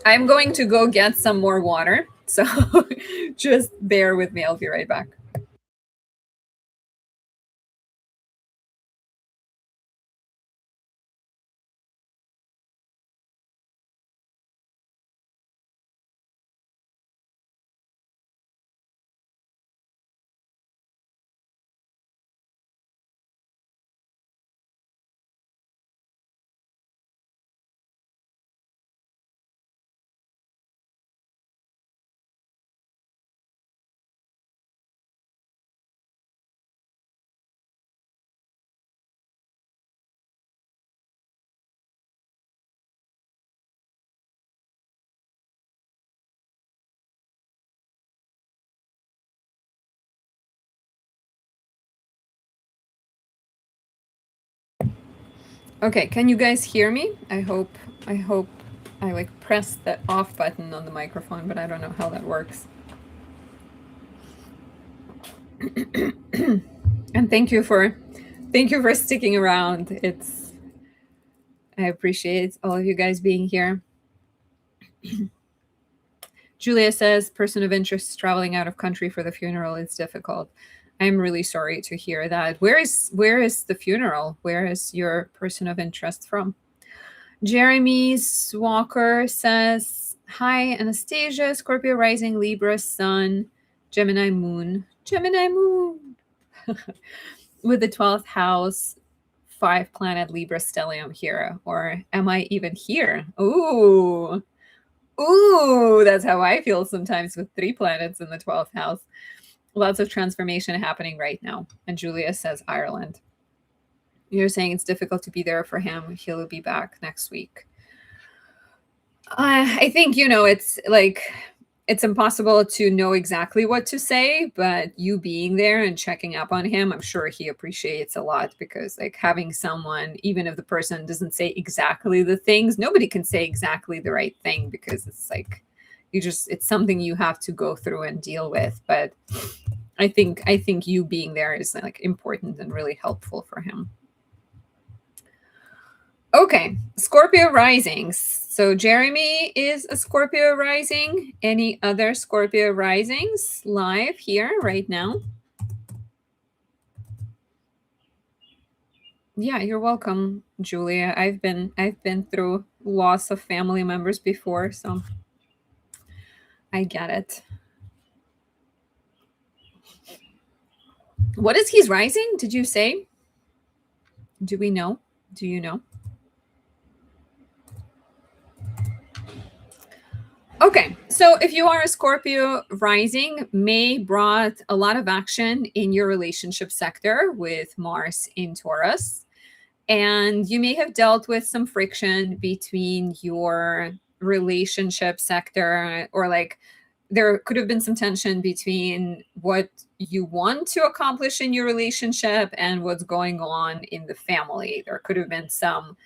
I'm going to go get some more water. So just bear with me. I'll be right back. Okay, can you guys hear me? I hope I like pressed the off button on the microphone, but I don't know how that works. And thank you for sticking around. I appreciate all of you guys being here. Julia says, person of interest traveling out of country for the funeral is difficult. I'm really sorry to hear that. Where is the funeral? Where is your person of interest from? Jeremy Walker says, hi, Anastasia, Scorpio rising, Libra sun, Gemini moon. With the 12th house, 5 planet Libra stellium here. Or am I even here? Ooh, that's how I feel sometimes with 3 planets in the 12th house. Lots of transformation happening right now. And Julia says Ireland. You're saying it's difficult to be there for him. He'll be back next week. I think, it's like, it's impossible to know exactly what to say, but you being there and checking up on him, I'm sure he appreciates a lot, because like having someone, even if the person doesn't say exactly the things, nobody can say exactly the right thing, because it's like, it's something you have to go through and deal with. But I think you being there is like important and really helpful for him. Okay, Scorpio risings. So Jeremy is a Scorpio rising. Any other Scorpio risings live here right now? Yeah, you're welcome, Julia. I've been through loss of family members before, so I get it. What is he's rising? Did you say? Do we know? Do you know? Okay, so if you are a Scorpio rising, May brought a lot of action in your relationship sector with Mars in Taurus. And you may have dealt with some friction between your relationship sector, or like there could have been some tension between what you want to accomplish in your relationship and what's going on in the family. There could have been some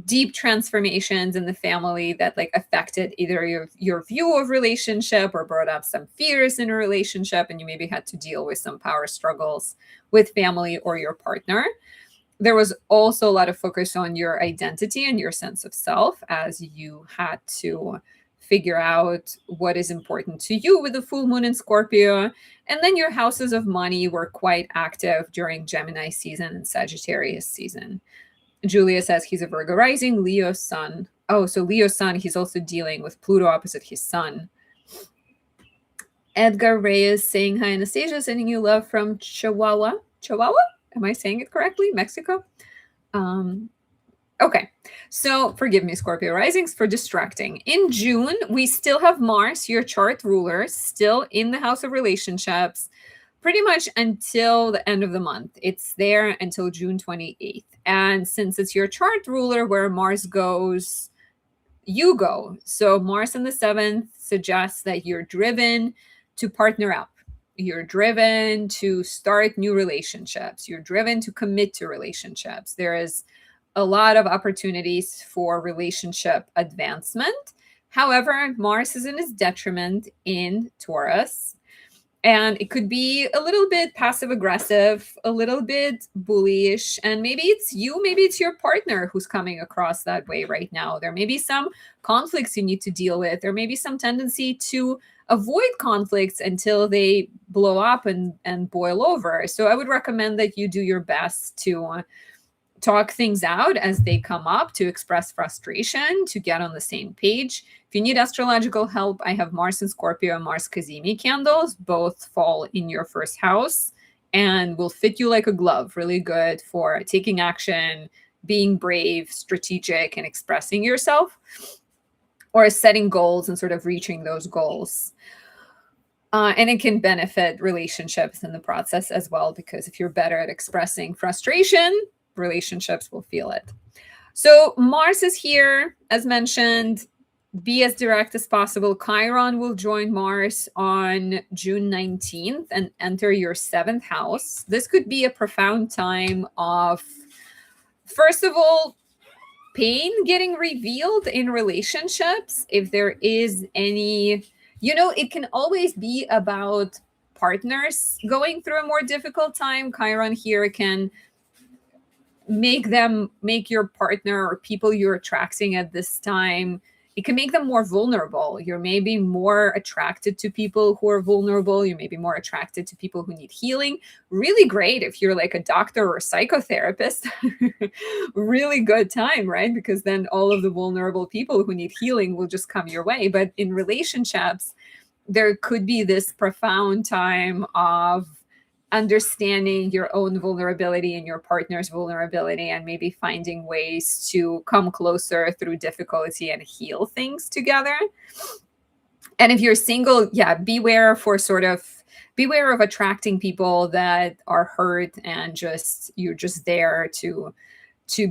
deep transformations in the family that like affected either your view of relationship or brought up some fears in a relationship, and you maybe had to deal with some power struggles with family or your partner. There was also a lot of focus on your identity and your sense of self as you had to figure out what is important to you with the full moon in Scorpio. And then your houses of money were quite active during Gemini season and Sagittarius season. Julia says he's a Virgo rising, Leo sun. Oh, so Leo sun, he's also dealing with Pluto opposite his sun. Edgar Reyes saying hi, Anastasia, sending you love from Chihuahua. Chihuahua? Am I saying it correctly? Mexico? Okay, so forgive me, Scorpio risings, for distracting. In June, we still have Mars, your chart ruler, still in the house of relationships, pretty much until the end of the month. It's there until June 28th. And since it's your chart ruler, where Mars goes, you go. So Mars in the 7th suggests that you're driven to partner up. You're driven to start new relationships. You're driven to commit to relationships. There is a lot of opportunities for relationship advancement. However, Mars is in its detriment in Taurus. And it could be a little bit passive aggressive, a little bit bullyish, and maybe it's you, maybe it's your partner who's coming across that way right now. There may be some conflicts you need to deal with. There may be some tendency to avoid conflicts until they blow up and boil over. So I would recommend that you do your best to talk things out as they come up, to express frustration, to get on the same page. If you need astrological help, I have Mars and Scorpio and Mars Kazemi candles. Both fall in your first house and will fit you like a glove. Really good for taking action, being brave, strategic, and expressing yourself, or setting goals and sort of reaching those goals. And it can benefit relationships in the process as well, because if you're better at expressing frustration, relationships will feel it. So Mars is here, as mentioned. Be as direct as possible. Chiron will join Mars on June 19th and enter your 7th house. This could be a profound time of, first of all, pain getting revealed in relationships. If there is any, it can always be about partners going through a more difficult time. Chiron here can make your partner or people you're attracting at this time, it can make them more vulnerable. You're maybe more attracted to people who are vulnerable. You may be more attracted to people who need healing. Really great if you're like a doctor or a psychotherapist. Really good time, right? Because then all of the vulnerable people who need healing will just come your way. But in relationships, there could be this profound time of understanding your own vulnerability and your partner's vulnerability, and maybe finding ways to come closer through difficulty and heal things together. And if you're single, beware of attracting people that are hurt and you're just there to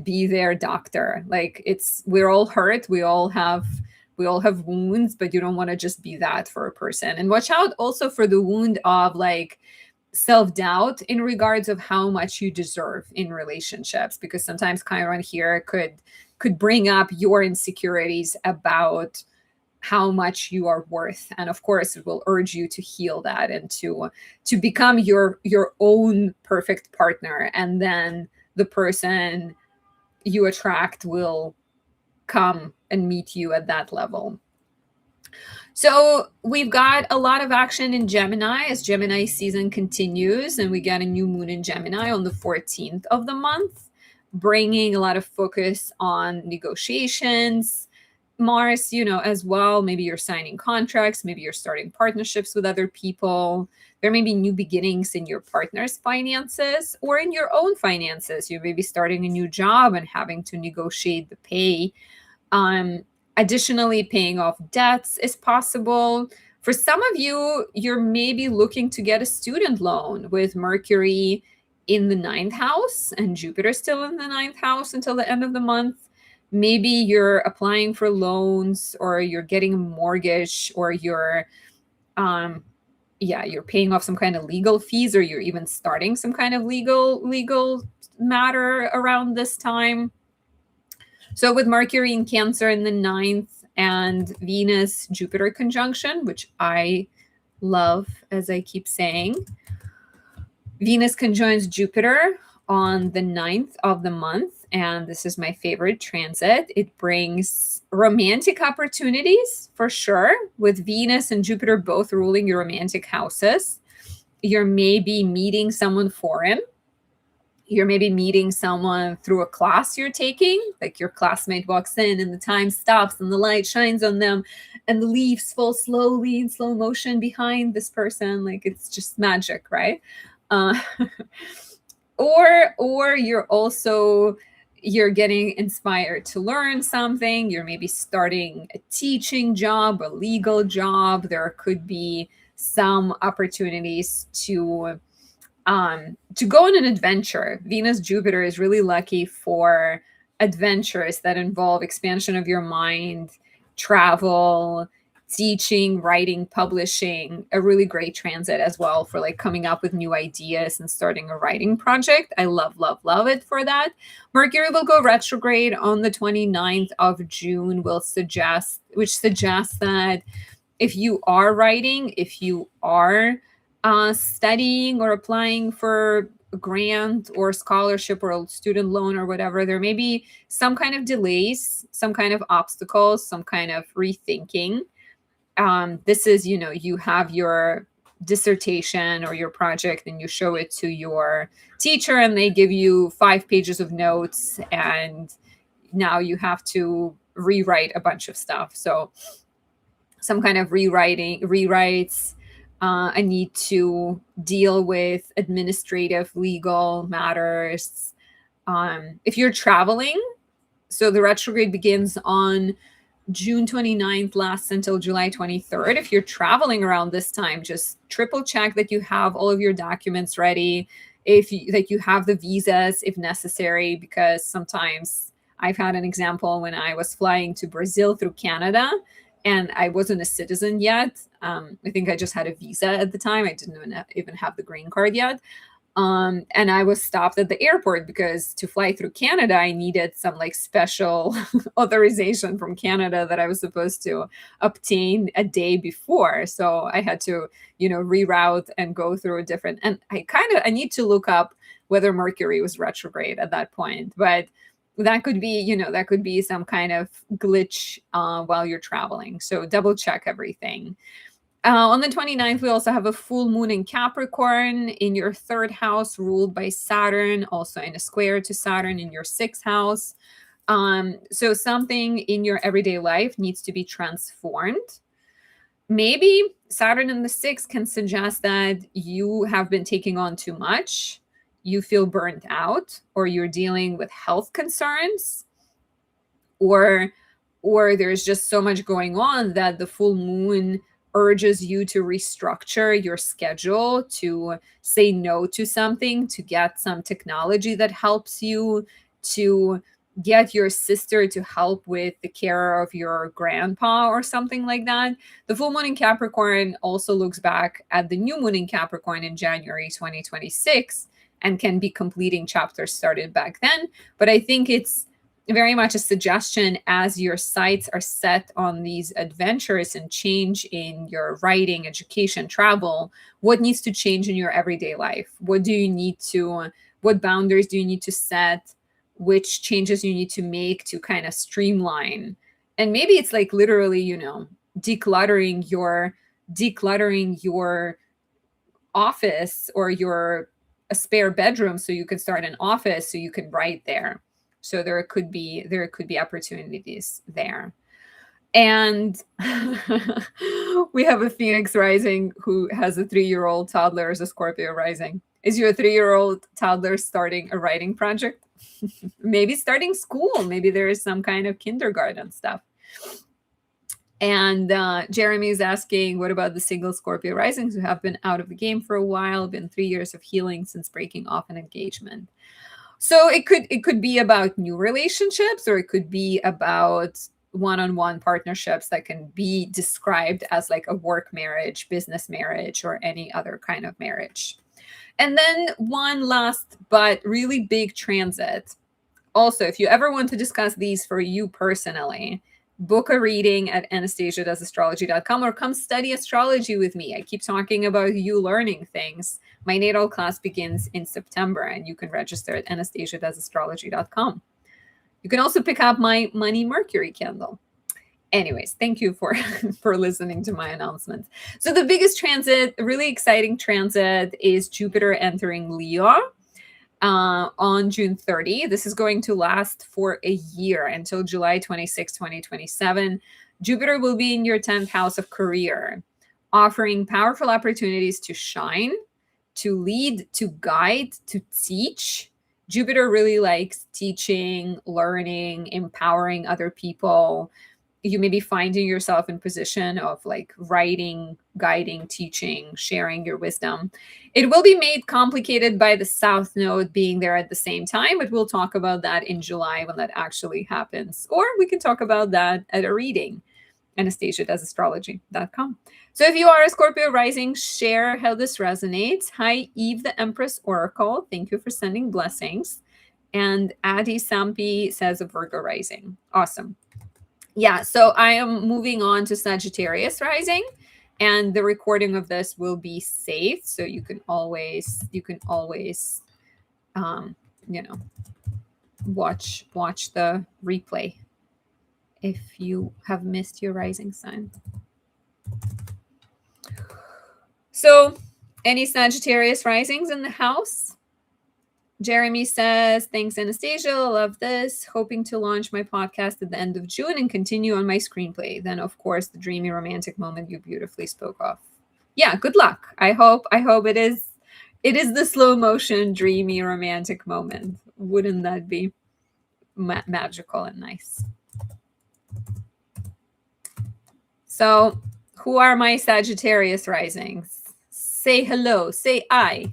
be their doctor. Like, we're all hurt, we all have wounds, but you don't want to just be that for a person. And watch out also for the wound of like self-doubt in regards of how much you deserve in relationships, because sometimes Chiron here could bring up your insecurities about how much you are worth. And of course, it will urge you to heal that and to become your own perfect partner. And then the person you attract will come and meet you at that level. So we've got a lot of action in Gemini as Gemini season continues, and we get a new moon in Gemini on the 14th of the month, bringing a lot of focus on negotiations. Mars, as well, maybe you're signing contracts, maybe you're starting partnerships with other people. There may be new beginnings in your partner's finances or in your own finances. You may be starting a new job and having to negotiate the pay. Additionally, paying off debts is possible. For some of you, you're maybe looking to get a student loan with Mercury in the 9th house and Jupiter still in the 9th house until the end of the month. Maybe you're applying for loans, or you're getting a mortgage, or you're paying off some kind of legal fees, or you're even starting some kind of legal matter around this time. So with Mercury in Cancer in the ninth and Venus Jupiter conjunction, which I love, as I keep saying, Venus conjoins Jupiter on the ninth of the month, and this is my favorite transit. It brings romantic opportunities for sure, with Venus and Jupiter both ruling your romantic houses. You're maybe meeting someone foreign. You're maybe meeting someone through a class you're taking, like your classmate walks in and the time stops and the light shines on them and the leaves fall slowly in slow motion behind this person. Like it's just magic, right? Uh, or you're getting inspired to learn something. You're maybe starting a teaching job, a legal job. There could be some opportunities to go on an adventure. Venus Jupiter is really lucky for adventures that involve expansion of your mind, travel, teaching, writing, publishing. A really great transit as well for like coming up with new ideas and starting a writing project. I love, love, love it for that. Mercury will go retrograde on the 29th of June, which suggests that if you are writing, if you are studying or applying for a grant or scholarship or a student loan or whatever, there may be some kind of delays, some kind of obstacles, some kind of rethinking. This is, you have your dissertation or your project and you show it to your teacher and they give you 5 pages of notes and now you have to rewrite a bunch of stuff. So some kind of rewrites. I need to deal with administrative, legal matters. If you're traveling, so the retrograde begins on June 29th, lasts until July 23rd. If you're traveling around this time, just triple check that you have all of your documents ready. That you have the visas if necessary, because sometimes I've had an example when I was flying to Brazil through Canada and I wasn't a citizen yet. I think I just had a visa at the time. I didn't even have the green card yet. And I was stopped at the airport because to fly through Canada, I needed some like special authorization from Canada that I was supposed to obtain a day before. So I had to, reroute and go through a different, and I need to look up whether Mercury was retrograde at that point, but that could be some kind of glitch while you're traveling. So double check everything. On the 29th, we also have a full moon in Capricorn in your third house, ruled by Saturn, also in a square to Saturn in your sixth house. So something in your everyday life needs to be transformed. Maybe Saturn in the sixth can suggest that you have been taking on too much, you feel burnt out, or you're dealing with health concerns, or there's just so much going on that the full moon urges you to restructure your schedule, to say no to something, to get some technology that helps you, to get your sister to help with the care of your grandpa or something like that. The full moon in Capricorn also looks back at the new moon in Capricorn in January 2026 and can be completing chapters started back then. But I think it's very much a suggestion as your sights are set on these adventures and change in your writing, education, travel. What needs to change in your everyday life? What boundaries do you need to set? Which changes you need to make to kind of streamline? And maybe it's like literally, decluttering your office or a spare bedroom so you can start an office so you can write there. So there could be opportunities there. And we have a Phoenix rising who has a 3-year-old toddler as a Scorpio rising. Is your 3-year-old toddler starting a writing project? Maybe starting school. Maybe there is some kind of kindergarten stuff. And Jeremy is asking, what about the single Scorpio risings who have been out of the game for a while, been 3 years of healing since breaking off an engagement? So it could be about new relationships, or it could be about one-on-one partnerships that can be described as like a work marriage, business marriage, or any other kind of marriage. And then one last but really big transit Also, if you ever want to discuss these for you personally, book a reading at anastasiadoesastrology.com or come study astrology with me. I keep talking about you learning things. My natal class begins in September, and you can register at anastasiadoesastrology.com. You can also pick up my money Mercury candle. Anyways, thank you for for listening to my announcements. So the biggest transit, really exciting transit, is Jupiter entering Leo on June 30. This is going to last for a year until July 26, 2027. Jupiter will be in your 10th house of career, offering powerful opportunities to shine, to lead, to guide, to teach. Jupiter really likes teaching, learning, empowering other people. You may be finding yourself in position of like writing, guiding, teaching, sharing your wisdom. It will be made complicated by the South Node being there at the same time, but we'll talk about that in July when that actually happens. Or we can talk about that at a reading, anastasiadoesastrology.com. So if you are a Scorpio rising, share how this resonates. Hi, Eve the Empress Oracle. Thank you for sending blessings. And Adi Sampi says a Virgo rising. Awesome. Yeah, so I am moving on to Sagittarius rising, and the recording of this will be saved, so you can always you know, watch the replay if you have missed your rising sign. So any Sagittarius risings in the house? Jeremy says, thanks, Anastasia. Love this. Hoping to launch my podcast at the end of June and continue on my screenplay. Then, of course, the dreamy romantic moment you beautifully spoke of. Yeah, good luck. I hope it is the slow motion, dreamy, romantic moment. Wouldn't that be magical and nice? So, who are my Sagittarius risings? Say hello. Say I.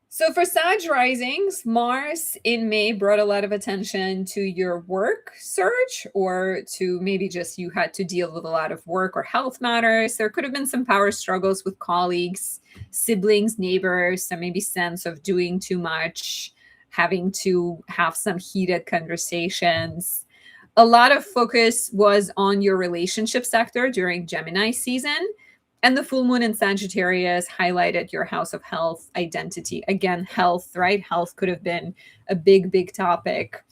So for Sag risings, Mars in May brought a lot of attention to your work search, or to maybe just you had to deal with a lot of work or health matters. There could have been some power struggles with colleagues, siblings, neighbors, some maybe sense of doing too much, having to have some heated conversations. A lot of focus was on your relationship sector during Gemini season. And the full moon in Sagittarius highlighted your house of health, identity. Again, health, right? Health could have been a big topic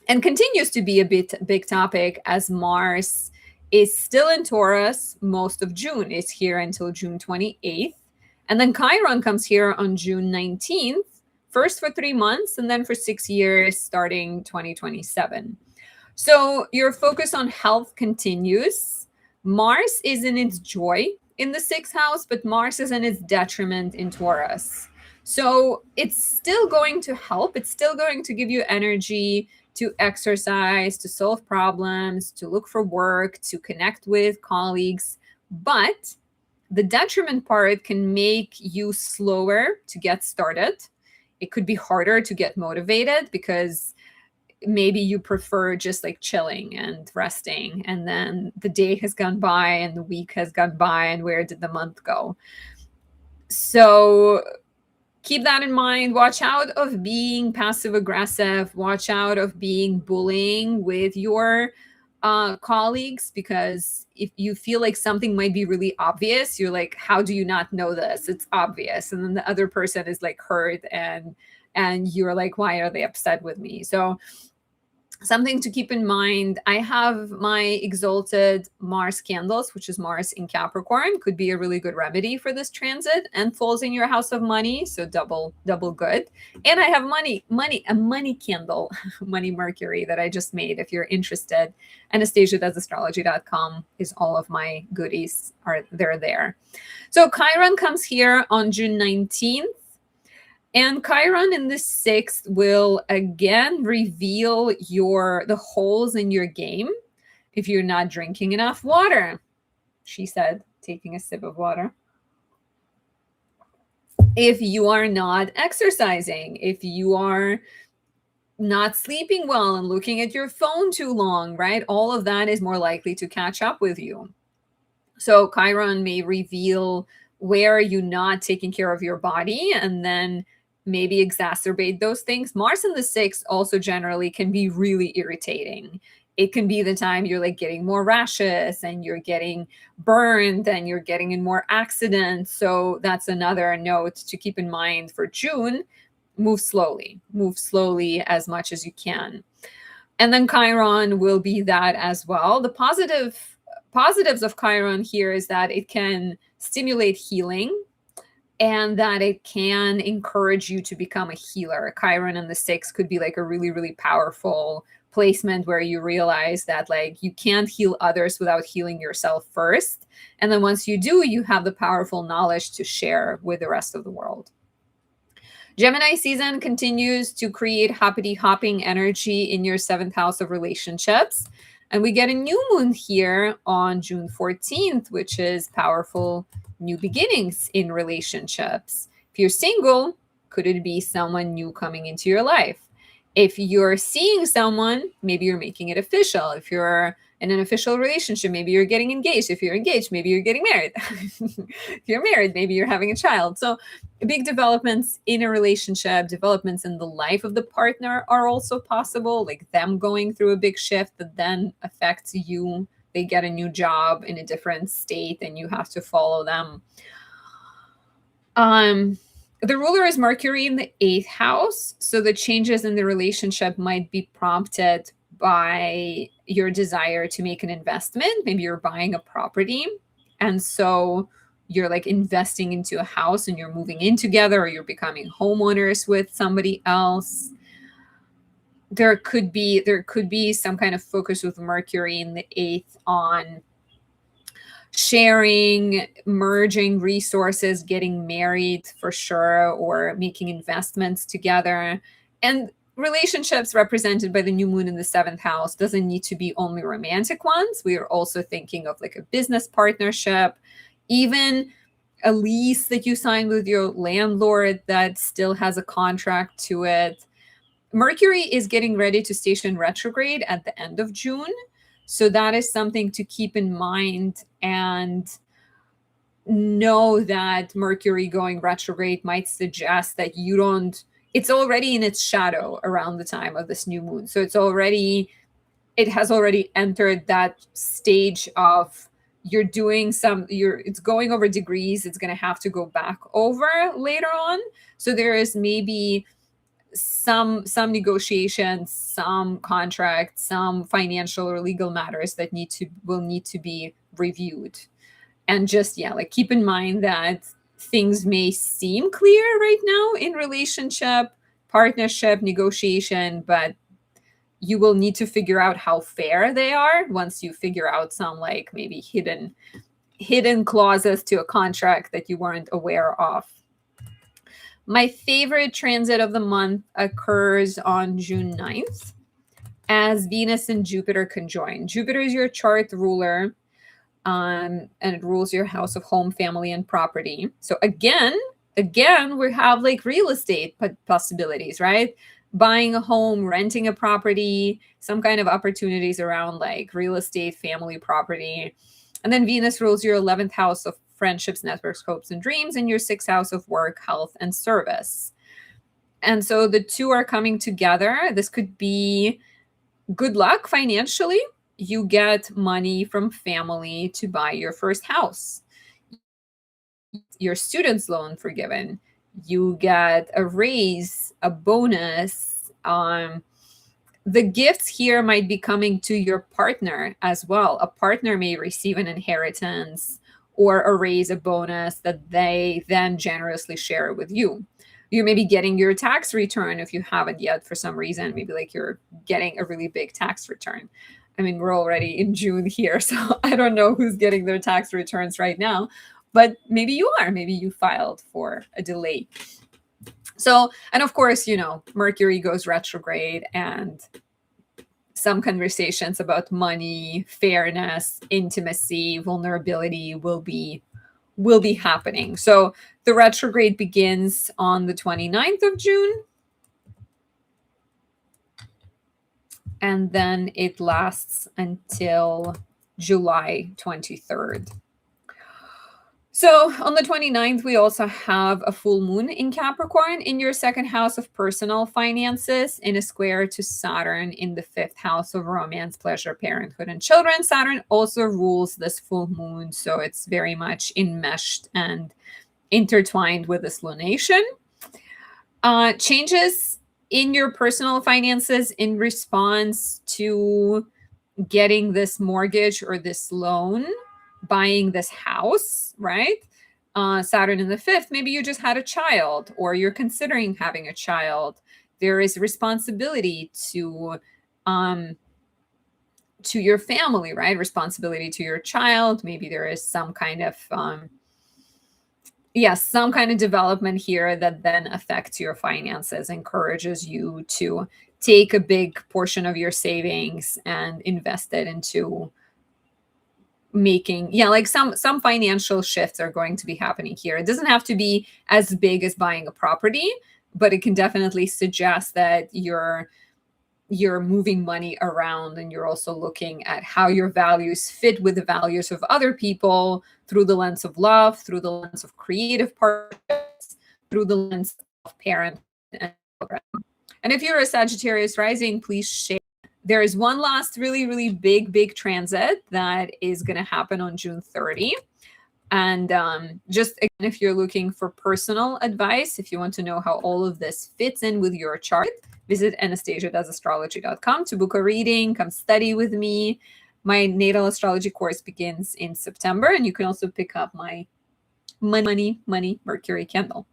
and continues to be a big topic as Mars is still in Taurus most of June. It's here until June 28th. And then Chiron comes here on June 19th, first for 3 months and then for 6 years starting 2027. So your focus on health continues. Mars is in its joy in the 6th house, but Mars is in its detriment in Taurus. So it's still going to help. It's still going to give you energy to exercise, to solve problems, to look for work, to connect with colleagues. But the detriment part can make you slower to get started. It could be harder to get motivated because maybe you prefer just like chilling and resting, and then the day has gone by and the week has gone by, and where did the month go? So keep that in mind. Watch out of being passive aggressive. Watch out of being bullying with your colleagues, because if you feel like something might be really obvious, you're like, how do you not know this? It's obvious. And then the other person is like hurt, and you're like, why are they upset with me? So something to keep in mind, I have my exalted Mars candles, which is Mars in Capricorn, could be a really good remedy for this transit, and falls in your house of money, so double good. And I have a money candle, money Mercury, that I just made. If you're interested, AnastasiaDoesAstrology.com is all of my goodies they're there. So Chiron comes here on June 19th. And Chiron in the 6th will again reveal the holes in your game if you're not drinking enough water, she said, taking a sip of water. If you are not exercising, if you are not sleeping well and looking at your phone too long, right? All of that is more likely to catch up with you. So Chiron may reveal where are you not taking care of your body, and then maybe exacerbate those things. Mars in the sixth also generally can be really irritating. It can be the time you're like getting more rashes and you're getting burned and you're getting in more accidents. So that's another note to keep in mind for June. Move slowly as much as you can. And then Chiron will be that as well. The positives of Chiron here is that it can stimulate healing and that it can encourage you to become a healer. Chiron in the sixth could be like a really, really powerful placement where you realize that like you can't heal others without healing yourself first. And then once you do, you have the powerful knowledge to share with the rest of the world. Gemini season continues to create hoppity hopping energy in your seventh house of relationships. And we get a new moon here on June 14th, which is powerful new beginnings in relationships. If you're single, could it be someone new coming into your life? If you're seeing someone, maybe you're making it official. If you're in an official relationship, maybe you're getting engaged. If you're engaged, maybe you're getting married. If you're married, maybe you're having a child. So big developments in a relationship, developments in the life of the partner are also possible, like them going through a big shift that then affects you. They get a new job in a different state and you have to follow them. The ruler is Mercury in the 8th house. So the changes in the relationship might be prompted by your desire to make an investment. Maybe you're buying a property. And so you're like investing into a house and you're moving in together, or you're becoming homeowners with somebody else. There could be some kind of focus with Mercury in the 8th on sharing, merging resources, getting married for sure, or making investments together. And relationships represented by the new moon in the 7th house doesn't need to be only romantic ones. We are also thinking of like a business partnership, even a lease that you sign with your landlord that still has a contract to it. Mercury is getting ready to station retrograde at the end of June. So that is something to keep in mind, and know that Mercury going retrograde might suggest that you don't, it's already in its shadow around the time of this new moon. So it has already entered that stage of it's going over degrees. It's going to have to go back over later on. So there is maybe some negotiations, some contracts, some financial or legal matters that will need to be reviewed. And just like keep in mind that things may seem clear right now in relationship, partnership, negotiation, but you will need to figure out how fair they are once you figure out some like maybe hidden clauses to a contract that you weren't aware of. My favorite transit of the month occurs on June 9th as Venus and Jupiter conjoin. Jupiter is your chart ruler, and it rules your house of home, family, and property. So again, we have like real estate possibilities, right? Buying a home, renting a property, some kind of opportunities around like real estate, family, property. And then Venus rules your 11th house of friendships, networks, hopes, and dreams, and your 6th house of work, health, and service. And so the two are coming together. This could be good luck financially. You get money from family to buy your first house. Your student's loan forgiven. You get a raise, a bonus. The gifts here might be coming to your partner as well. A partner may receive an inheritance or a raise, a bonus that they then generously share with you. You may be getting your tax return if you haven't yet for some reason. Maybe like you're getting a really big tax return. I mean, we're already in June here, so I don't know who's getting their tax returns right now, but maybe you are. Maybe you filed for a delay. So, and of course, Mercury goes retrograde, and some conversations about money, fairness, intimacy, vulnerability will be happening. So the retrograde begins on the 29th of June, and then it lasts until July 23rd. So on the 29th, we also have a full moon in Capricorn in your second house of personal finances, in a square to Saturn in the fifth house of romance, pleasure, parenthood, and children. Saturn also rules this full moon, so it's very much enmeshed and intertwined with this lunation. Changes in your personal finances in response to getting this mortgage or this loan, buying this house, right? Saturn in the fifth, maybe you just had a child or you're considering having a child. There is responsibility to your family, right? Responsibility to your child. Maybe there is some kind of some kind of development here that then affects your finances, encourages you to take a big portion of your savings and invest it into making like some financial shifts are going to be happening here. It doesn't have to be as big as buying a property, but it can definitely suggest that you're moving money around, and you're also looking at how your values fit with the values of other people through the lens of love, through the lens of creative partnerships, through the lens of parent and children. And if you're a Sagittarius rising, please share. There is one last really, really big transit that is going to happen on June 30. And just again, if you're looking for personal advice, if you want to know how all of this fits in with your chart, visit anastasiadoesastrology.com to book a reading, come study with me. My natal astrology course begins in September, and you can also pick up my money Mercury candle.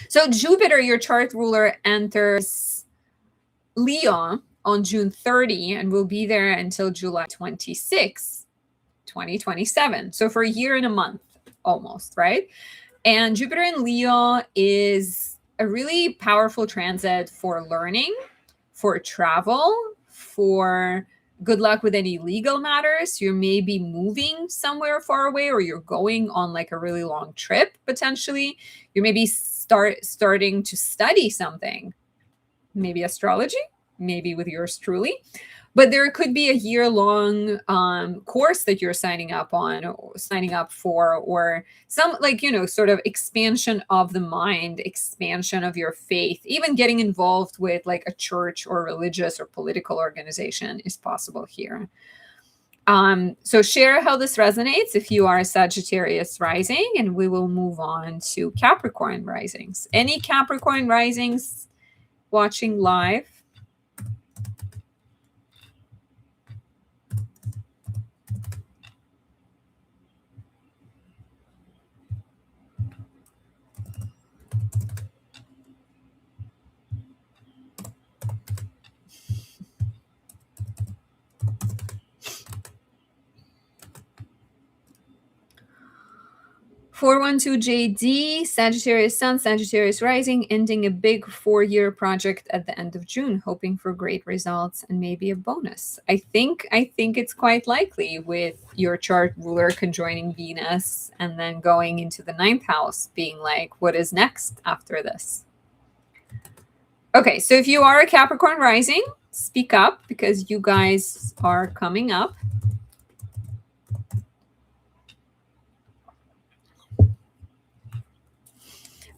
So Jupiter, your chart ruler, enters Leo on June 30 and will be there until July 26, 2027. So for a year and a month almost, right? And Jupiter in Leo is a really powerful transit for learning, for travel, for good luck with any legal matters. You may be moving somewhere far away, or you're going on like a really long trip potentially. You may be starting to study something, maybe astrology, maybe with yours truly. But there could be a year-long course that you're signing up for, or some sort of expansion of the mind, expansion of your faith. Even getting involved with like a church or religious or political organization is possible here. So share how this resonates if you are a Sagittarius rising, and we will move on to Capricorn risings. Any Capricorn risings watching live? 412JD, Sagittarius Sun, Sagittarius Rising, ending a big 4-year project at the end of June, hoping for great results and maybe a bonus. I think it's quite likely, with your chart ruler conjoining Venus and then going into the 9th house, being like, what is next after this? Okay, so if you are a Capricorn rising, speak up because you guys are coming up.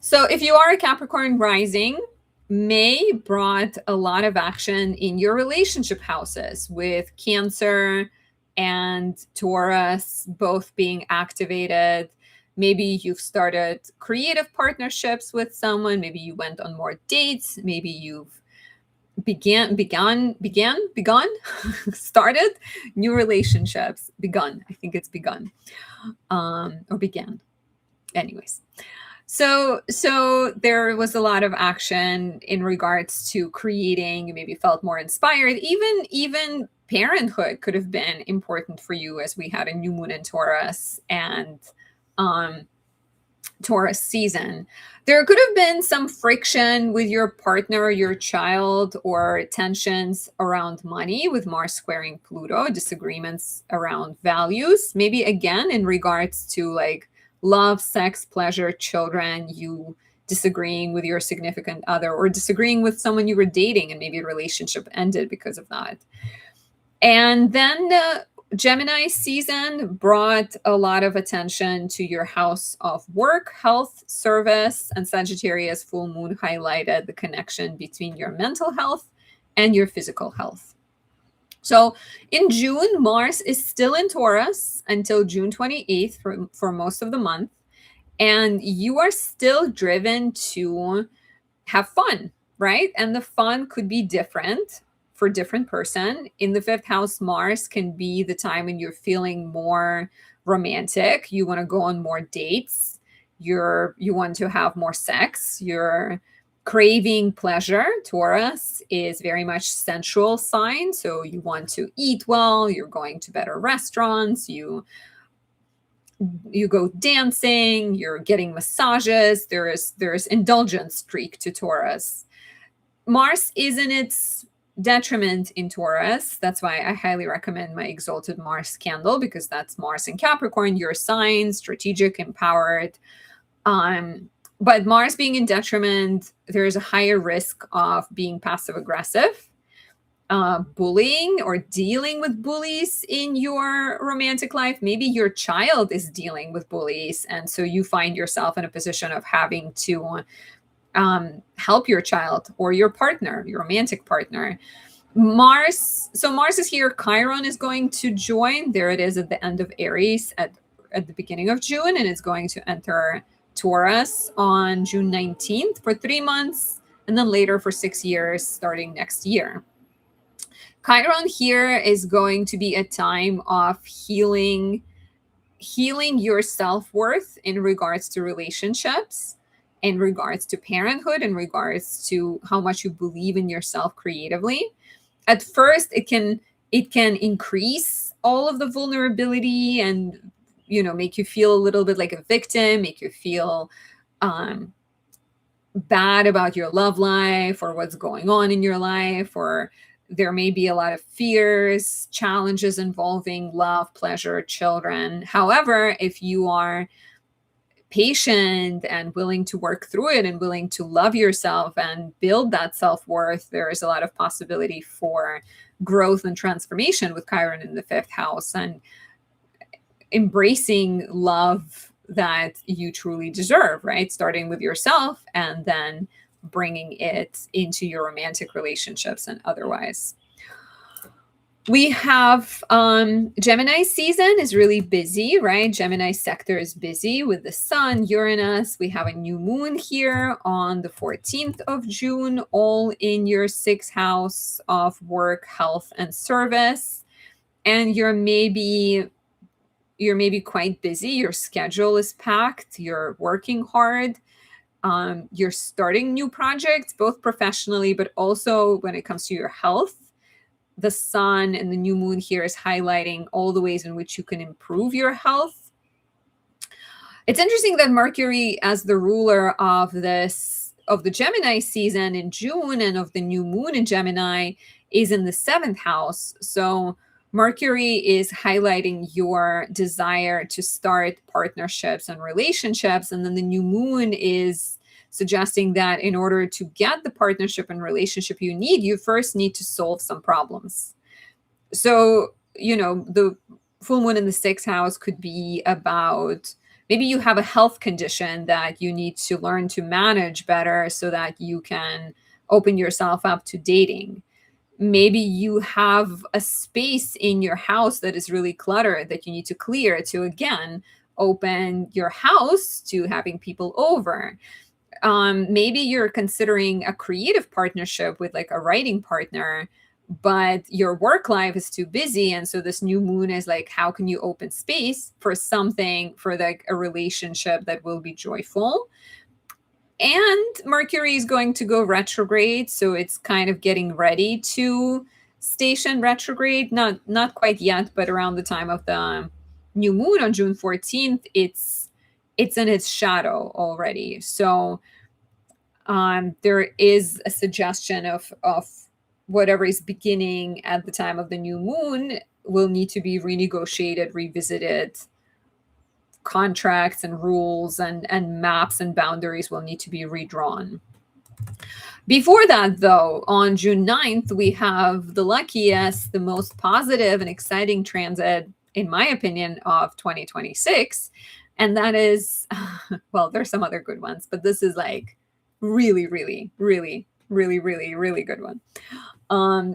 So if you are a Capricorn rising, May brought a lot of action in your relationship houses, with Cancer and Taurus both being activated. Maybe you've started creative partnerships with someone. Maybe you went on more dates. Maybe you've started new relationships. I think it's begun, or began. Anyways. So there was a lot of action in regards to creating. Maybe felt more inspired. Even parenthood could have been important for you, as we had a new moon in Taurus and Taurus season. There could have been some friction with your partner, your child, or tensions around money with Mars squaring Pluto, disagreements around values. Maybe again in regards to like love, sex, pleasure, children, you disagreeing with your significant other, or disagreeing with someone you were dating and maybe a relationship ended because of that. And then Gemini season brought a lot of attention to your house of work, health, service, and Sagittarius full moon highlighted the connection between your mental health and your physical health. So in June, Mars is still in Taurus until June 28th for most of the month. And you are still driven to have fun, right? And the fun could be different for different person. In the fifth house, Mars can be the time when you're feeling more romantic. You want to go on more dates. You want to have more sex. You're craving pleasure. Taurus is very much sensual sign. So you want to eat well. You're going to better restaurants. You go dancing, you're getting massages. There's indulgence streak to Taurus. Mars is in its detriment in Taurus. That's why I highly recommend my Exalted Mars candle, because that's Mars in Capricorn, your sign, strategic, empowered. But Mars being in detriment, there's a higher risk of being passive aggressive, bullying or dealing with bullies in your romantic life. Maybe your child is dealing with bullies, and so you find yourself in a position of having to help your child or your partner, your romantic partner. Mars is here. Chiron is going to join. There it is at the end of Aries at the beginning of June, and it's going to enter Taurus on June 19th for 3 months, and then later for 6 years starting next year. Chiron here is going to be a time of healing your self-worth in regards to relationships, in regards to parenthood, in regards to how much you believe in yourself creatively. At first, it can increase all of the vulnerability and make you feel a little bit like a victim, make you feel bad about your love life or what's going on in your life, or there may be a lot of fears, challenges involving love, pleasure, children. However, if you are patient and willing to work through it and willing to love yourself and build that self-worth, there is a lot of possibility for growth and transformation with Chiron in the fifth house and embracing love that you truly deserve, right? Starting with yourself and then bringing it into your romantic relationships and otherwise. We have Gemini season is really busy, right? Gemini sector is busy with the sun, Uranus. We have a new moon here on the 14th of June, all in your sixth house of work, health, and service. And you're maybe quite busy. Your schedule is packed. You're working hard. You're starting new projects, both professionally, but also when it comes to your health. The sun and the new moon here is highlighting all the ways in which you can improve your health. It's interesting that Mercury, as the ruler of the Gemini season in June and of the new moon in Gemini, is in the seventh house. So Mercury is highlighting your desire to start partnerships and relationships. And then the new moon is suggesting that in order to get the partnership and relationship you need, you first need to solve some problems. So, the full moon in the sixth house could be about maybe you have a health condition that you need to learn to manage better so that you can open yourself up to dating. Maybe you have a space in your house that is really cluttered that you need to clear to, again, open your house to having people over. Maybe you're considering a creative partnership with like a writing partner, but your work life is too busy. And so this new moon is like, how can you open space for something, for like a relationship that will be joyful? And Mercury is going to go retrograde. So it's kind of getting ready to station retrograde. Not quite yet, but around the time of the new moon on June 14th, it's in its shadow already. So there is a suggestion of whatever is beginning at the time of the new moon will need to be renegotiated, revisited. Contracts and rules and maps and boundaries will need to be redrawn. Before that, though, on June 9th, we have the luckiest, the most positive and exciting transit, in my opinion, of 2026. And that is, well, there's some other good ones, but this is like really, really, really, really, really, really good one.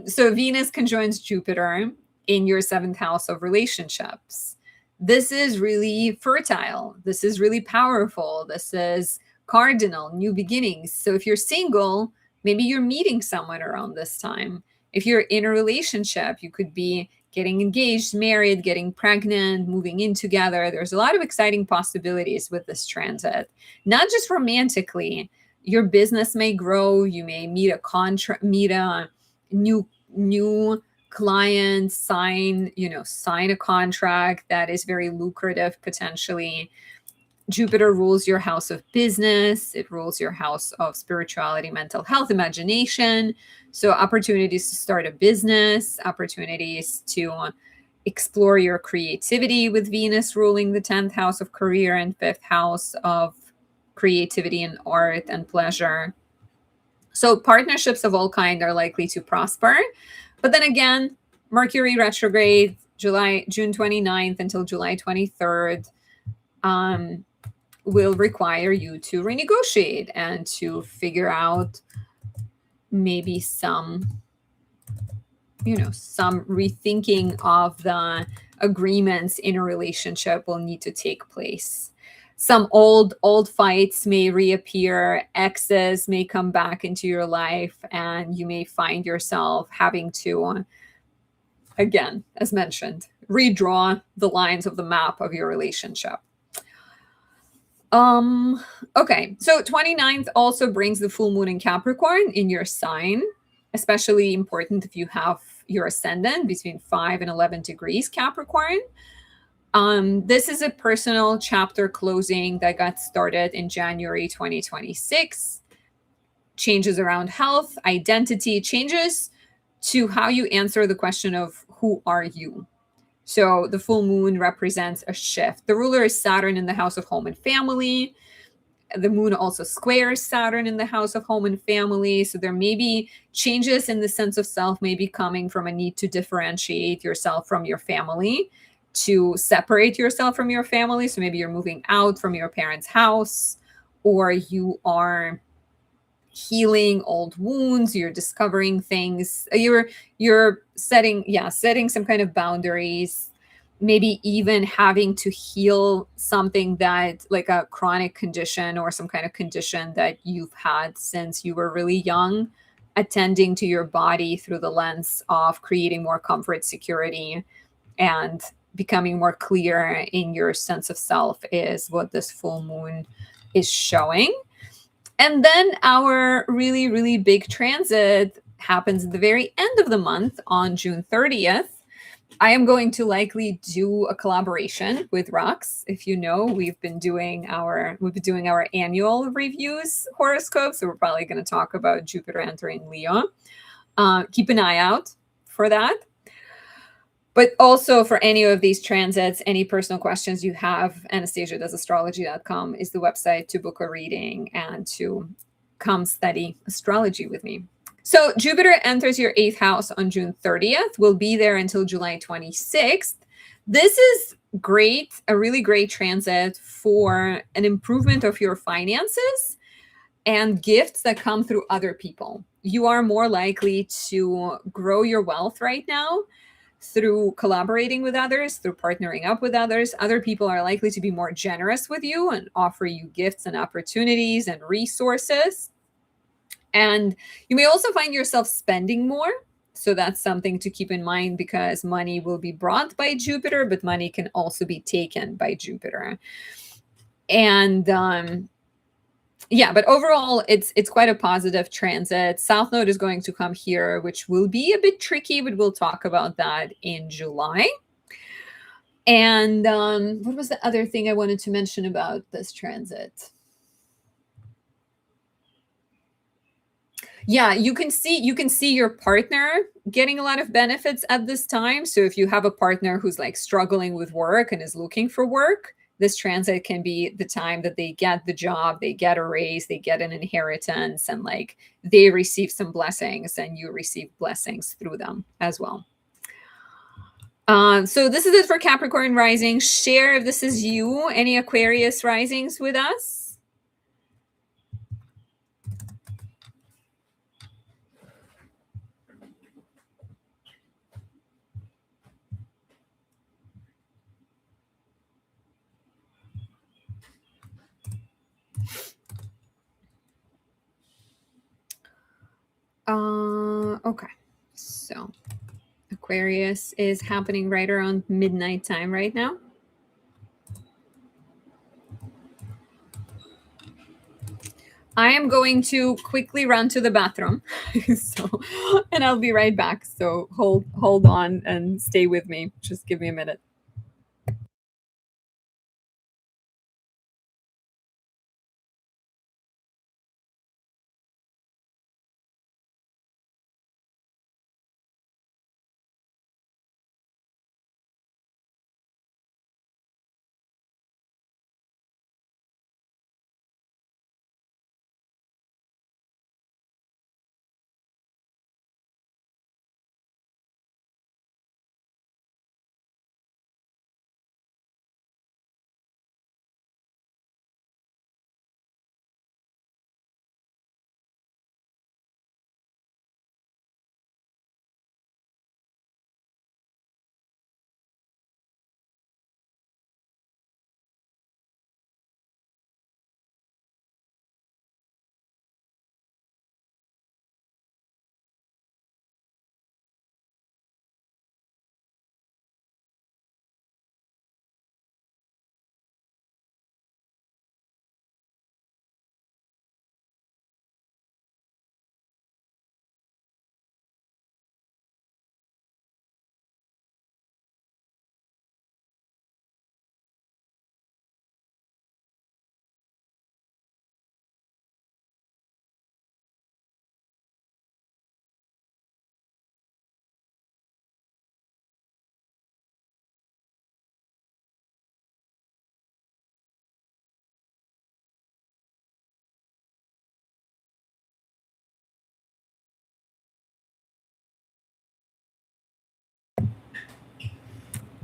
So Venus conjoins Jupiter in your seventh house of relationships. This is really fertile. This is really powerful. This is cardinal, new beginnings. So if you're single, maybe you're meeting someone around this time. If you're in a relationship, you could be getting engaged, married, getting pregnant, moving in together. There's a lot of exciting possibilities with this transit, not just romantically. Your business may grow. You may meet a new client, sign a contract that is very lucrative potentially. Jupiter rules your house of business. It rules your house of spirituality, mental health, imagination. So opportunities to start a business, opportunities to explore your creativity with Venus ruling the 10th house of career and 5th house of creativity and art and pleasure. So partnerships of all kind are likely to prosper. But then again, Mercury retrograde, June 29th until July 23rd, will require you to renegotiate and to figure out maybe some rethinking of the agreements in a relationship will need to take place. Some old fights may reappear, exes may come back into your life, and you may find yourself having to, again, as mentioned, redraw the lines of the map of your relationship. Okay, so 29th also brings the full moon in Capricorn in your sign, especially important if you have your ascendant between 5 and 11 degrees Capricorn. This is a personal chapter closing that got started in January 2026. Changes around health, identity, changes to how you answer the question of who are you? So the full moon represents a shift. The ruler is Saturn in the house of home and family. The moon also squares Saturn in the house of home and family. So there may be changes in the sense of self, maybe coming from a need to differentiate yourself from your family, to separate yourself from your family. So maybe you're moving out from your parents' house, or you are healing old wounds, you're discovering things, you're setting some kind of boundaries, maybe even having to heal something that, like a chronic condition or some kind of condition that you've had since you were really young, attending to your body through the lens of creating more comfort, security, and becoming more clear in your sense of self is what this full moon is showing. And then our really, really big transit happens at the very end of the month on June 30th. I am going to likely do a collaboration with Rox. If you know, we've been doing our annual reviews horoscopes. So we're probably going to talk about Jupiter entering Leo. Keep an eye out for that. But also for any of these transits, any personal questions you have, anastasiadoesastrology.com is the website to book a reading and to come study astrology with me. So Jupiter enters your 8th house on June 30th. Will be there until July 26th. This is great, a really great transit for an improvement of your finances and gifts that come through other people. You are more likely to grow your wealth right now through collaborating with others, through partnering up with others. Other people are likely to be more generous with you and offer you gifts and opportunities and resources. And you may also find yourself spending more. So that's something to keep in mind, because money will be brought by Jupiter, but money can also be taken by Jupiter. And but overall, it's quite a positive transit. South Node is going to come here, which will be a bit tricky, but we'll talk about that in July. And what was the other thing I wanted to mention about this transit? Yeah, you can see your partner getting a lot of benefits at this time. So if you have a partner who's like struggling with work and is looking for work, this transit can be the time that they get the job, they get a raise, they get an inheritance, and like they receive some blessings and you receive blessings through them as well. So this is it for Capricorn rising. Share if this is you. Any Aquarius risings with us? Okay. So Aquarius is happening right around midnight time right now. I am going to quickly run to the bathroom. And I'll be right back. So hold on and stay with me. Just give me a minute.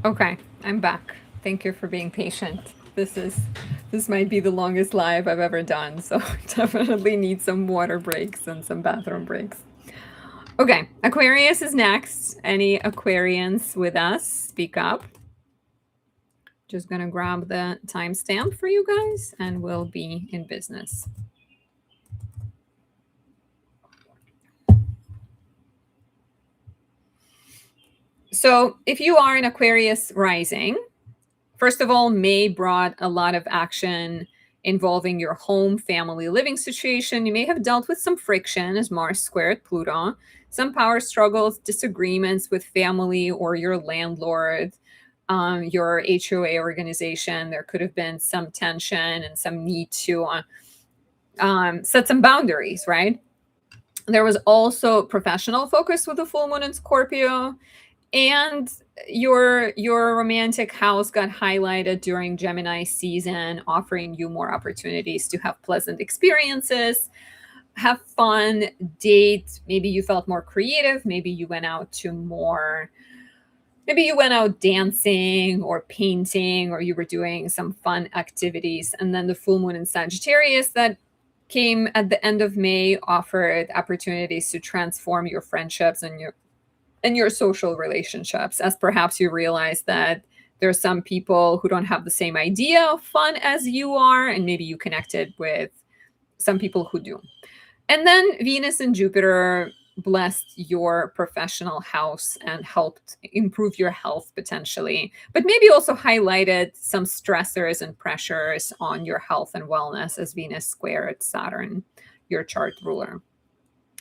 Okay, I'm back. Thank you for being patient. This might be the longest live I've ever done, so definitely need some water breaks and some bathroom breaks. Okay, Aquarius is next. Any Aquarians with us? Speak up. Just gonna grab the timestamp for you guys and we'll be in business. So if you are an Aquarius rising, first of all, May brought a lot of action involving your home, family, living situation. You may have dealt with some friction as Mars squared Pluto, some power struggles, disagreements with family or your landlord, your HOA organization. There could have been some tension and some need to set some boundaries, right? There was also professional focus with the full moon in Scorpio. And your romantic house got highlighted during Gemini season, offering you more opportunities to have pleasant experiences, have fun, date. Maybe you felt more creative. Maybe you went out dancing or painting, or you were doing some fun activities. And then the full moon in Sagittarius that came at the end of May offered opportunities to transform your friendships and your social relationships, as perhaps you realize that there are some people who don't have the same idea of fun as you are, and maybe you connected with some people who do. And then Venus and Jupiter blessed your professional house and helped improve your health potentially, but maybe also highlighted some stressors and pressures on your health and wellness as Venus squared Saturn, your chart ruler.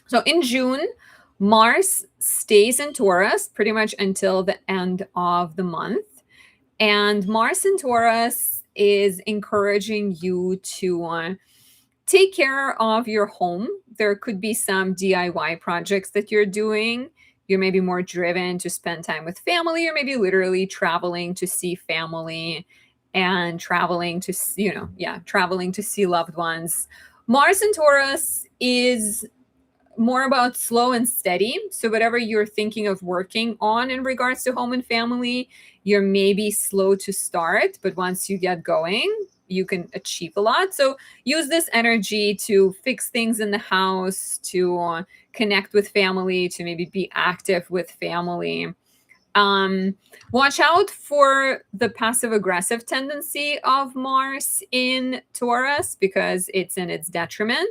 So in June, Mars stays in Taurus pretty much until the end of the month. And Mars in Taurus is encouraging you to take care of your home. There could be some DIY projects that you're doing. You're maybe more driven to spend time with family, or maybe literally traveling to see family and traveling to, traveling to see loved ones. Mars in Taurus is more about slow and steady. So whatever you're thinking of working on in regards to home and family, you're maybe slow to start, but once you get going, you can achieve a lot. So use this energy to fix things in the house, to connect with family, to maybe be active with family. Watch out for the passive aggressive tendency of Mars in Taurus because it's in its detriment.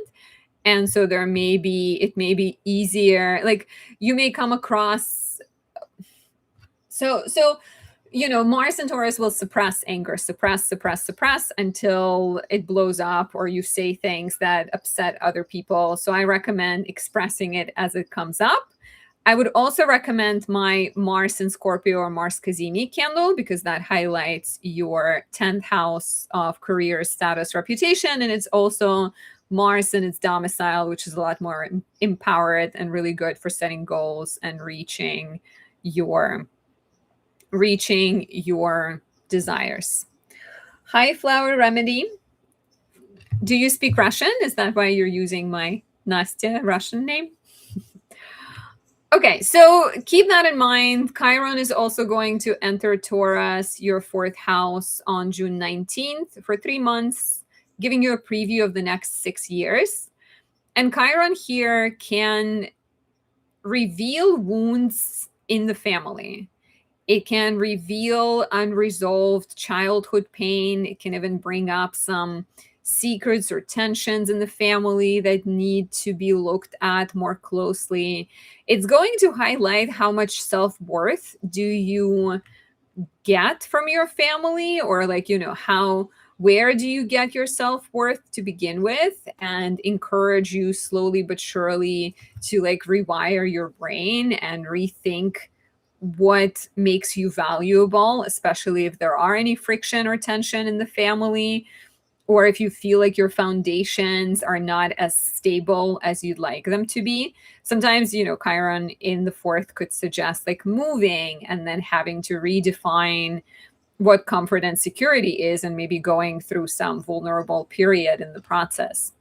And so it may be easier, like you may come across, Mars and Taurus will suppress anger, suppress until it blows up or you say things that upset other people. So I recommend expressing it as it comes up. I would also recommend my Mars in Scorpio or Mars Cazimi candle because that highlights your 10th house of career, status, reputation. And it's also Mars in its domicile, which is a lot more empowered and really good for setting goals and reaching your desires. High flower remedy. Do you speak Russian? Is that why you're using my Nastya Russian name? Okay, so keep that in mind. Chiron is also going to enter Taurus, your 4th house, on June 19th for 3 months, giving you a preview of the next 6 years. And Chiron here can reveal wounds in the family. It can reveal unresolved childhood pain. It can even bring up some secrets or tensions in the family that need to be looked at more closely. It's going to highlight how much self-worth do you get from your family, or where do you get your self-worth to begin with, and encourage you slowly but surely to rewire your brain and rethink what makes you valuable, especially if there are any friction or tension in the family, or if you feel like your foundations are not as stable as you'd like them to be. Sometimes, Chiron in the 4th could suggest moving and then having to redefine what comfort and security is, and maybe going through some vulnerable period in the process.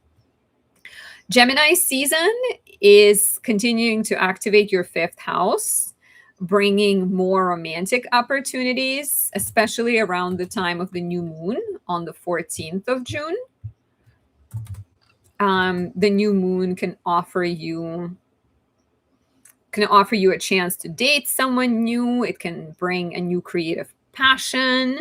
Gemini season is continuing to activate your 5th house, bringing more romantic opportunities, especially around the time of the new moon on the 14th of June. The new moon can offer you a chance to date someone new. It can bring a new creative passion.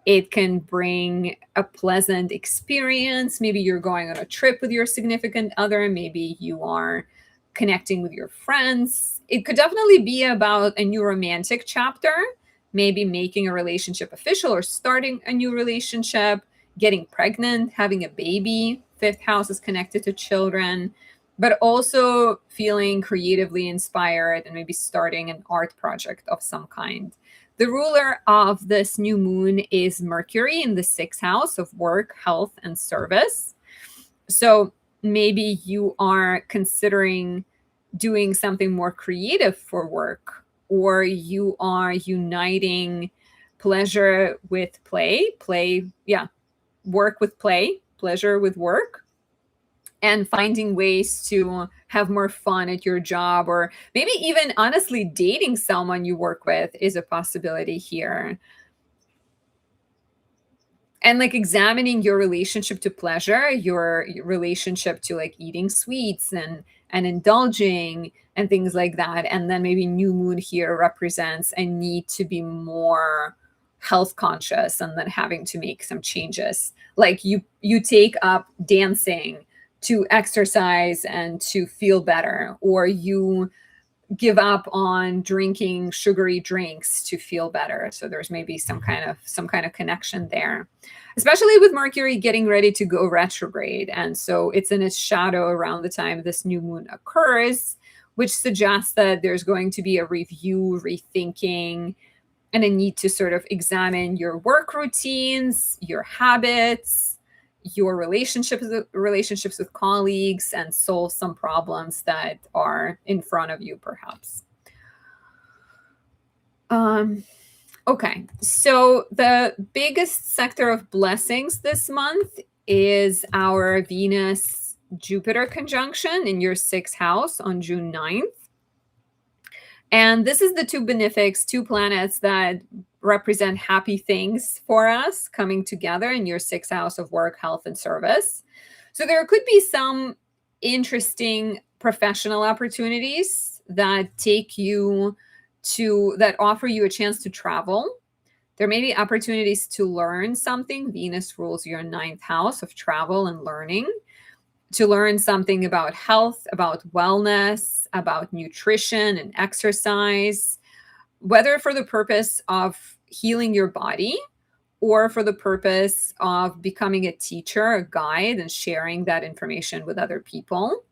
It can bring a pleasant experience. Maybe you're going on a trip with your significant other. Maybe you are connecting with your friends. It could definitely be about a new romantic chapter, maybe making a relationship official or starting a new relationship, getting pregnant, having a baby. 5th house is connected to children, but also feeling creatively inspired and maybe starting an art project of some kind. The ruler of this new moon is Mercury in the 6th house of work, health, and service. So maybe you are considering doing something more creative for work, or you are uniting pleasure with play, work with play, pleasure with work, and finding ways to have more fun at your job, or maybe even honestly dating someone you work with is a possibility here. And examining your relationship to pleasure, your relationship to eating sweets and indulging and things like that. And then maybe new moon here represents a need to be more health conscious and then having to make some changes. You take up dancing to exercise and to feel better, or you give up on drinking sugary drinks to feel better. So there's maybe some kind of connection there, especially with Mercury getting ready to go retrograde. And so it's in its shadow around the time this new moon occurs, which suggests that there's going to be a review, rethinking, and a need to sort of examine your work routines, your habits, your relationships with colleagues, and solve some problems that are in front of you, perhaps. Okay, so the biggest sector of blessings this month is our Venus Jupiter conjunction in your sixth house on June 9th. And this is the two benefics, two planets that represent happy things for us coming together in your sixth house of work, health, and service. So there could be some interesting professional opportunities that that offer you a chance to travel. There may be opportunities to learn something. Venus rules your ninth house of travel and learning, to learn something about health, about wellness, about nutrition and exercise, whether for the purpose of healing your body or for the purpose of becoming a teacher, a guide, and sharing that information with other people.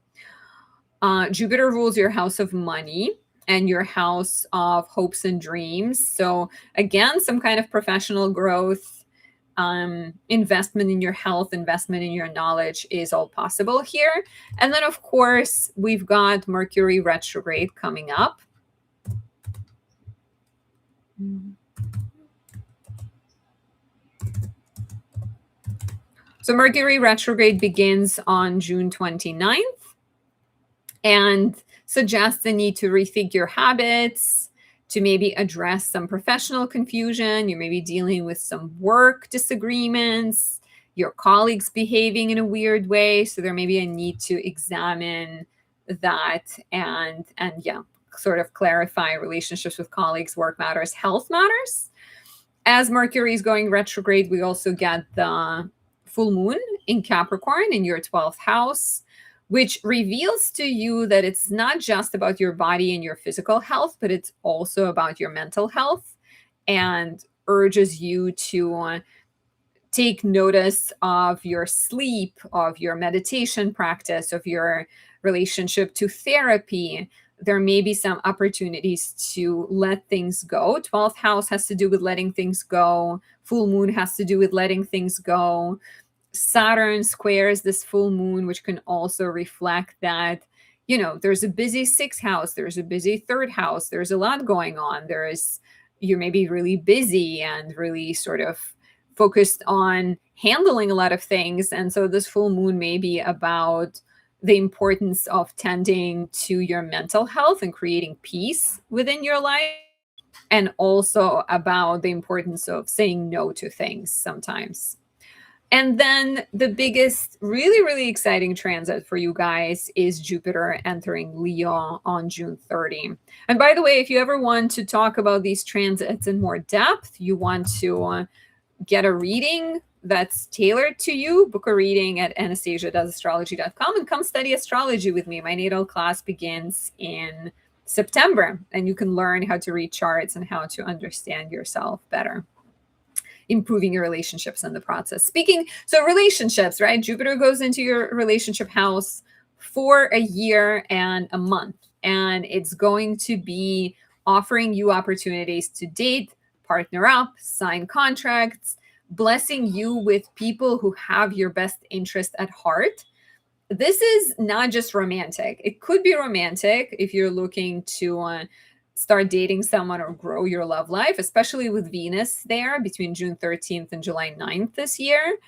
Jupiter rules your house of money and your house of hopes and dreams. So again, some kind of professional growth, investment in your health, investment in your knowledge is all possible here. And then, of course, we've got Mercury retrograde coming up. So Mercury retrograde begins on June 29th and suggests the need to rethink your habits, to maybe address some professional confusion. You may be dealing with some work disagreements, your colleagues behaving in a weird way. So there may be a need to examine that and yeah, sort of clarify relationships with colleagues, work matters, health matters. As Mercury is going retrograde, we also get the full moon in Capricorn in your 12th house, which reveals to you that it's not just about your body and your physical health, but it's also about your mental health, and urges you to take notice of your sleep, of your meditation practice, of your relationship to therapy. There may be some opportunities to let things go. 12th house has to do with letting things go. Full moon has to do with letting things go. Saturn squares this full moon, which can also reflect that, there's a busy sixth house, there's a busy third house, there's a lot going on. You may be really busy and really sort of focused on handling a lot of things. And so this full moon may be about the importance of tending to your mental health and creating peace within your life, and also about the importance of saying no to things sometimes. And then the biggest, really, really exciting transit for you guys is Jupiter entering Leo on June 30. And by the way, if you ever want to talk about these transits in more depth, you want to get a reading that's tailored to you, book a reading at anastasia.astrology.com and come study astrology with me. My natal class begins in September, and you can learn how to read charts and how to understand yourself better, improving your relationships in the process. So relationships, right? Jupiter goes into your relationship house for a year and a month, and it's going to be offering you opportunities to date, partner up, sign contracts, blessing you with people who have your best interest at heart. This is not just romantic. It could be romantic if you're looking to start dating someone or grow your love life, especially with Venus there between June 13th and July 9th this year.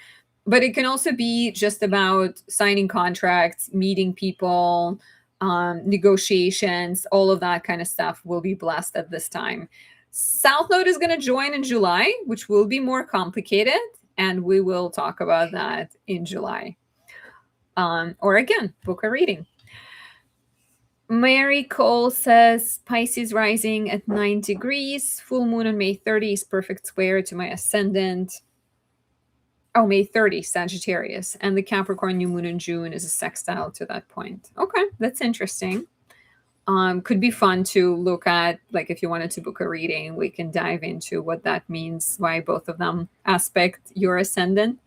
But it can also be just about signing contracts, meeting people, negotiations, all of that kind of stuff will be blessed at this time. South Node is going to join in July, which will be more complicated, and we will talk about that in July. Or again, book a reading. Mary Cole says, Pisces rising at 9 degrees, full moon on May 30 is perfect square to my ascendant. Oh, May 30, Sagittarius. And the Capricorn new moon in June is a sextile to that point. Okay, that's interesting. Could be fun to look at, like if you wanted to book a reading, we can dive into what that means, why both of them aspect your ascendant.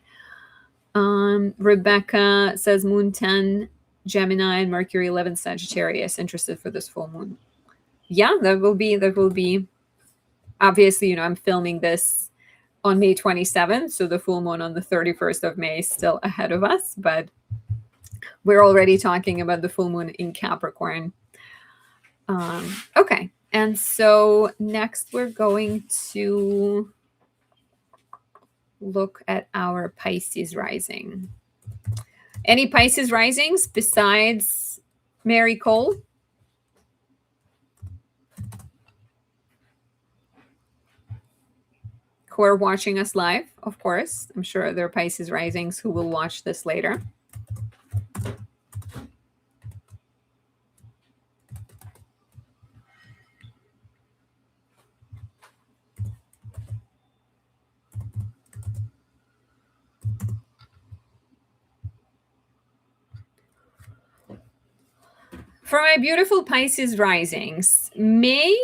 Rebecca says moon 10, Gemini, and Mercury 11, Sagittarius, interested for this full moon. Yeah, that will be, obviously, I'm filming this on May 27th, so the full moon on the 31st of May is still ahead of us, but we're already talking about the full moon in Capricorn. Okay, And so next we're going to look at our Pisces rising. Any Pisces risings besides Mary Cole? Who are watching us live, of course. I'm sure there are Pisces risings who will watch this later. For my beautiful Pisces risings, May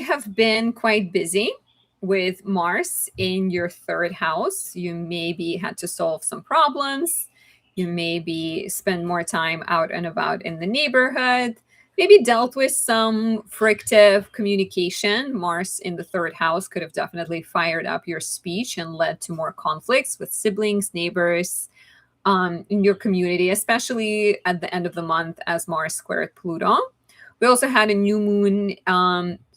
have been quite busy with Mars in your third house. You maybe had to solve some problems. You maybe spend more time out and about in the neighborhood. Maybe dealt with some frictive communication. Mars in the third house could have definitely fired up your speech and led to more conflicts with siblings, neighbors, in your community, especially at the end of the month as Mars squared Pluto. We also had a new moon,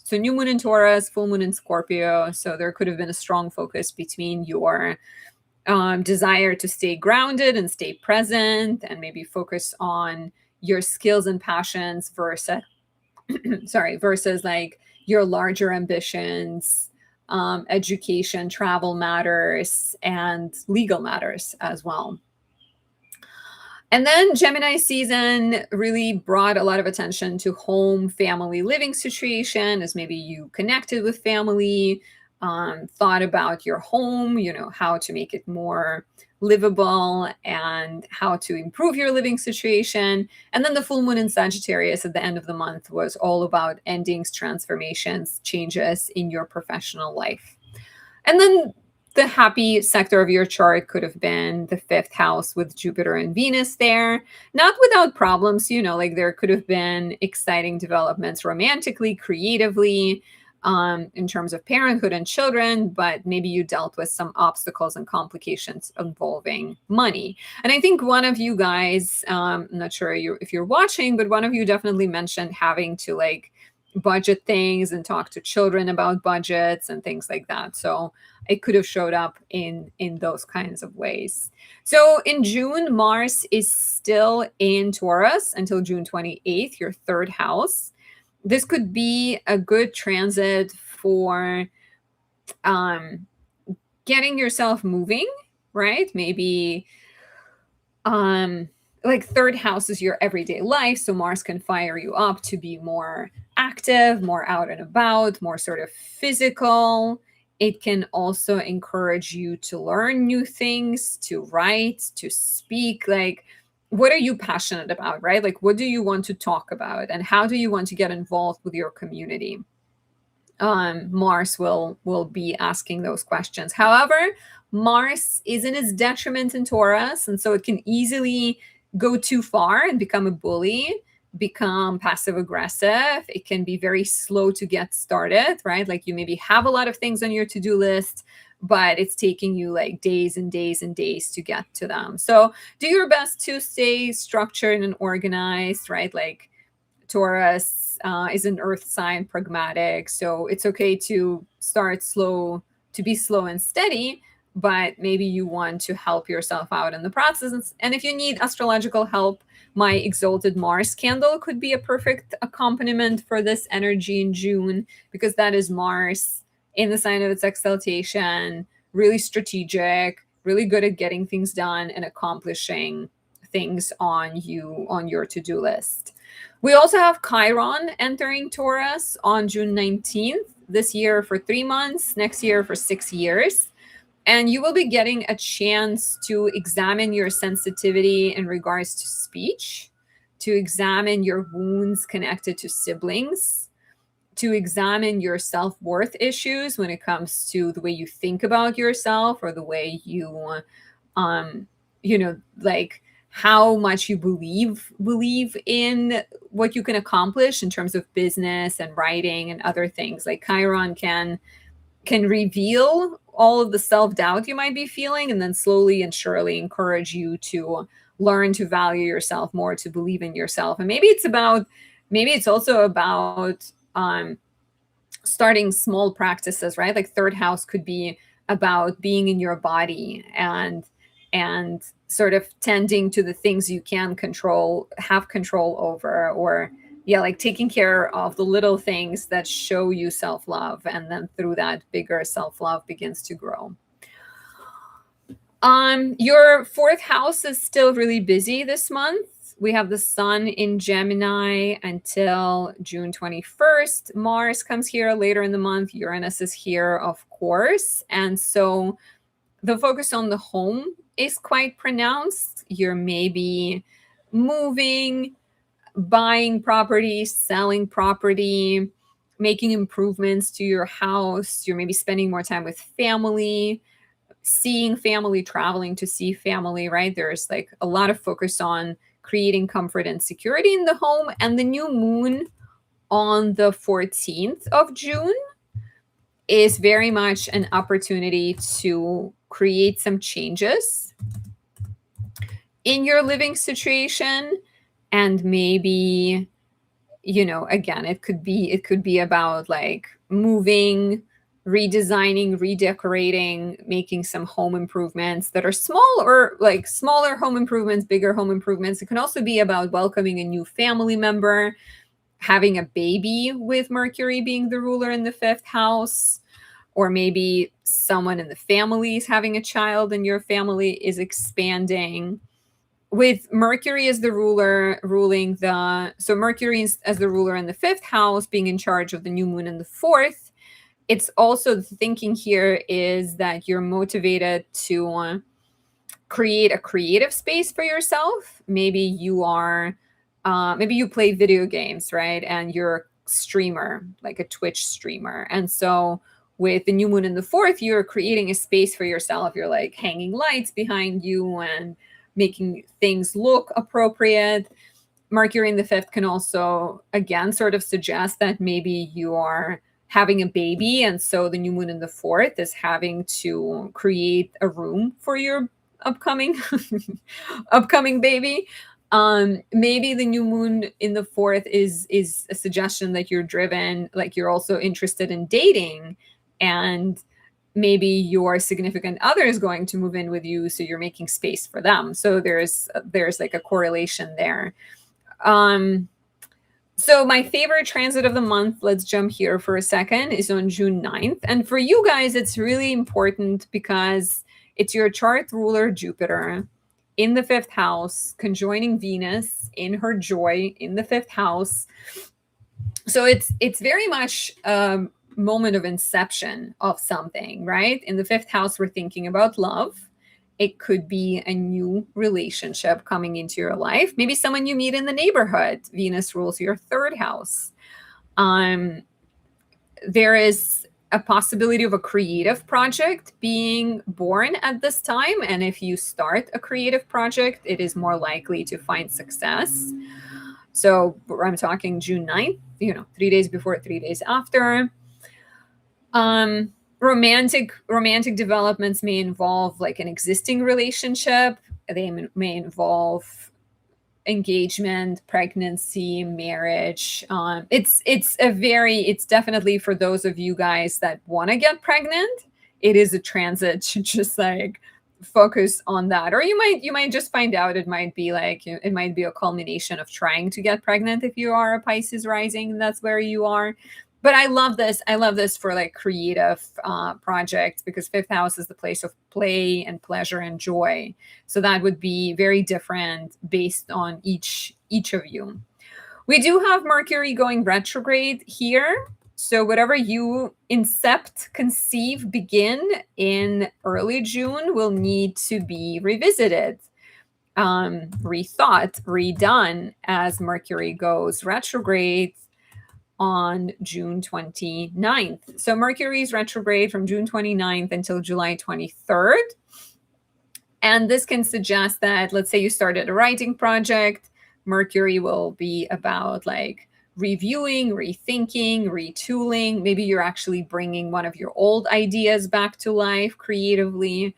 so new moon in Taurus, full moon in Scorpio. So there could have been a strong focus between your desire to stay grounded and stay present, and maybe focus on your skills and passions versus, versus like your larger ambitions, education, travel matters, and legal matters as well. And then Gemini season really brought a lot of attention to home, family, living situation, as maybe you connected with family, thought about your home, how to make it more livable and how to improve your living situation. And then the full moon in Sagittarius at the end of the month was all about endings, transformations, changes in your professional life. And then the happy sector of your chart could have been the fifth house with Jupiter and Venus there. Not without problems, like there could have been exciting developments romantically, creatively, in terms of parenthood and children, but maybe you dealt with some obstacles and complications involving money. And I think one of you guys, I'm not sure if you're watching, but one of you definitely mentioned having to budget things and talk to children about budgets and things like that. So it could have showed up in those kinds of ways. So in June, Mars is still in Taurus until June 28th, your third house. This could be a good transit for getting yourself moving, right? Maybe third house is your everyday life, so Mars can fire you up to be more active, more out and about, more sort of physical. It can also encourage you to learn new things, to write, to speak. What are you passionate about, right? What do you want to talk about, and how do you want to get involved with your community? Mars will be asking those questions. However, Mars is in its detriment in Taurus, and so it can easily go too far and become a bully, become passive aggressive. It can be very slow to get started, right? You maybe have a lot of things on your to-do list, but it's taking you days and days and days to get to them. So do your best to stay structured and organized, right? Taurus is an earth sign, pragmatic. So it's okay to start slow, to be slow and steady, but maybe you want to help yourself out in the process. And if you need astrological help, my exalted Mars candle could be a perfect accompaniment for this energy in June, because that is Mars in the sign of its exaltation, really strategic, really good at getting things done and accomplishing things on your to-do list. We also have Chiron entering Taurus on June 19th, this year for 3 months, next year for 6 years. And you will be getting a chance to examine your sensitivity in regards to speech, to examine your wounds connected to siblings, to examine your self-worth issues when it comes to the way you think about yourself, or the way you, how much you believe in what you can accomplish in terms of business and writing and other things. Chiron can reveal all of the self-doubt you might be feeling, and then slowly and surely encourage you to learn to value yourself more, to believe in yourself. And maybe it's also about starting small practices, right? Like third house could be about being in your body and sort of tending to the things you can control, have control over, or yeah, like taking care of the little things that show you self-love, and then through that bigger self-love begins to grow. Your fourth house is still really busy this month. We have the sun in Gemini until June 21st. Mars comes here later in the month. Uranus is here, of course. And so the focus on the home is quite pronounced. You're maybe moving, buying property, selling property, making improvements to your house. You're maybe spending more time with family, seeing family, traveling to see family, right? There's like a lot of focus on creating comfort and security in the home. And the new moon on the 14th of June is very much an opportunity to create some changes in your living situation. And maybe, you know, again, it could be about like moving, redesigning, redecorating, making some home improvements that are small, or like smaller home improvements, bigger home improvements. It can also be about welcoming a new family member, having a baby with Mercury being the ruler in the fifth house, or maybe someone in the family is having a child and your family is expanding. With Mercury as the ruler ruling so Mercury is as the ruler in the fifth house, being in charge of the new moon in the fourth. It's also, the thinking here is that you're motivated to create a creative space for yourself. Maybe you are, maybe you play video games, right? And you're a streamer, like a Twitch streamer. And so with the new moon in the fourth, you're creating a space for yourself. You're like hanging lights behind you and making things look appropriate. Mercury in the fifth can also, again, sort of suggest that maybe you are having a baby, and so the new moon in the fourth is having to create a room for your upcoming baby. Maybe the new moon in the fourth is a suggestion that you're driven, like you're also interested in dating, and maybe your significant other is going to move in with you, so you're making space for them. So there's like a correlation there. So my favorite transit of the month, let's jump here for a second, is on June 9th. And for you guys, it's really important because it's your chart ruler, Jupiter, in the fifth house, conjoining Venus in her joy in the fifth house. So it's very much a moment of inception of something, right? In the fifth house, we're thinking about love. It could be a new relationship coming into your life. Maybe someone you meet in the neighborhood. Venus rules your third house. There is a possibility of a creative project being born at this time. And if you start a creative project, it is more likely to find success. So I'm talking June 9th, 3 days before, 3 days after. Romantic developments may involve like an existing relationship. They may involve engagement, pregnancy, marriage. It's definitely for those of you guys that want to get pregnant. It is a transit to just like focus on that. Or you might just find out it might be like, it might be a culmination of trying to get pregnant if you are a Pisces rising, that's where you are. But I love this for like creative projects, because fifth house is the place of play and pleasure and joy. So that would be very different based on each of you. We do have Mercury going retrograde here. So whatever you incept, conceive, begin in early June will need to be revisited, rethought, redone as Mercury goes retrograde on June 29th. So Mercury's retrograde from June 29th until July 23rd. And this can suggest that, let's say you started a writing project, Mercury will be about like reviewing, rethinking, retooling. Maybe you're actually bringing one of your old ideas back to life creatively.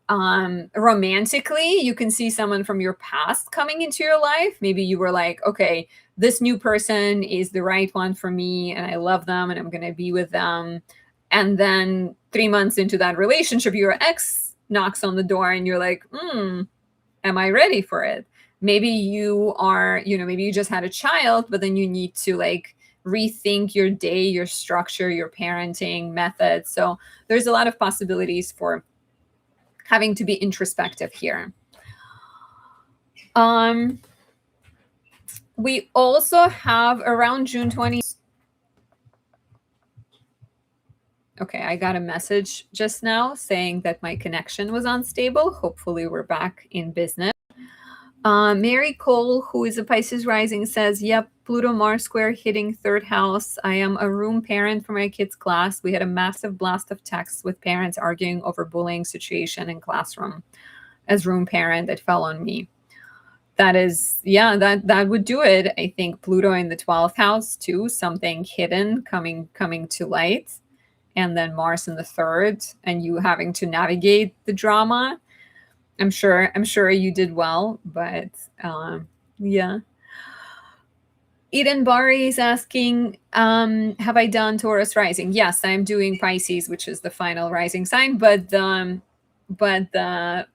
Romantically, you can see someone from your past coming into your life. Maybe you were like, okay, this new person is the right one for me and I love them and I'm going to be with them. And then 3 months into that relationship, your ex knocks on the door and you're like, am I ready for it? Maybe you are, maybe you just had a child, but then you need to like rethink your day, your structure, your parenting methods. So there's a lot of possibilities for having to be introspective here. We also have around June 20. Okay, I got a message just now saying that my connection was unstable. Hopefully we're back in business. Mary Cole, who is a Pisces rising, says, yep, Pluto Mars square hitting third house. I am a room parent for my kids' class. We had a massive blast of texts with parents arguing over bullying situation in classroom. As room parent, it fell on me. That is, yeah, that would do it. I think Pluto in the 12th house too, something hidden coming to light. And then Mars in the third, and you having to navigate the drama. I'm sure you did well, but yeah. Eden Bari is asking, have I done Taurus rising? Yes, I'm doing Pisces, which is the final rising sign, but the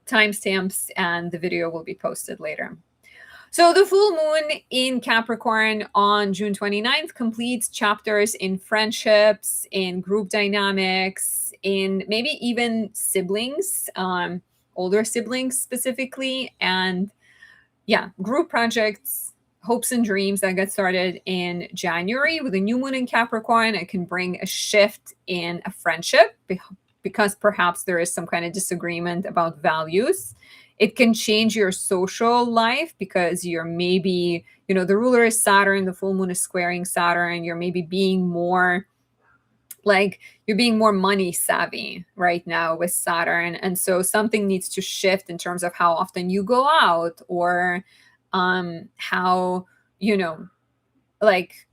timestamps and the video will be posted later. So the full moon in Capricorn on June 29th completes chapters in friendships, in group dynamics, in maybe even siblings, older siblings specifically, and yeah, group projects, hopes and dreams that get started in January. With a new moon in Capricorn, it can bring a shift in a friendship because perhaps there is some kind of disagreement about values. It can change your social life because you're maybe, the ruler is Saturn, the full moon is squaring Saturn. You're maybe being more like, you're being more money savvy right now with Saturn. And so something needs to shift in terms of how often you go out, or how, like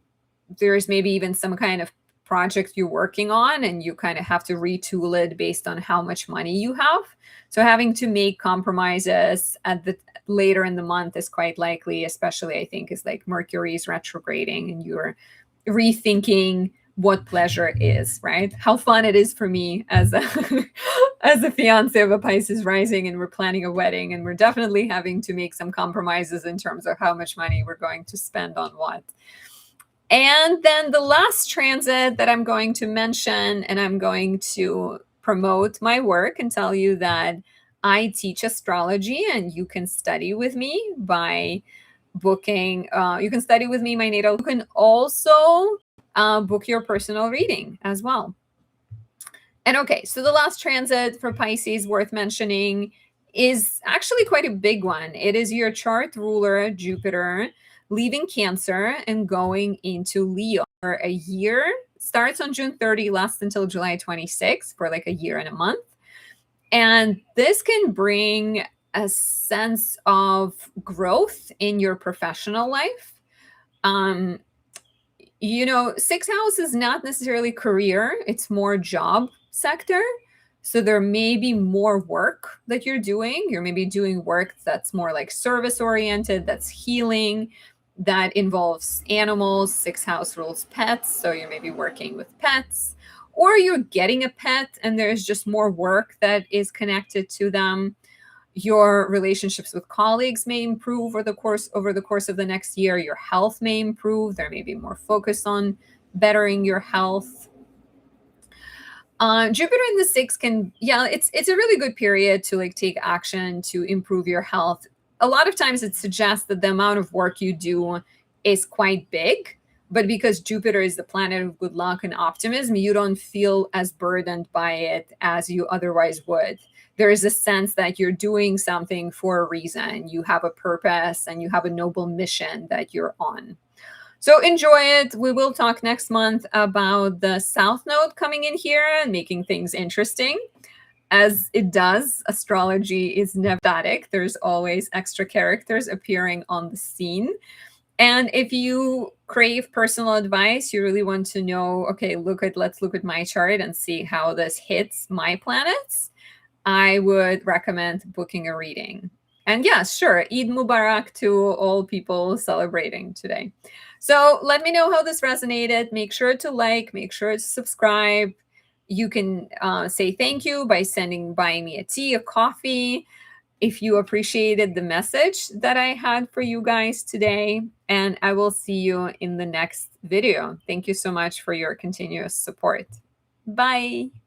there's maybe even some kind of project you're working on and you kind of have to retool it based on how much money you have. So having to make compromises at the later in the month is quite likely, especially I think is like Mercury is retrograding and you're rethinking what pleasure is, right? How fun it is for me as a as a fiance of a Pisces rising, and we're planning a wedding, and we're definitely having to make some compromises in terms of how much money we're going to spend on what. And then the last transit that I'm going to mention, and I'm going to promote my work and tell you that I teach astrology and you can study with me by booking. You can study with me my natal. You can also book your personal reading as well. And okay, so the last transit for Pisces worth mentioning is actually quite a big one. It is your chart ruler, Jupiter, leaving Cancer and going into Leo for a year. Starts on June 30, lasts until July 26 for like a year and a month. And this can bring a sense of growth in your professional life. Sixth house is not necessarily career, it's more job sector. So there may be more work that you're doing. You're maybe doing work that's more like service oriented, that's healing, that involves animals. Sixth house rules pets. So you may be working with pets, or you're getting a pet and there's just more work that is connected to them. Your relationships with colleagues may improve over the course of the next year. Your health may improve. There may be more focus on bettering your health. Jupiter in the sixth it's a really good period to like take action to improve your health. A lot of times it suggests that the amount of work you do is quite big, but because Jupiter is the planet of good luck and optimism, you don't feel as burdened by it as you otherwise would. There is a sense that you're doing something for a reason. You have a purpose and you have a noble mission that you're on. So enjoy it. We will talk next month about the South Node coming in here and making things interesting. As it does, astrology is never static. There's always extra characters appearing on the scene. And if you crave personal advice, you really want to know, okay, let's look at my chart and see how this hits my planets, I would recommend booking a reading. And yeah, sure, Eid Mubarak to all people celebrating today. So let me know how this resonated. Make sure to like, make sure to subscribe. You can say thank you by buying me a tea, a coffee, if you appreciated the message that I had for you guys today. And I will see you in the next video. Thank you so much for your continuous support. Bye.